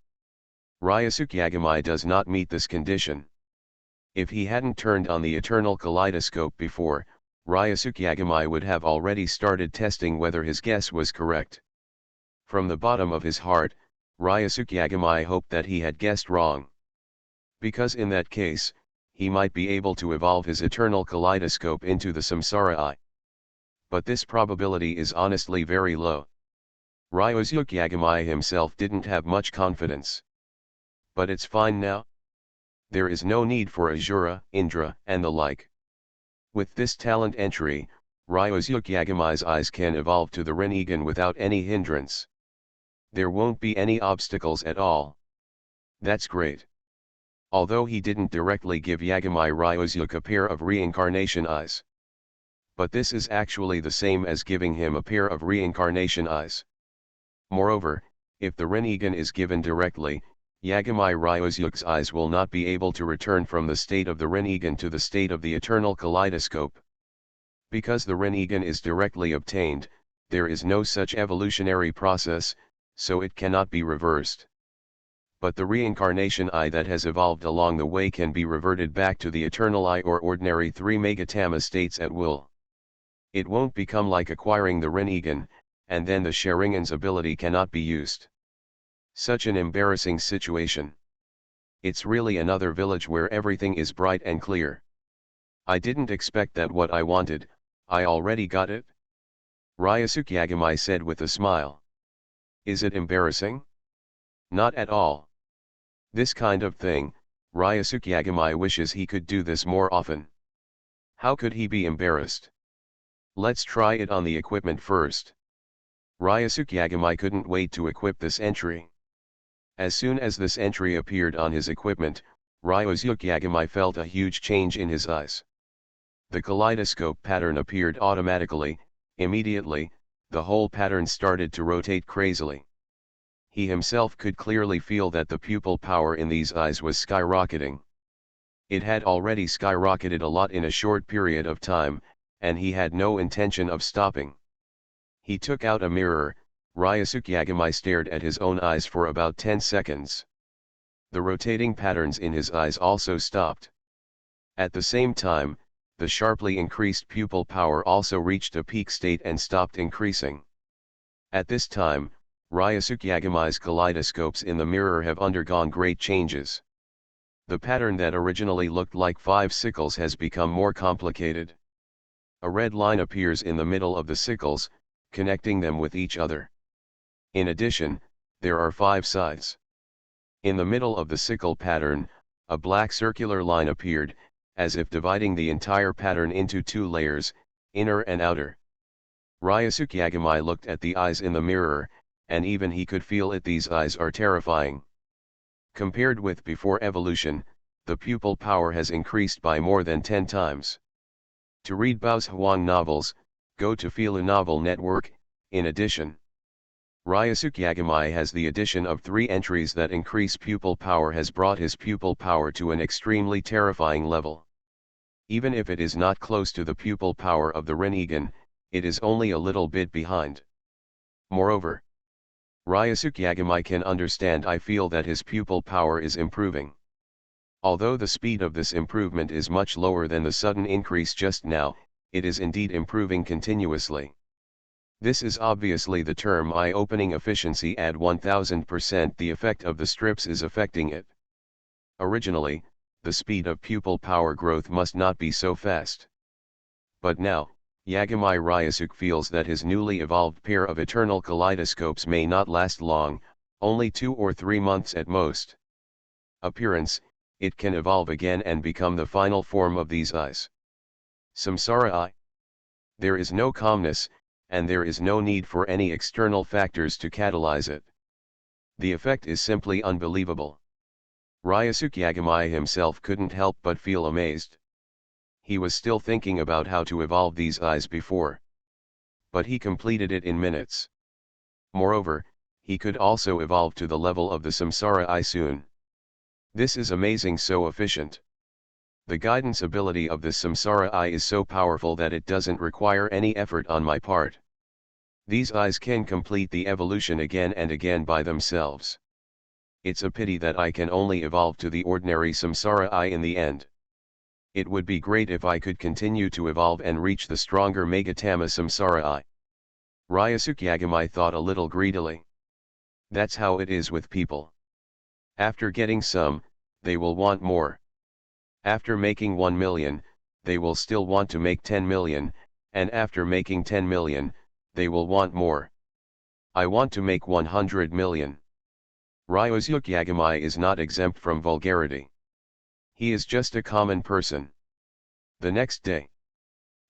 Ryosuke Yagami does not meet this condition. If he hadn't turned on the eternal kaleidoscope before, Ryosuke Yagami would have already started testing whether his guess was correct. From the bottom of his heart, Ryosuke Yagami hoped that he had guessed wrong. Because in that case, he might be able to evolve his eternal kaleidoscope into the Samsara Eye. But this probability is honestly very low. Ryosuke Yagami himself didn't have much confidence. But it's fine now. There is no need for Asura, Indra, and the like. With this talent entry, Ryosuke Yagami's eyes can evolve to the Rinnegan without any hindrance. There won't be any obstacles at all. That's great. Although he didn't directly give Yagami Ryosuke a pair of reincarnation eyes. But this is actually the same as giving him a pair of reincarnation eyes. Moreover, if the Rinnegan is given directly, Yagami Ryosuke's eyes will not be able to return from the state of the Rinnegan to the state of the eternal kaleidoscope. Because the Rinnegan is directly obtained, there is no such evolutionary process, so it cannot be reversed. But the reincarnation eye that has evolved along the way can be reverted back to the eternal eye or ordinary 3 Megatama states at will. It won't become like acquiring the Rinnegan, and then the Sharingan's ability cannot be used. Such an embarrassing situation. It's really another village where everything is bright and clear. I didn't expect that what I wanted, I already got it. Ryosuke Yagami said with a smile. Is it embarrassing? Not at all. This kind of thing, Ryosuke Yagami wishes he could do this more often. How could he be embarrassed? Let's try it on the equipment first. Ryosuke Yagami couldn't wait to equip this entry. As soon as this entry appeared on his equipment, Ryosuke Yagami felt a huge change in his eyes. The kaleidoscope pattern appeared automatically. Immediately, the whole pattern started to rotate crazily. He himself could clearly feel that the pupil power in these eyes was skyrocketing. It had already skyrocketed a lot in a short period of time, and he had no intention of stopping. He took out a mirror. Ryosuke Yagamai stared at his own eyes for about 10 seconds. The rotating patterns in his eyes also stopped. At the same time, the sharply increased pupil power also reached a peak state and stopped increasing. At this time, Ryosuke Yagamai's kaleidoscopes in the mirror have undergone great changes. The pattern that originally looked like 5 sickles has become more complicated. A red line appears in the middle of the sickles, connecting them with each other. In addition, there are 5 sides. In the middle of the sickle pattern, a black circular line appeared, as if dividing the entire pattern into 2 layers, inner and outer. Ryosuke Yagamai looked at the eyes in the mirror, and even he could feel it. These eyes are terrifying. Compared with before evolution, the pupil power has increased by more than 10 times. To read Bao's Huang novels, go to Fila Novel Network. In addition, Ryosuke Yagamai has the addition of 3 entries that increase pupil power has brought his pupil power to an extremely terrifying level. Even if it is not close to the pupil power of the Rinnegan, it is only a little bit behind. Moreover, Ryosuke Yagamai can understand. I feel that his pupil power is improving. Although the speed of this improvement is much lower than the sudden increase just now, it is indeed improving continuously. This is obviously the term eye-opening efficiency at 1000%. The effect of the strips is affecting it. Originally, the speed of pupil power growth must not be so fast. But now, Yagamai Ryosuke feels that his newly evolved pair of eternal kaleidoscopes may not last long, only 2 or 3 months at most. Appearance: it can evolve again and become the final form of these eyes. Samsara eye. There is no calmness, and there is no need for any external factors to catalyze it. The effect is simply unbelievable. Ryosuke Yagamai himself couldn't help but feel amazed. He was still thinking about how to evolve these eyes before. But he completed it in minutes. Moreover, he could also evolve to the level of the Samsara eye soon. This is amazing, so efficient. The guidance ability of this Samsara eye is so powerful that it doesn't require any effort on my part. These eyes can complete the evolution again and again by themselves. It's a pity that I can only evolve to the ordinary Samsara eye in the end. It would be great if I could continue to evolve and reach the stronger Megatama Samsara eye. Ryosuke Yagamai thought a little greedily. That's how it is with people. After getting some, they will want more. After making 1 million, they will still want to make 10 million, and after making 10 million, they will want more. I want to make 100 million. Ryosuke Yagamai is not exempt from vulgarity. He is just a common person. The next day,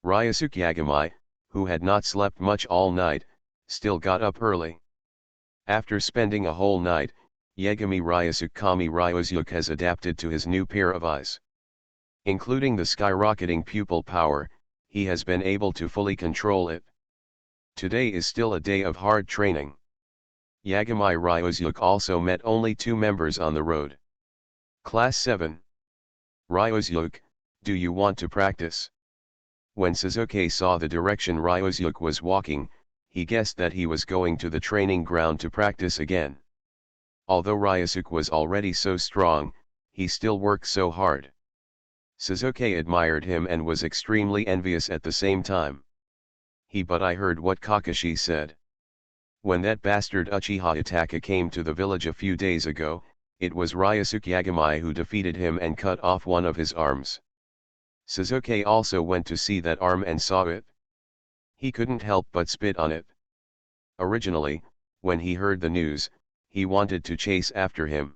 Ryosuke Yagamai, who had not slept much all night, still got up early. After spending a whole night, Yagami Ryosuke has adapted to his new pair of eyes. Including the skyrocketing pupil power, he has been able to fully control it. Today is still a day of hard training. Yagami Ryosuke also met only 2 members on the road. Class 7. Ryosuke, do you want to practice? When Suzuki saw the direction Ryosuke was walking, he guessed that he was going to the training ground to practice again. Although Ryosuke was already so strong, he still worked so hard. Suzuki admired him and was extremely envious at the same time. But I heard what Kakashi said. When that bastard Uchiha Itachi came to the village a few days ago, it was Ryosuke Yagamai who defeated him and cut off one of his arms. Suzuki also went to see that arm and saw it. He couldn't help but spit on it. Originally, when he heard the news, he wanted to chase after him.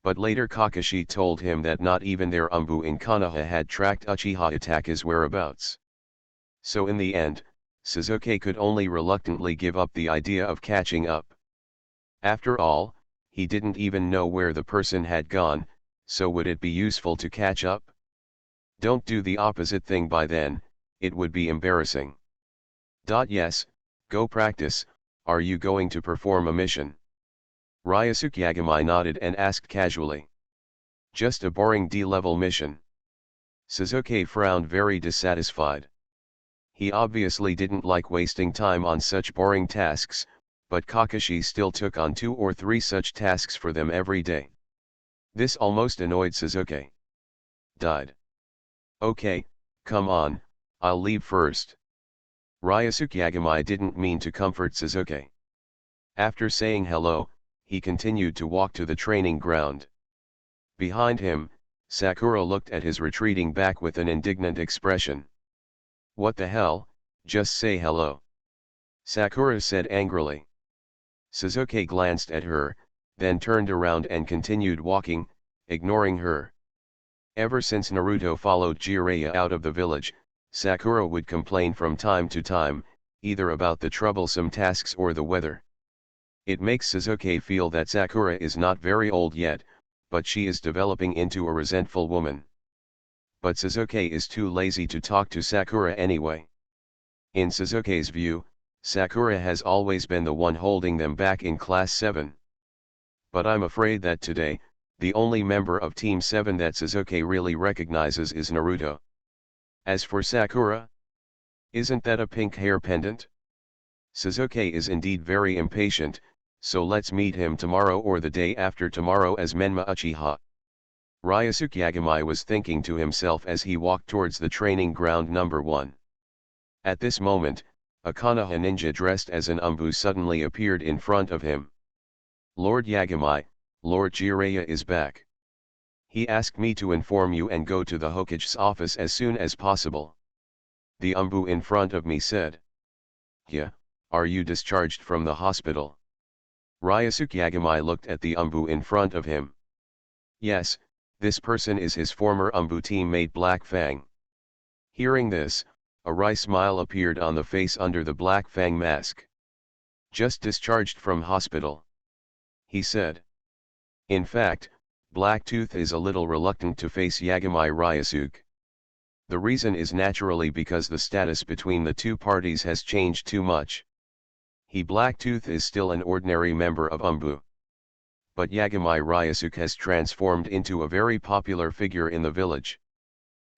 But later Kakashi told him that not even their Umbu in Konoha had tracked Uchiha Itachi's whereabouts. So in the end, Suzuki could only reluctantly give up the idea of catching up. After all, he didn't even know where the person had gone, so would it be useful to catch up? Don't do the opposite thing by then, it would be embarrassing. Yes, go practice. Are you going to perform a mission? Ryosuke Yagamai nodded and asked casually. Just a boring D-level mission. Suzuki frowned, very dissatisfied. He obviously didn't like wasting time on such boring tasks, but Kakashi still took on 2 or 3 such tasks for them every day. This almost annoyed Sasuke. Died. Okay, come on, I'll leave first. Ryosuke Yagamai didn't mean to comfort Sasuke. After saying hello, he continued to walk to the training ground. Behind him, Sakura looked at his retreating back with an indignant expression. What the hell, just say hello. Sakura said angrily. Sasuke glanced at her, then turned around and continued walking, ignoring her. Ever since Naruto followed Jiraiya out of the village, Sakura would complain from time to time, either about the troublesome tasks or the weather. It makes Sasuke feel that Sakura is not very old yet, but she is developing into a resentful woman. But Sasuke is too lazy to talk to Sakura anyway. In Sasuke's view, Sakura has always been the one holding them back in Class 7. But I'm afraid that today, the only member of Team 7 that Sasuke really recognizes is Naruto. As for Sakura, isn't that a pink hair pendant? Sasuke is indeed very impatient, so let's meet him tomorrow or the day after tomorrow as Menma Uchiha. Ryosuke Yagamai was thinking to himself as he walked towards the training ground number 1. At this moment, a Konoha ninja dressed as an Umbu suddenly appeared in front of him. Lord Yagamai, Lord Jiraiya is back. He asked me to inform you and go to the Hokage's office as soon as possible. The Umbu in front of me said. Yeah, are you discharged from the hospital? Ryosuke Yagamai looked at the Umbu in front of him. Yes, this person is his former Umbu teammate Black Fang. Hearing this, a wry smile appeared on the face under the Black Fang mask. Just discharged from hospital, he said. In fact, Blacktooth is a little reluctant to face Yagamai Ryosuke. The reason is naturally because the status between the two parties has changed too much. He Blacktooth is still an ordinary member of Umbu. But Yagamai Ryosuke has transformed into a very popular figure in the village.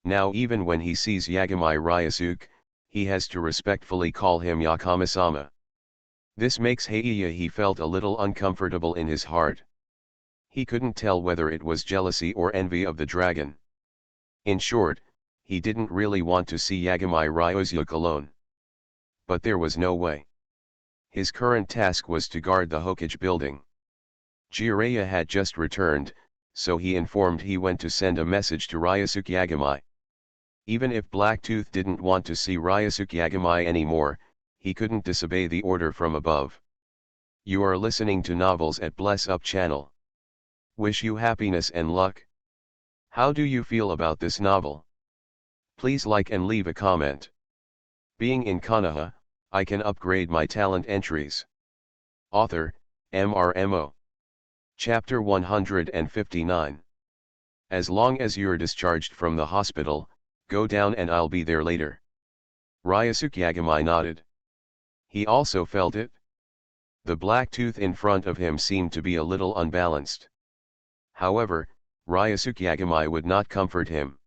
Now even when he sees Yagamai Ryosuke, he has to respectfully call him Yakama-sama. This makes he felt a little uncomfortable in his heart. He couldn't tell whether it was jealousy or envy of the dragon. In short, he didn't really want to see Yagamai Ryosuke alone. But there was no way. His current task was to guard the Hokage building. Jiraiya had just returned, so he informed he went to send a message to Ryosuke Yagamai. Even if Blacktooth didn't want to see Ryosuke Yagamai anymore, he couldn't disobey the order from above. You are listening to Novels at Bless Up channel. Wish you happiness and luck. How do you feel about this novel? Please like and leave a comment. Being in Konoha, I can upgrade my talent entries. Author, MRMO. Chapter 159. As long as you're discharged from the hospital, go down and I'll be there later. Ryosuke Yagamai nodded. He also felt it. The black tooth in front of him seemed to be a little unbalanced. However, Ryosuke Yagamai would not comfort him.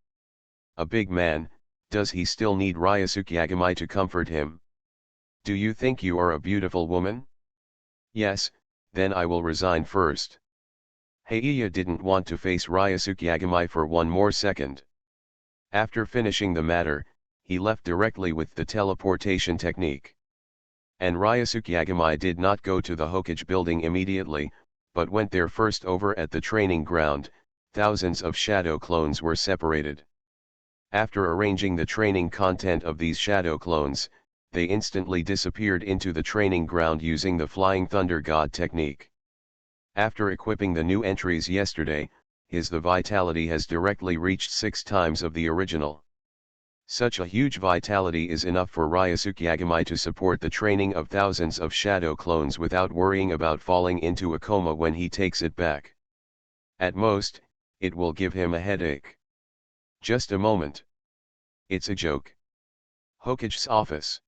A big man, does he still need Ryosuke Yagamai to comfort him? Do you think you are a beautiful woman? Yes, then I will resign first. Heiya didn't want to face Ryosuke Yagamai for one more second. After finishing the matter, he left directly with the teleportation technique. And Ryosuke Yagamai did not go to the Hokage building immediately, but went there first. Over at the training ground, thousands of shadow clones were separated. After arranging the training content of these shadow clones, they instantly disappeared into the training ground using the Flying Thunder God technique. After equipping the new entries yesterday, the vitality has directly reached 6 times of the original. Such a huge vitality is enough for Ryosuke Yagamai to support the training of thousands of shadow clones without worrying about falling into a coma when he takes it back. At most, it will give him a headache. Just a moment. It's a joke. Hokage's office.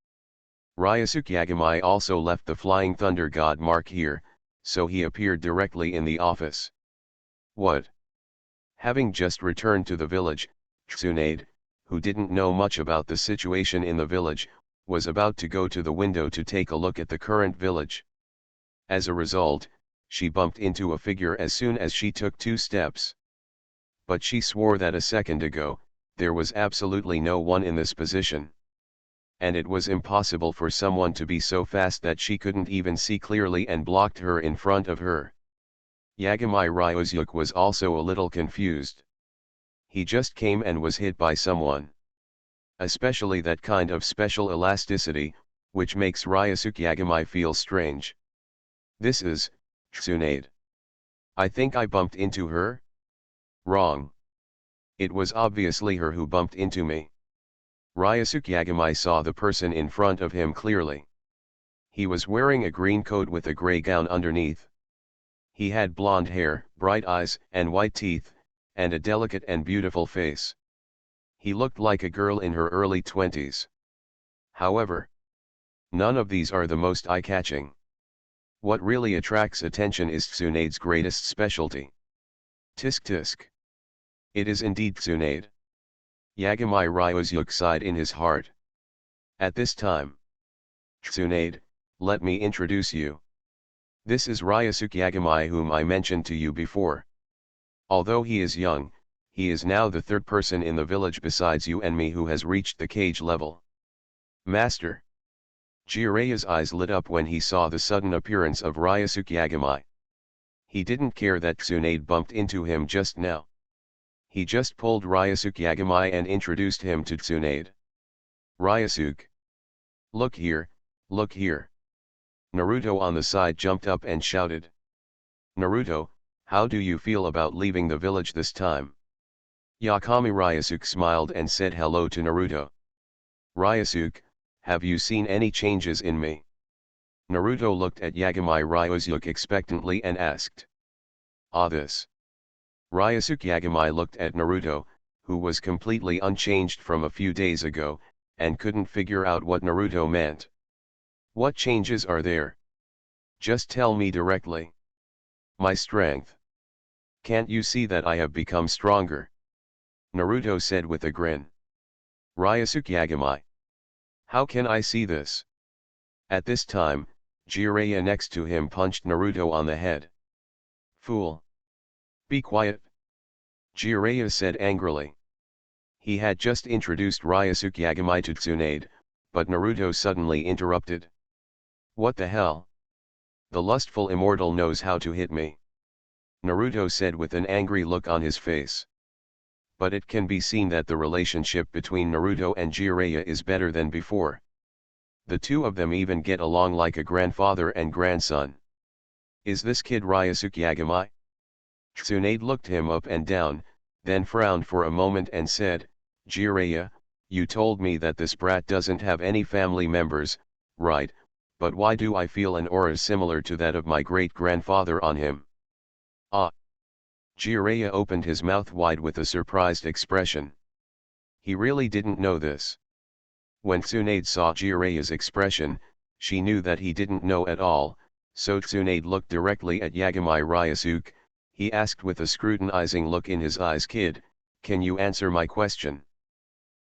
Ryosuke Yagamai also left the Flying Thunder God mark here, so he appeared directly in the office. What? Having just returned to the village, Tsunade, who didn't know much about the situation in the village, was about to go to the window to take a look at the current village. As a result, she bumped into a figure as soon as she took 2 steps. But she swore that a second ago, there was absolutely no one in this position. And it was impossible for someone to be so fast that she couldn't even see clearly and blocked her in front of her. Yagami Ryuzyuk was also a little confused. He just came and was hit by someone. Especially that kind of special elasticity, which makes Ryusuke Yagami feel strange. This is Tsunade. I think I bumped into her? Wrong. It was obviously her who bumped into me. Ryusuke Yagami saw the person in front of him clearly. He was wearing a green coat with a gray gown underneath. He had blonde hair, bright eyes, and white teeth, and a delicate and beautiful face. He looked like a girl in her early 20s. However, none of these are the most eye-catching. What really attracts attention is Tsunade's greatest specialty. Tisk tisk. It is indeed Tsunade. Yagami Ryuzyuk sighed in his heart. At this time, Tsunade, let me introduce you. This is Ryusuke Yagami, whom I mentioned to you before. Although he is young, he is now the 3rd person in the village besides you and me who has reached the cage level. Master. Jireya's eyes lit up when he saw the sudden appearance of Ryusuke Yagami. He didn't care that Tsunade bumped into him just now. He just pulled Ryusuke Yagami and introduced him to Tsunade. Ryusuke. Look here, look here. Naruto on the side jumped up and shouted. Naruto, how do you feel about leaving the village this time? Yakami Ryusuke smiled and said hello to Naruto. Ryusuke, have you seen any changes in me? Naruto looked at Yagami Ryuzyuk expectantly and asked. Ah, this. Ryusuke Yagami looked at Naruto, who was completely unchanged from a few days ago, and couldn't figure out what Naruto meant. What changes are there? Just tell me directly. My strength. Can't you see that I have become stronger? Naruto said with a grin. Ryusuke Yagami. How can I see this? At this time, Jiraiya next to him punched Naruto on the head. Fool! Be quiet! Jiraiya said angrily. He had just introduced Ryusuke Yagami to Tsunade, but Naruto suddenly interrupted. What the hell? The lustful immortal knows how to hit me. Naruto said with an angry look on his face. But it can be seen that the relationship between Naruto and Jiraiya is better than before. The two of them even get along like a grandfather and grandson. Is this kid Ryusuke Yagami? Tsunade looked him up and down, then frowned for a moment and said, Jiraiya, you told me that this brat doesn't have any family members, right, but why do I feel an aura similar to that of my great-grandfather on him? Ah! Jiraiya opened his mouth wide with a surprised expression. He really didn't know this. When Tsunade saw Jiraiya's expression, she knew that he didn't know at all, so Tsunade looked directly at Yagami Ryusuke. He asked with a scrutinizing look in his eyes, Kid, can you answer my question?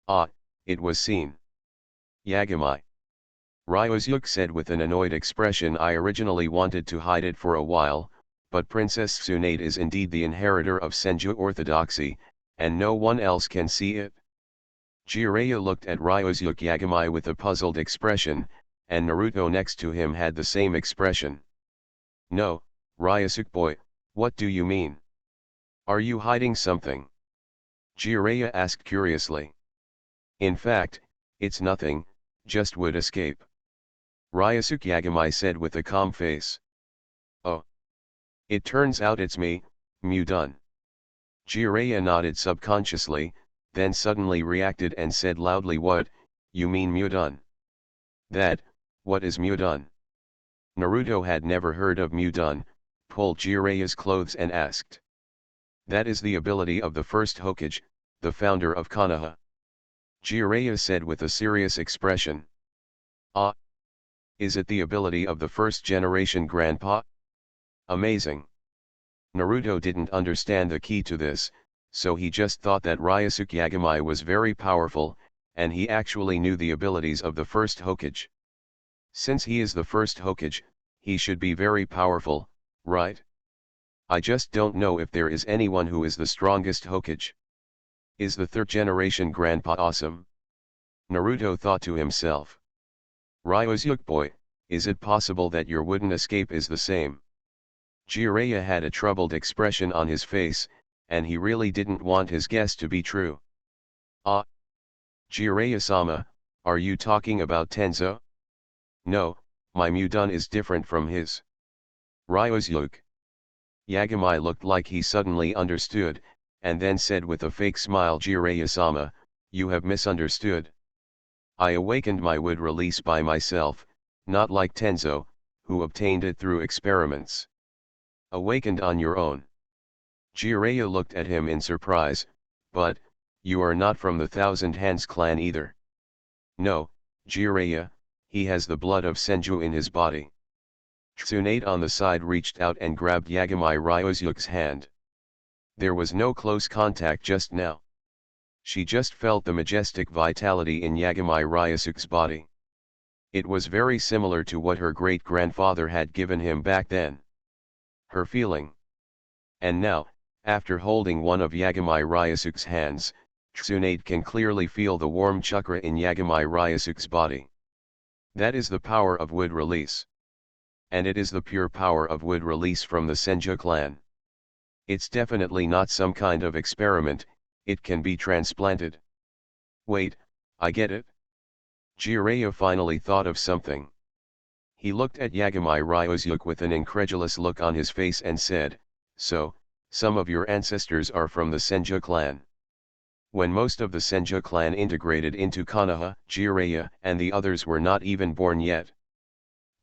Ah, it was seen. Yagami. Ryusuke said with an annoyed expression, I originally wanted to hide it for a while, but Princess Tsunade is indeed the inheritor of Senju orthodoxy, and no one else can see it. Jiraiya looked at Ryusuke Yagami with a puzzled expression, and Naruto next to him had the same expression. No, Ryusuke boy, what do you mean? Are you hiding something? Jiraiya asked curiously. In fact, it's nothing, just would escape. Ryusuke Yagami said with a calm face. Oh. It turns out it's me, Mudun. Jiraiya nodded subconsciously, then suddenly reacted and said loudly, what, you mean Mudun? That, what is Mudun? Naruto had never heard of Mudun, pulled Jiraiya's clothes and asked. That is the ability of the first Hokage, the founder of Konoha. Jiraiya said with a serious expression. Ah! Is it the ability of the first generation grandpa? Amazing. Naruto didn't understand the key to this, so he just thought that Ryusuke Yagamai was very powerful, and he actually knew the abilities of the first Hokage. Since he is the first Hokage, he should be very powerful, right? I just don't know if there is anyone who is the strongest Hokage. Is the third generation grandpa awesome? Naruto thought to himself. Ryusuke boy, is it possible that your wooden escape is the same? Jiraiya had a troubled expression on his face, and he really didn't want his guess to be true. Ah! Jiraiya-sama, are you talking about Tenzo? No, my Mudun is different from his. Ryusuke. Yagamai looked like he suddenly understood, and then said with a fake smile, Jiraiya-sama, you have misunderstood. I awakened my wood release by myself, not like Tenzo, who obtained it through experiments. Awakened on your own. Jiraiya looked at him in surprise, but, you are not from the Thousand Hands clan either. No, Jiraiya, he has the blood of Senju in his body. Tsunade on the side reached out and grabbed Yagamai Ryusuke's hand. There was no close contact just now. She just felt the majestic vitality in Yagamai Ryusuke's body. It was very similar to what her great-grandfather had given him back then. Her feeling. And now, after holding one of Yagamai Ryusuke's hands, Tsunade can clearly feel the warm chakra in Yagamai Ryusuke's body. That is the power of wood release. And it is the pure power of wood release from the Senju clan. It's definitely not some kind of experiment, it can be transplanted. Wait, I get it. Jiraiya finally thought of something. He looked at Yagamai Ryusuke with an incredulous look on his face and said, so, some of your ancestors are from the Senju clan. When most of the Senju clan integrated into Konoha, Jiraiya and the others were not even born yet.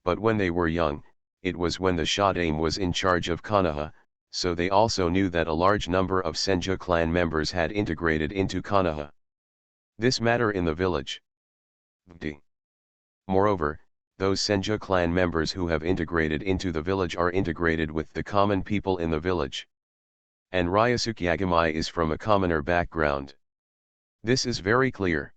But when they were young, it was when the Shodaime was in charge of Konoha, so they also knew that a large number of Senju clan members had integrated into Konoha. This matter in the village. Moreover, those Senju clan members who have integrated into the village are integrated with the common people in the village. And Ryusuke Yagamai is from a commoner background. This is very clear.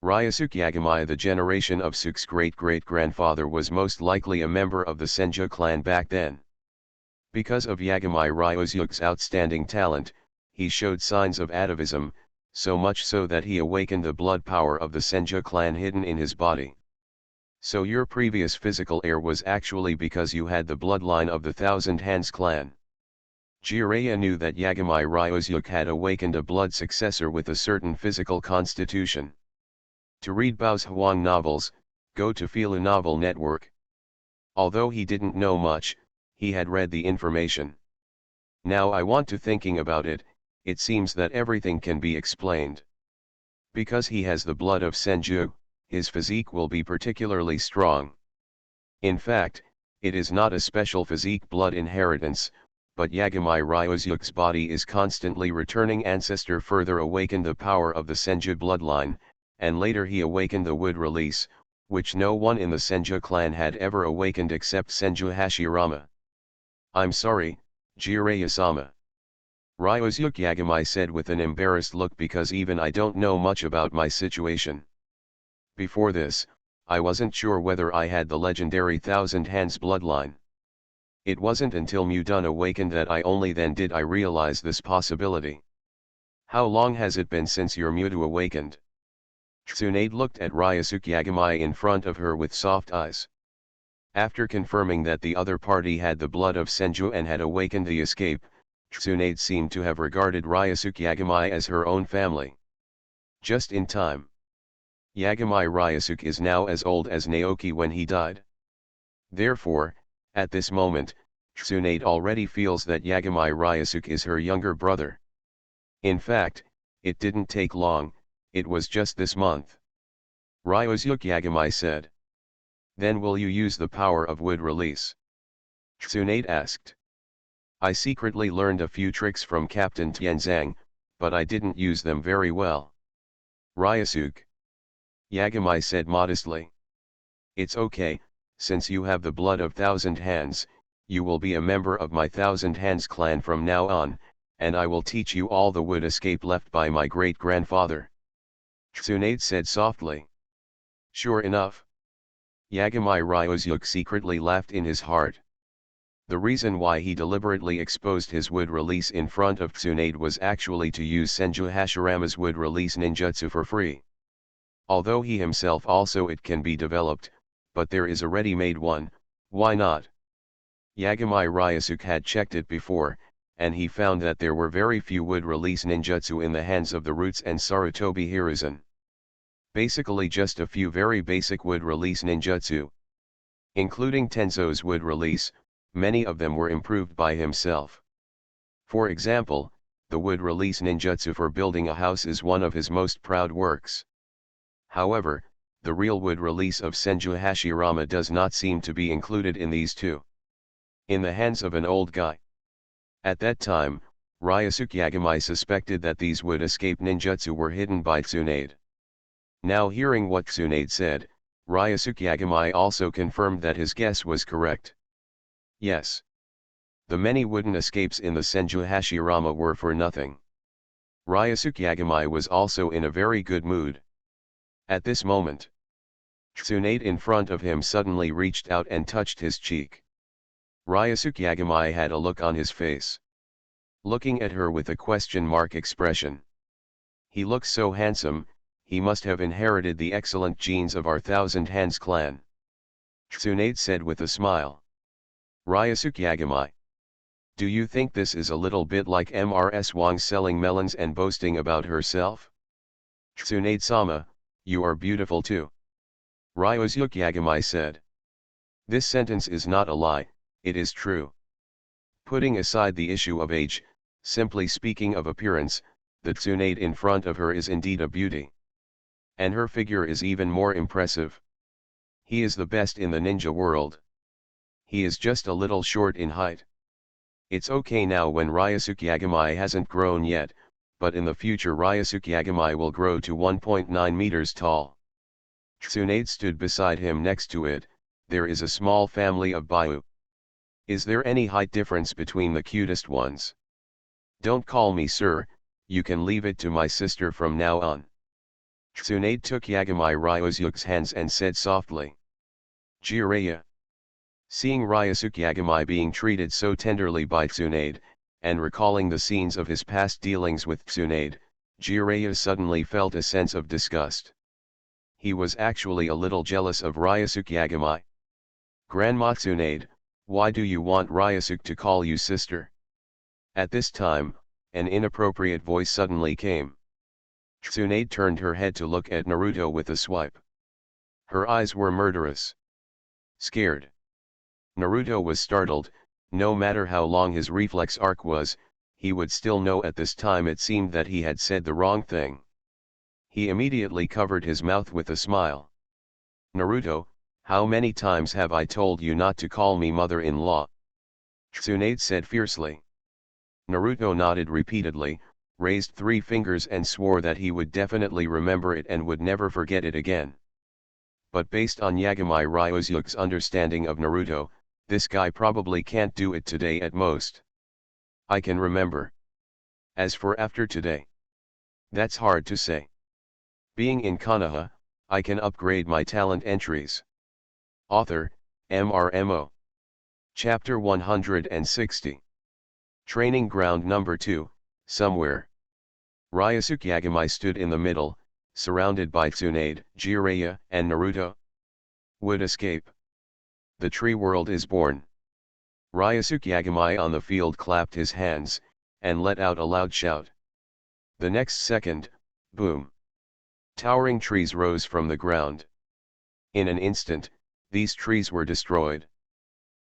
Ryusuke Yagamai, the generation of Suke's great-great-grandfather, was most likely a member of the Senju clan back then. Because of Yagamai Ryusuke's outstanding talent, he showed signs of atavism, so much so that he awakened the blood power of the Senju clan hidden in his body. So your previous physical heir was actually because you had the bloodline of the Thousand Hands clan. Jiraiya knew that Yagamai Ryusuke had awakened a blood successor with a certain physical constitution. To read Bao's Huang novels, go to Fila Novel Network. Although he didn't know much, he had read the information. Now I want to thinking about it, it seems that everything can be explained. Because he has the blood of Senju, his physique will be particularly strong. In fact, it is not a special physique blood inheritance, but Yagamai Ryusuke's body is constantly returning ancestor further awakened the power of the Senju bloodline, and later he awakened the wood release, which no one in the Senju clan had ever awakened except Senju Hashirama. I'm sorry, Jiraiya-sama. Ryusuke Yagamai said with an embarrassed look, because even I don't know much about my situation. Before this, I wasn't sure whether I had the legendary Thousand Hands bloodline. It wasn't until Mudun awakened that I only then did I realize this possibility. How long has it been since your Mudu awakened? Tsunade looked at Ryusuke Yagamai in front of her with soft eyes. After confirming that the other party had the blood of Senju and had awakened the escape, Tsunade seemed to have regarded Ryusuke Yagamai as her own family. Just in time. Yagamai Ryusuke is now as old as Naoki when he died. Therefore, at this moment, Tsunade already feels that Yagamai Ryusuke is her younger brother. In fact, it didn't take long, it was just this month. Ryusuke Yagamai said. Then will you use the power of wood release? Tsunade asked. I secretly learned a few tricks from Captain Tianzang, but I didn't use them very well. Ryusuke. Yagamai said modestly. It's okay, since you have the blood of Thousand Hands, you will be a member of my Thousand Hands clan from now on, and I will teach you all the wood escape left by my great-grandfather. Tsunade said softly. Sure enough. Yagami Ryuzyuk secretly laughed in his heart. The reason why he deliberately exposed his wood release in front of Tsunade was actually to use Senju Hashirama's wood release ninjutsu for free. Although he himself also it can be developed, but there is a ready-made one, why not? Yagami Ryuzyuk had checked it before, and he found that there were very few wood release ninjutsu in the hands of the Roots and Sarutobi Hiruzen. Basically just a few very basic wood release ninjutsu. Including Tenzo's wood release, many of them were improved by himself. For example, the wood release ninjutsu for building a house is one of his most proud works. However, the real wood release of Senju Hashirama does not seem to be included in these two. In the hands of an old guy. At that time, Ryusuke Yagami suspected that these wood escape ninjutsu were hidden by Tsunade. Now hearing what Tsunade said, Ryusuke Yagami also confirmed that his guess was correct. Yes. The many wooden escapes in the Senju Hashirama were for nothing. Ryusuke Yagami was also in a very good mood. At this moment, Tsunade in front of him suddenly reached out and touched his cheek. Ryusuke Yagami had a look on his face. Looking at her with a question mark expression. He looks so handsome, he must have inherited the excellent genes of our Thousand Hands clan. Tsunade said with a smile. Ryusuke Yagami. Do you think this is a little bit like Mrs. Wang selling melons and boasting about herself? Tsunade-sama, you are beautiful too. Ryusuke Yagami said. This sentence is not a lie, it is true. Putting aside the issue of age, simply speaking of appearance, the Tsunade in front of her is indeed a beauty. And her figure is even more impressive. He is the best in the ninja world. He is just a little short in height. It's okay now when Ryusuke Yagami hasn't grown yet, but in the future Ryusuke Yagami will grow to 1.9 meters tall. Tsunade stood beside him. Next to it, there is a small family of Baiu. Is there any height difference between the cutest ones? Don't call me sir, you can leave it to my sister from now on. Tsunade took Yagami Ryuzyuk's hands and said softly. Jiraiya. Seeing Ryusuke Yagami being treated so tenderly by Tsunade, and recalling the scenes of his past dealings with Tsunade, Jiraiya suddenly felt a sense of disgust. He was actually a little jealous of Ryusuke Yagami. Grandma Tsunade, why do you want Ryusuke to call you sister? At this time, an inappropriate voice suddenly came. Tsunade turned her head to look at Naruto with a swipe. Her eyes were murderous. Scared. Naruto was startled. No matter how long his reflex arc was, he would still know at this time it seemed that he had said the wrong thing. He immediately covered his mouth with a smile. Naruto, how many times have I told you not to call me mother-in-law? Tsunade said fiercely. Naruto nodded repeatedly, raised 3 fingers and swore that he would definitely remember it and would never forget it again. But based on Yagami Ryuzyuk's understanding of Naruto, this guy probably can't do it today at most. I can remember. As for after today, that's hard to say. Being in Konoha, I can upgrade my talent entries. Author, MRMO. Chapter 160. Training Ground Number 2, Somewhere. Ryusuke Yagami stood in the middle, surrounded by Tsunade, Jiraiya, and Naruto. Would escape. The tree world is born. Ryusuke Yagami on the field clapped his hands, and let out a loud shout. The next second, boom. Towering trees rose from the ground. In an instant, these trees were destroyed.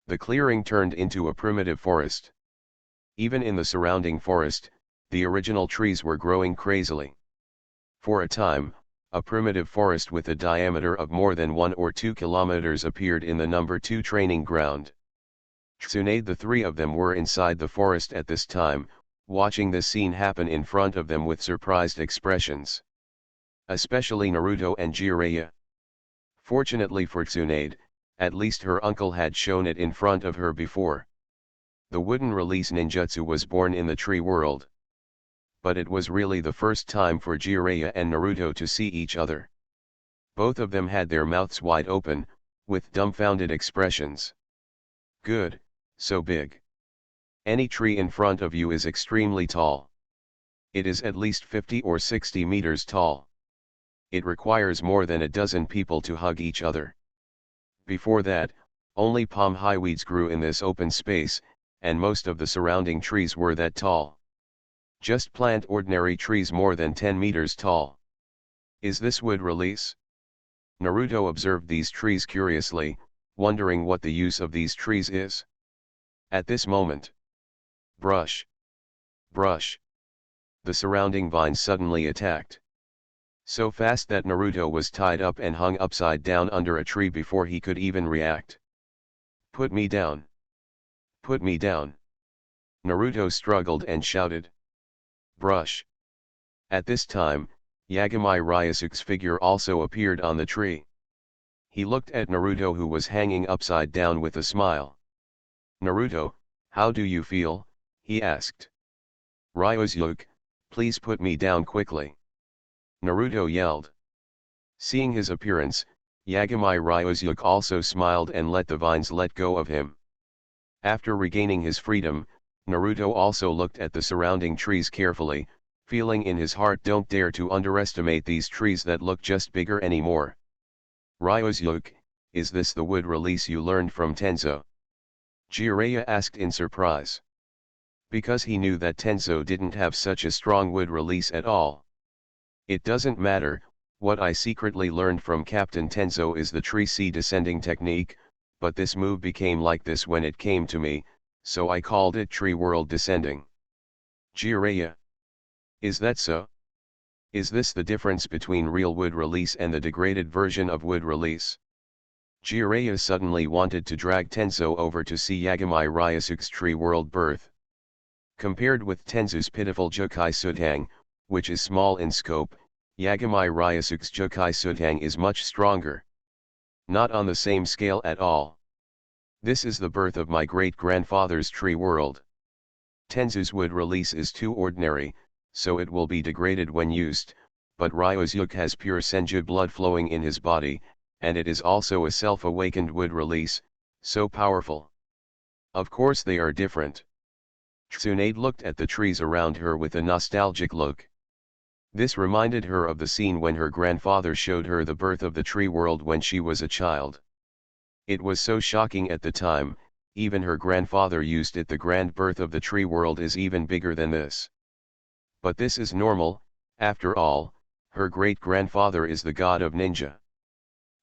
The clearing turned into a primitive forest. Even in the surrounding forest, the original trees were growing crazily. For a time, a primitive forest with a diameter of more than 1 or 2 kilometers appeared in the number 2 training ground. Tsunade, the 3 of them were inside the forest at this time, watching this scene happen in front of them with surprised expressions. Especially Naruto and Jiraiya. Fortunately for Tsunade, at least her uncle had shown it in front of her before. The wooden release ninjutsu was born in the tree world. But it was really the first time for Jiraiya and Naruto to see each other. Both of them had their mouths wide open, with dumbfounded expressions. Good, so big. Any tree in front of you is extremely tall. It is at least 50 or 60 meters tall. It requires more than a dozen people to hug each other. Before that, only palm-high weeds grew in this open space, and most of the surrounding trees were that tall. Just plant ordinary trees more than 10 meters tall. Is this wood release? Naruto observed these trees curiously, wondering what the use of these trees is. At this moment, brush, brush. The surrounding vines suddenly attacked. So fast that Naruto was tied up and hung upside down under a tree before he could even react. Put me down. Put me down. Naruto struggled and shouted. Brush. At this time, Yagami Ryusuke's figure also appeared on the tree. He looked at Naruto, who was hanging upside down, with a smile. Naruto, how do you feel? He asked. Ryusuke, please put me down quickly. Naruto yelled. Seeing his appearance, Yagami Ryusuke also smiled and let the vines let go of him. After regaining his freedom, Naruto also looked at the surrounding trees carefully, feeling in his heart, don't dare to underestimate these trees that look just bigger anymore. Ryusuke, is this the wood release you learned from Tenzo? Jiraiya asked in surprise. Because he knew that Tenzo didn't have such a strong wood release at all. It doesn't matter, what I secretly learned from Captain Tenzo is the tree sea descending technique, but this move became like this when it came to me, so I called it tree world descending. Jiraiya. Is that so? Is this the difference between real wood release and the degraded version of wood release? Jiraiya suddenly wanted to drag Tenzo over to see Yagami Ryusuke's tree world birth. Compared with Tenzo's pitiful Jukai Sutang, which is small in scope, Yagami Ryusuke's Jukai Sutang is much stronger. Not on the same scale at all. This is the birth of my great-grandfather's tree world. Tenzo's wood release is too ordinary, so it will be degraded when used, but Ryusuke has pure Senju blood flowing in his body, and it is also a self-awakened wood release, so powerful. Of course they are different. Tsunade looked at the trees around her with a nostalgic look. This reminded her of the scene when her grandfather showed her the birth of the tree world when she was a child. It was so shocking at the time, even her grandfather used it. The grand birth of the tree world is even bigger than this. But this is normal, after all, her great-grandfather is the god of ninja.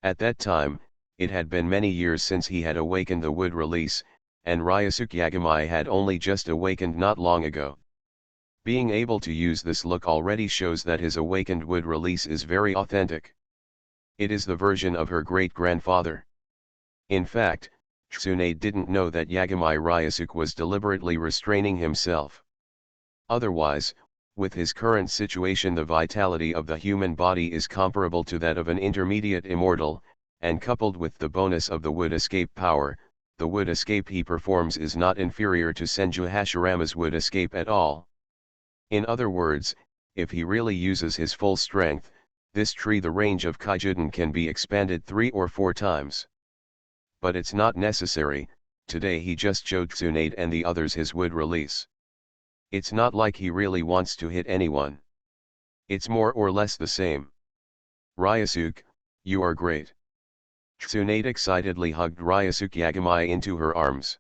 At that time, it had been many years since he had awakened the wood release, and Ryusuke Yagami had only just awakened not long ago. Being able to use this look already shows that his awakened wood release is very authentic. It is the version of her great-grandfather. In fact, Tsunade didn't know that Yagami Ryusuke was deliberately restraining himself. Otherwise, with his current situation, the vitality of the human body is comparable to that of an intermediate immortal, and coupled with the bonus of the wood escape power, the wood escape he performs is not inferior to Senju Hashirama's wood escape at all. In other words, if he really uses his full strength, this tree, the range of Kaijuden, can be expanded 3 or 4 times. But it's not necessary. Today he just showed Tsunade and the others his wood release. It's not like he really wants to hit anyone. It's more or less the same. Ryusuke, you are great. Tsunade excitedly hugged Ryusuke Yagami into her arms.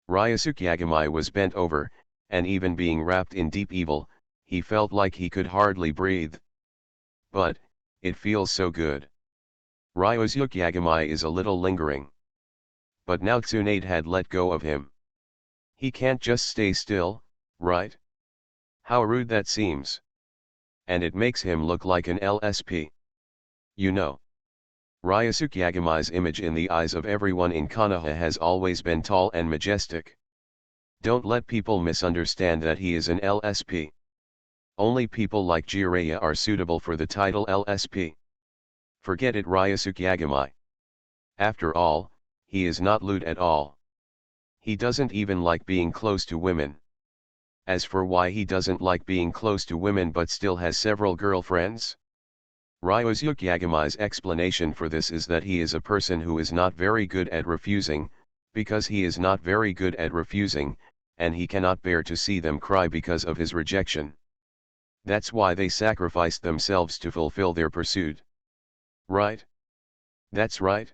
Ryusuke Yagami was bent over, and even being wrapped in deep evil, he felt like he could hardly breathe. But, it feels so good. Ryusuke Yagami is a little lingering. But now Tsunade had let go of him. He can't just stay still, right? How rude that seems. And it makes him look like an LSP. You know. Ryusuke Yagami's image in the eyes of everyone in Konoha has always been tall and majestic. Don't let people misunderstand that he is an LSP. Only people like Jiraiya are suitable for the title LSP. Forget it, Ryusuke Yagami. After all, he is not lewd at all. He doesn't even like being close to women. As for why he doesn't like being close to women but still has several girlfriends? Ryosuke Yagami's explanation for this is that he is a person who is not very good at refusing, because he is not very good at refusing, and he cannot bear to see them cry because of his rejection. That's why they sacrifice themselves to fulfill their pursuit. Right? That's right.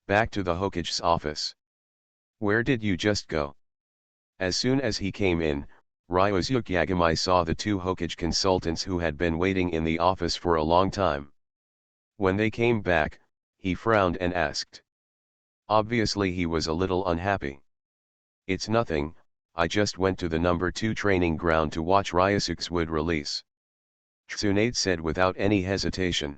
Back to the Hokage's office. Where did you just go? As soon as he came in, Ryosuke Yagami saw the two Hokage consultants who had been waiting in the office for a long time. When they came back, he frowned and asked. Obviously he was a little unhappy. It's nothing, I just went to the number 2 training ground to watch Ryosuke's wood release. Tsunade said without any hesitation.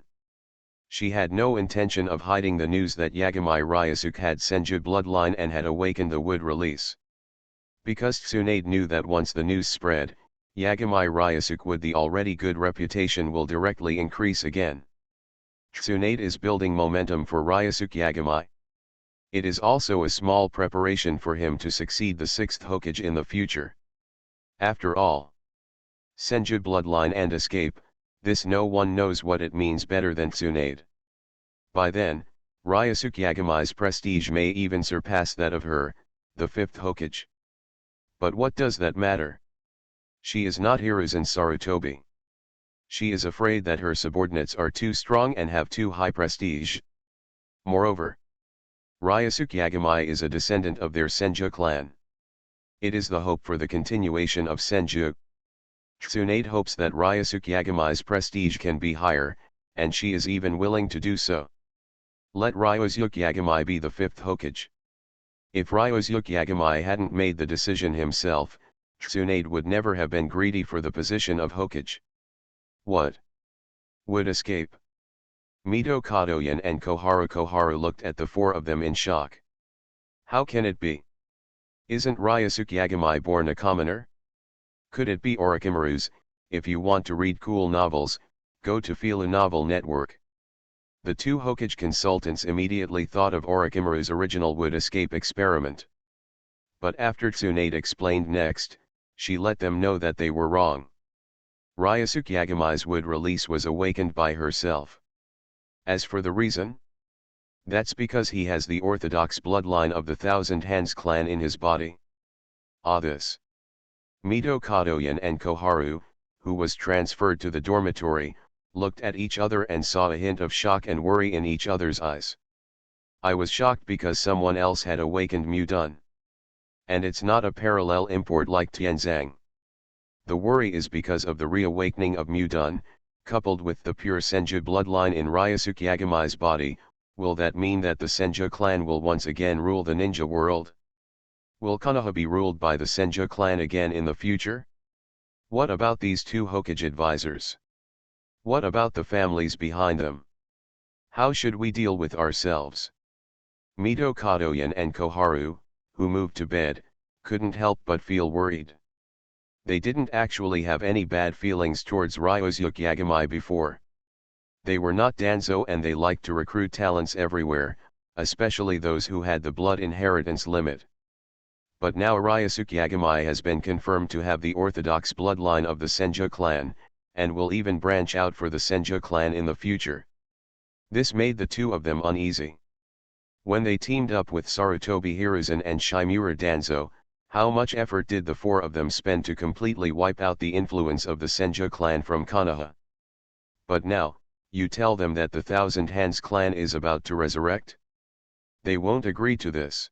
She had no intention of hiding the news that Yagami Ryosuke had Senju bloodline and had awakened the wood release. Because Tsunade knew that once the news spread, Yagami Ryosuke would the already good reputation will directly increase again. Tsunade is building momentum for Ryosuke Yagami. It is also a small preparation for him to succeed the 6th Hokage in the future. After all, Senju bloodline and escape, this no one knows what it means better than Tsunade. By then, Ryosuke Yagami's prestige may even surpass that of her, the 5th Hokage. But what does that matter? She is not Hiruzen Sarutobi. She is afraid that her subordinates are too strong and have too high prestige. Moreover, Ryosuke Yagami is a descendant of their Senju clan. It is the hope for the continuation of Senju. Tsunade hopes that Ryosuke Yagami's prestige can be higher, and she is even willing to do so. Let Ryosuke Yagami be the 5th Hokage. If Ryosuke Yagami hadn't made the decision himself, Tsunade would never have been greedy for the position of Hokage. What? Would escape? Mito Kadoyan and Koharu looked at the four of them in shock. How can it be? Isn't Ryosuke Yagami born a commoner? Could it be Orochimaru's? If you want to read cool novels, go to Fila Novel Network. The two Hokage consultants immediately thought of Orochimaru's original wood escape experiment. But after Tsunade explained next, she let them know that they were wrong. Ryosuke Yagami's wood release was awakened by herself. As for the reason? That's because he has the orthodox bloodline of the Thousand Hands clan in his body. This. Mito Kadoyan and Koharu, who was transferred to the dormitory, looked at each other and saw a hint of shock and worry in each other's eyes. I was shocked because someone else had awakened Mudun. And it's not a parallel import like Tianzang. The worry is because of the reawakening of Mudun, coupled with the pure Senju bloodline in Ryosuke Yagami's body. Will that mean that the Senju clan will once again rule the ninja world? Will Konoha be ruled by the Senju clan again in the future? What about these two Hokage advisors? What about the families behind them? How should we deal with ourselves? Mito Kadoyan and Koharu, who moved to bed, couldn't help but feel worried. They didn't actually have any bad feelings towards Ryosuke Yagami before. They were not Danzo and they liked to recruit talents everywhere, especially those who had the blood inheritance limit. But now Ryosuke Yagami has been confirmed to have the orthodox bloodline of the Senju clan, and will even branch out for the Senju clan in the future. This made the two of them uneasy. When they teamed up with Sarutobi Hiruzen and Shimura Danzo, how much effort did the four of them spend to completely wipe out the influence of the Senju clan from Konoha? But now, you tell them that the Thousand Hands clan is about to resurrect? They won't agree to this.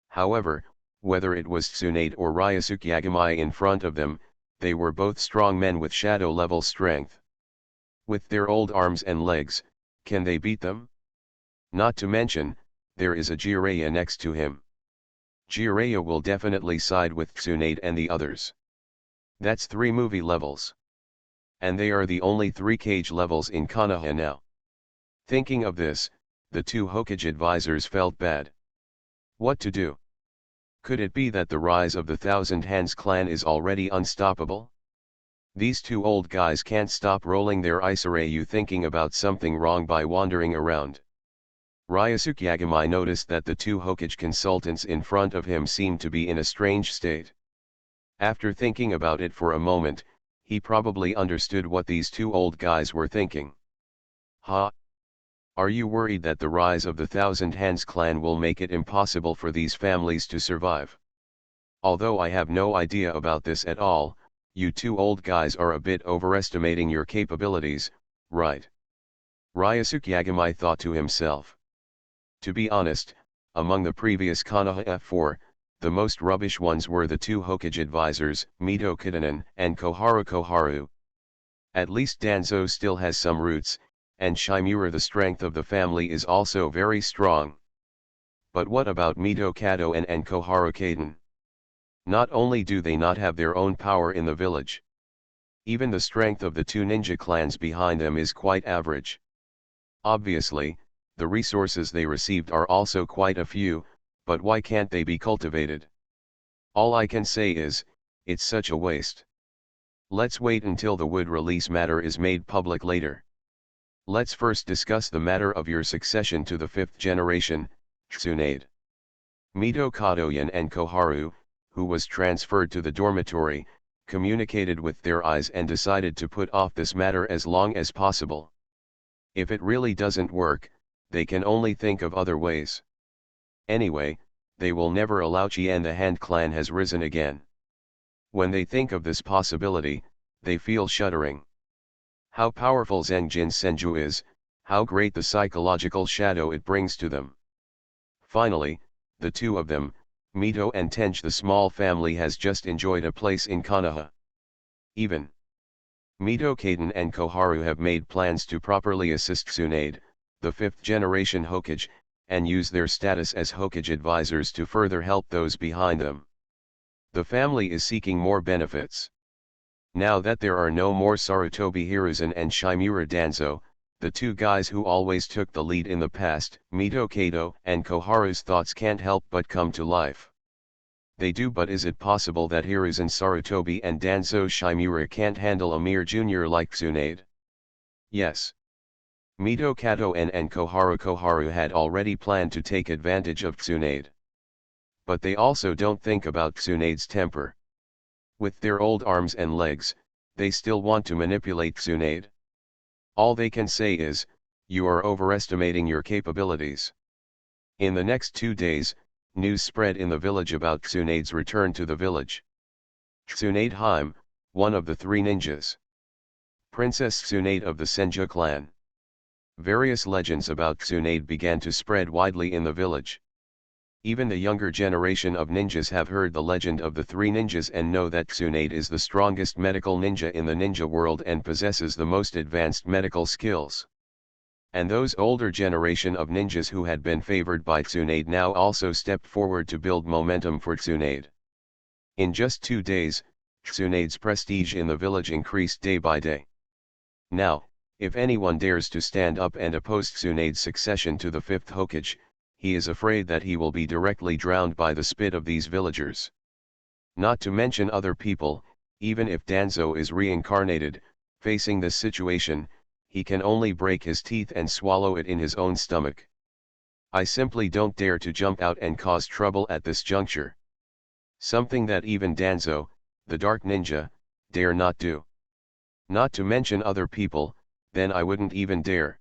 However, whether it was Tsunade or Ryosuke Yagami in front of them, they were both strong men with shadow-level strength. With their old arms and legs, can they beat them? Not to mention, there is a Jiraiya next to him. Jiraiya will definitely side with Tsunade and the others. That's 3 movie levels. And they are the only 3 cage levels in Konoha now. Thinking of this, the two Hokage advisors felt bad. What to do? Could it be that the rise of the Thousand Hands clan is already unstoppable? These two old guys can't stop rolling their eyes. Are you thinking about something wrong by wandering around? Ryusuke Yagami noticed that the two Hokage consultants in front of him seemed to be in a strange state. After thinking about it for a moment, he probably understood what these two old guys were thinking. Ha! Are you worried that the rise of the Thousand Hands clan will make it impossible for these families to survive? Although I have no idea about this at all, you two old guys are a bit overestimating your capabilities, right? Ryusuke Yagami thought to himself. To be honest, among the previous Konoha F4, the most rubbish ones were the two Hokage advisors, Mito Kitanen and Koharu Koharu. At least Danzo still has some roots, and Shimura, the strength of the family, is also very strong. But what about Mito Kato and Koharu Kaden? Not only do they not have their own power in the village, even the strength of the two ninja clans behind them is quite average. Obviously, the resources they received are also quite a few, but why can't they be cultivated? All I can say is, it's such a waste. Let's wait until the wood release matter is made public later. Let's first discuss the matter of your succession to the 5th generation, Tsunade. Mito Katoyan and Koharu, who was transferred to the dormitory, communicated with their eyes and decided to put off this matter as long as possible. If it really doesn't work, they can only think of other ways. Anyway, they will never allow Chien the Hand clan has risen again. When they think of this possibility, they feel shuddering. How powerful Zengjin Senju is, how great the psychological shadow it brings to them. Finally, the two of them, Mito and Tenchi, the small family, has just enjoyed a place in Konoha. Even Mito Kaden and Koharu have made plans to properly assist Tsunade, the 5th generation Hokage, and use their status as Hokage advisors to further help those behind them. The family is seeking more benefits. Now that there are no more Sarutobi Hiruzen and Shimura Danzo, the two guys who always took the lead in the past, Mito Kato and Koharu's thoughts can't help but come to life. They do, but is it possible that Hiruzen Sarutobi and Danzo Shimura can't handle a mere junior like Tsunade? Yes. Mito Kato and Koharu Koharu had already planned to take advantage of Tsunade. But they also don't think about Tsunade's temper. With their old arms and legs, they still want to manipulate Tsunade. All they can say is, you are overestimating your capabilities. In the next 2 days, news spread in the village about Tsunade's return to the village. Tsunade Haim, one of the 3 ninjas. Princess Tsunade of the Senju clan. Various legends about Tsunade began to spread widely in the village. Even the younger generation of ninjas have heard the legend of the 3 ninjas and know that Tsunade is the strongest medical ninja in the ninja world and possesses the most advanced medical skills. And those older generation of ninjas who had been favored by Tsunade now also stepped forward to build momentum for Tsunade. In just 2 days, Tsunade's prestige in the village increased day by day. Now, if anyone dares to stand up and oppose Tsunade's succession to the 5th Hokage, he is afraid that he will be directly drowned by the spit of these villagers. Not to mention other people, even if Danzo is reincarnated, facing this situation, he can only break his teeth and swallow it in his own stomach. I simply don't dare to jump out and cause trouble at this juncture. Something that even Danzo, the Dark Ninja, dare not do. Not to mention other people, then I wouldn't even dare.